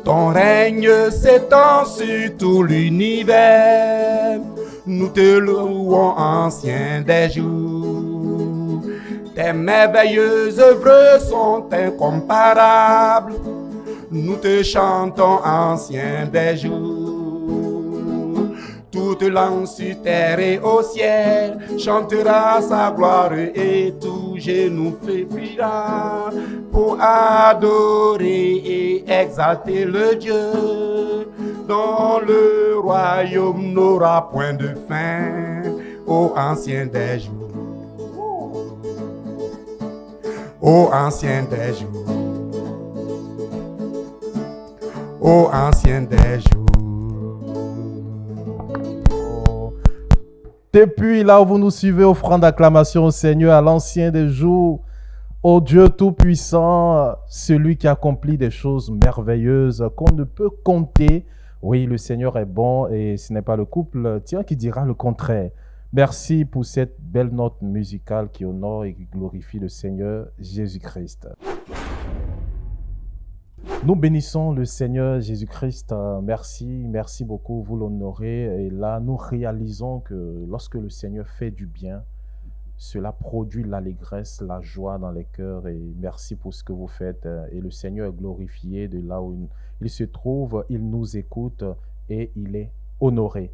Ton règne s'étend sur tout l'univers. Nous te louons, ancien des jours. Tes merveilleuses œuvres sont incomparables. Nous te chantons, ancien des jours. Toute langue sur terre et au ciel chantera sa gloire et tout genou fléchira pour adorer et exalter le Dieu dont le royaume n'aura point de fin, ô ancien des jours. Ô ancien des jours. Ô ancien des jours. Depuis là où vous nous suivez, offrant d'acclamation au Seigneur, à l'ancien des jours, au Dieu Tout-Puissant, celui qui accomplit des choses merveilleuses qu'on ne peut compter. Oui, le Seigneur est bon et ce n'est pas le couple qui dira le contraire. Merci pour cette belle note musicale qui honore et qui glorifie le Seigneur Jésus-Christ. Nous bénissons le Seigneur Jésus-Christ. Merci beaucoup, vous l'honorez. Et là, nous réalisons que lorsque le Seigneur fait du bien, cela produit l'allégresse, la joie dans les cœurs. Et merci pour ce que vous faites. Et le Seigneur est glorifié de là où il se trouve. Il nous écoute et il est honoré.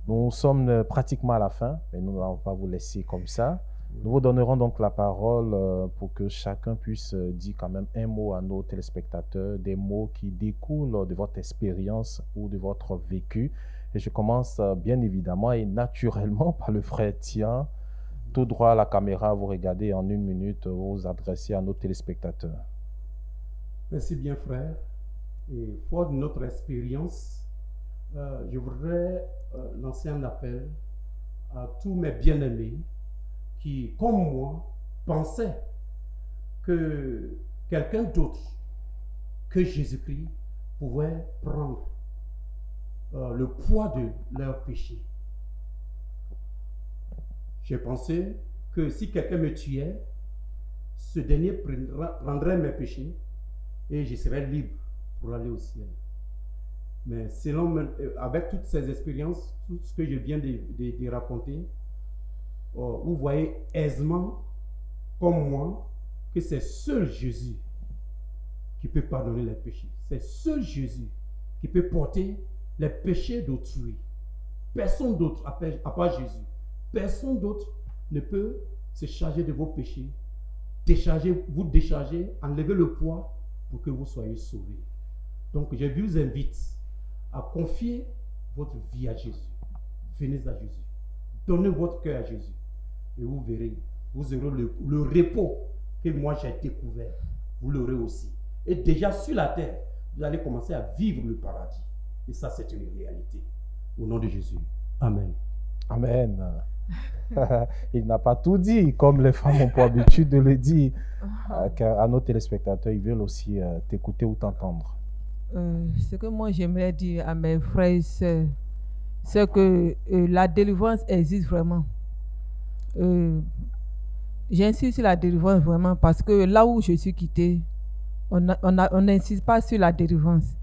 Nous sommes pratiquement à la fin, mais nous n'allons pas vous laisser comme ça. Nous vous donnerons donc la parole pour que chacun puisse dire quand même un mot à nos téléspectateurs, des mots qui découlent de votre expérience ou de votre vécu. Et je commence bien évidemment et naturellement par le frère Tian. Tout droit à la caméra, vous regardez en 1 minute, vous vous adressez à nos téléspectateurs. Merci bien, frère. Et fort de notre expérience, je voudrais lancer un appel à tous mes bien-aimés qui, comme moi, pensaient que quelqu'un d'autre que Jésus-Christ pouvait prendre le poids de leur péché. j'ai pensé que si quelqu'un me tuait, ce dernier prendrait mes péchés et je serais libre pour aller au ciel. Mais avec toutes ces expériences, tout ce que je viens de raconter, vous voyez aisément, comme moi, que c'est seul Jésus qui peut pardonner les péchés. C'est seul Jésus qui peut porter les péchés d'autrui. Personne d'autre, à part Jésus, personne d'autre ne peut se charger de vos péchés, vous décharger, enlever le poids pour que vous soyez sauvés. Donc, je vous invite à confier votre vie à Jésus. Venez à Jésus. Donnez votre cœur à Jésus. Et vous verrez, vous aurez le repos que moi j'ai découvert. Vous l'aurez aussi. Et déjà sur la terre, vous allez commencer à vivre le paradis. Et ça, c'est une réalité. Au nom de Jésus. Amen. Amen. Il n'a pas tout dit, comme les femmes ont pour habitude de le dire. Car à nos téléspectateurs, ils veulent aussi t'écouter ou t'entendre. Ce que moi j'aimerais dire à mes frères et sœurs, c'est que la délivrance existe vraiment. J'insiste sur la délivrance vraiment parce que là où je suis quitté, on n'insiste pas sur la délivrance.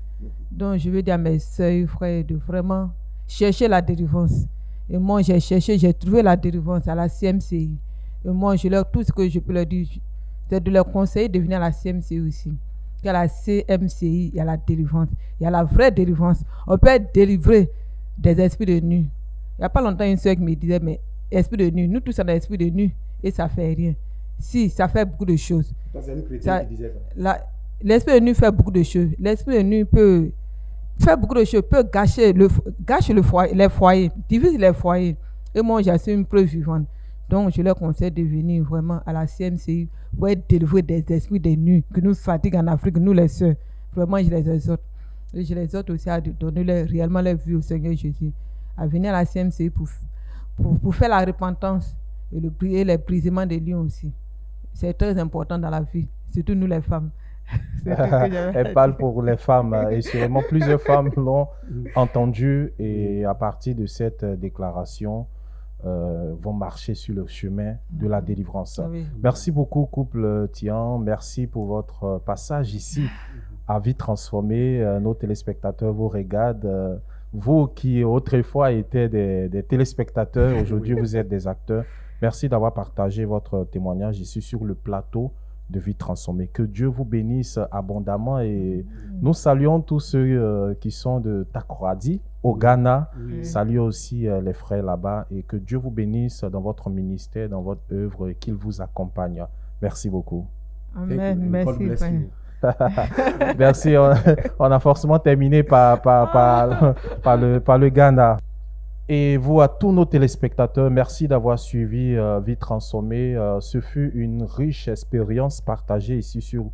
Donc je veux dire à mes sœurs et frères de vraiment chercher la délivrance. Et moi j'ai cherché, j'ai trouvé la délivrance à la CMCI. Et moi tout ce que je peux leur dire, c'est de leur conseiller de venir à la CMCI aussi. Il y a la CMCI, il y a la délivrance, il y a la vraie délivrance. On peut être délivré des esprits de nuit. Il n'y a pas longtemps, une soeur qui me disait, mais esprit de nuit, nous tous on a esprit de nuit et ça fait rien. Si, ça fait beaucoup de choses. C'est une chrétienne qui disait ça. L'esprit de nuit fait beaucoup de choses. L'esprit de nuit peut faire beaucoup de choses, peut gâcher les foyers, divise les foyers. Et moi, j'ai une preuve vivante. Donc, je leur conseille de venir vraiment à la CMCI pour être délivrés des esprits de nuit qui nous fatiguent en Afrique, nous les sœurs. Vraiment, je les exhorte. Et je les exhorte aussi à donner réellement leur vie au Seigneur Jésus. À venir à la CMCI pour faire la repentance et les brisements des lions aussi. C'est très important dans la vie, surtout nous les femmes. Elle parle pour les femmes et sûrement plusieurs femmes l'ont entendu et à partir de cette déclaration vont marcher sur le chemin de la délivrance. Oui. Merci beaucoup couple Tian, merci pour votre passage ici à Vie Transformée. Nos téléspectateurs vous regardent. Vous qui autrefois étiez des téléspectateurs, aujourd'hui vous êtes des acteurs. Merci d'avoir partagé votre témoignage ici sur le plateau de Vie Transformée. Que Dieu vous bénisse abondamment et nous saluons tous ceux qui sont de Takoradi au Ghana. Saluons aussi les frères là-bas et que Dieu vous bénisse dans votre ministère, dans votre œuvre et qu'il vous accompagne. Merci beaucoup. Amen. Merci. Merci. On a forcément terminé par le Ghana. Et vous, à tous nos téléspectateurs, merci d'avoir suivi Vie Transformée. Ce fut une riche expérience partagée ici sur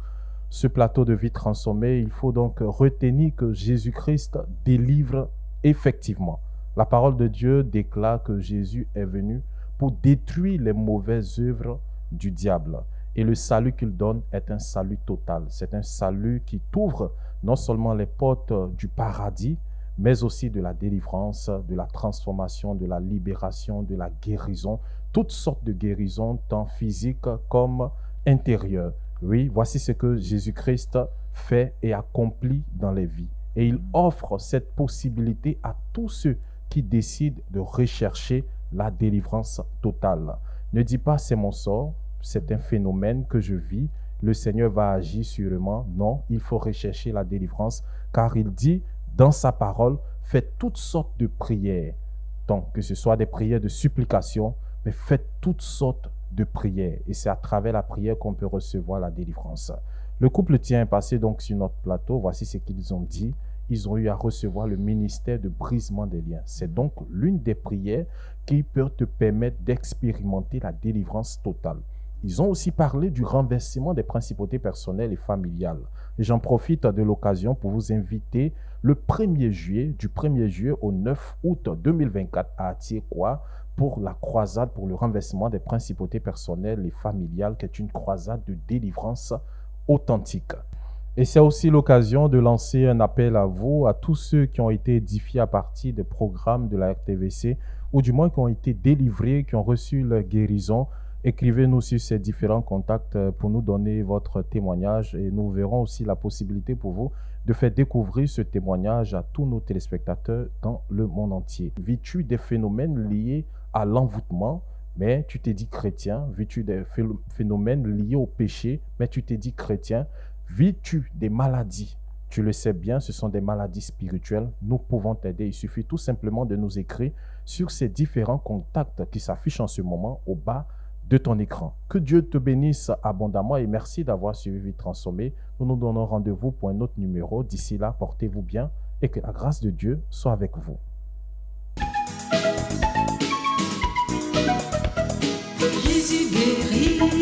ce plateau de Vie Transformée. Il faut donc retenir que Jésus-Christ délivre effectivement. La parole de Dieu déclare que Jésus est venu pour détruire les mauvaises œuvres du diable. Et le salut qu'il donne est un salut total. C'est un salut qui t'ouvre non seulement les portes du paradis, mais aussi de la délivrance, de la transformation, de la libération, de la guérison, toutes sortes de guérisons, tant physiques comme intérieures. Oui, voici ce que Jésus-Christ fait et accomplit dans les vies. Et il offre cette possibilité à tous ceux qui décident de rechercher la délivrance totale. Ne dis pas « c'est mon sort », c'est un phénomène que je vis, le Seigneur va agir sûrement. Non, il faut rechercher la délivrance, car il dit dans sa parole, faites toutes sortes de prières, donc que ce soit des prières de supplication, mais faites toutes sortes de prières. Et c'est à travers la prière qu'on peut recevoir la délivrance. Le couple Tian est passé donc sur notre plateau. Voici ce qu'ils ont dit. Ils ont eu à recevoir le ministère de brisement des liens. C'est donc l'une des prières qui peut te permettre d'expérimenter la délivrance totale. Ils ont aussi parlé du renversement des principautés personnelles et familiales. Et j'en profite de l'occasion pour vous inviter le 1er juillet, du 1er juillet au 9 août 2024 à Atiekwa pour la croisade pour le renversement des principautés personnelles et familiales, qui est une croisade de délivrance authentique. Et c'est aussi l'occasion de lancer un appel à vous, à tous ceux qui ont été édifiés à partir des programmes de la RTVC ou du moins qui ont été délivrés, qui ont reçu leur guérison. Écrivez-nous sur ces différents contacts pour nous donner votre témoignage et nous verrons aussi la possibilité pour vous de faire découvrir ce témoignage à tous nos téléspectateurs dans le monde entier. Vis-tu des phénomènes liés à l'envoûtement, mais tu t'es dit chrétien? Vis-tu des phénomènes liés au péché, mais tu t'es dit chrétien? Vis-tu des maladies? Tu le sais bien, ce sont des maladies spirituelles. Nous pouvons t'aider. Il suffit tout simplement de nous écrire sur ces différents contacts qui s'affichent en ce moment au bas de ton écran. Que Dieu te bénisse abondamment et merci d'avoir suivi Vie Transformée. Nous nous donnons rendez-vous pour un autre numéro. D'ici là, portez-vous bien et que la grâce de Dieu soit avec vous. Jésus guérit.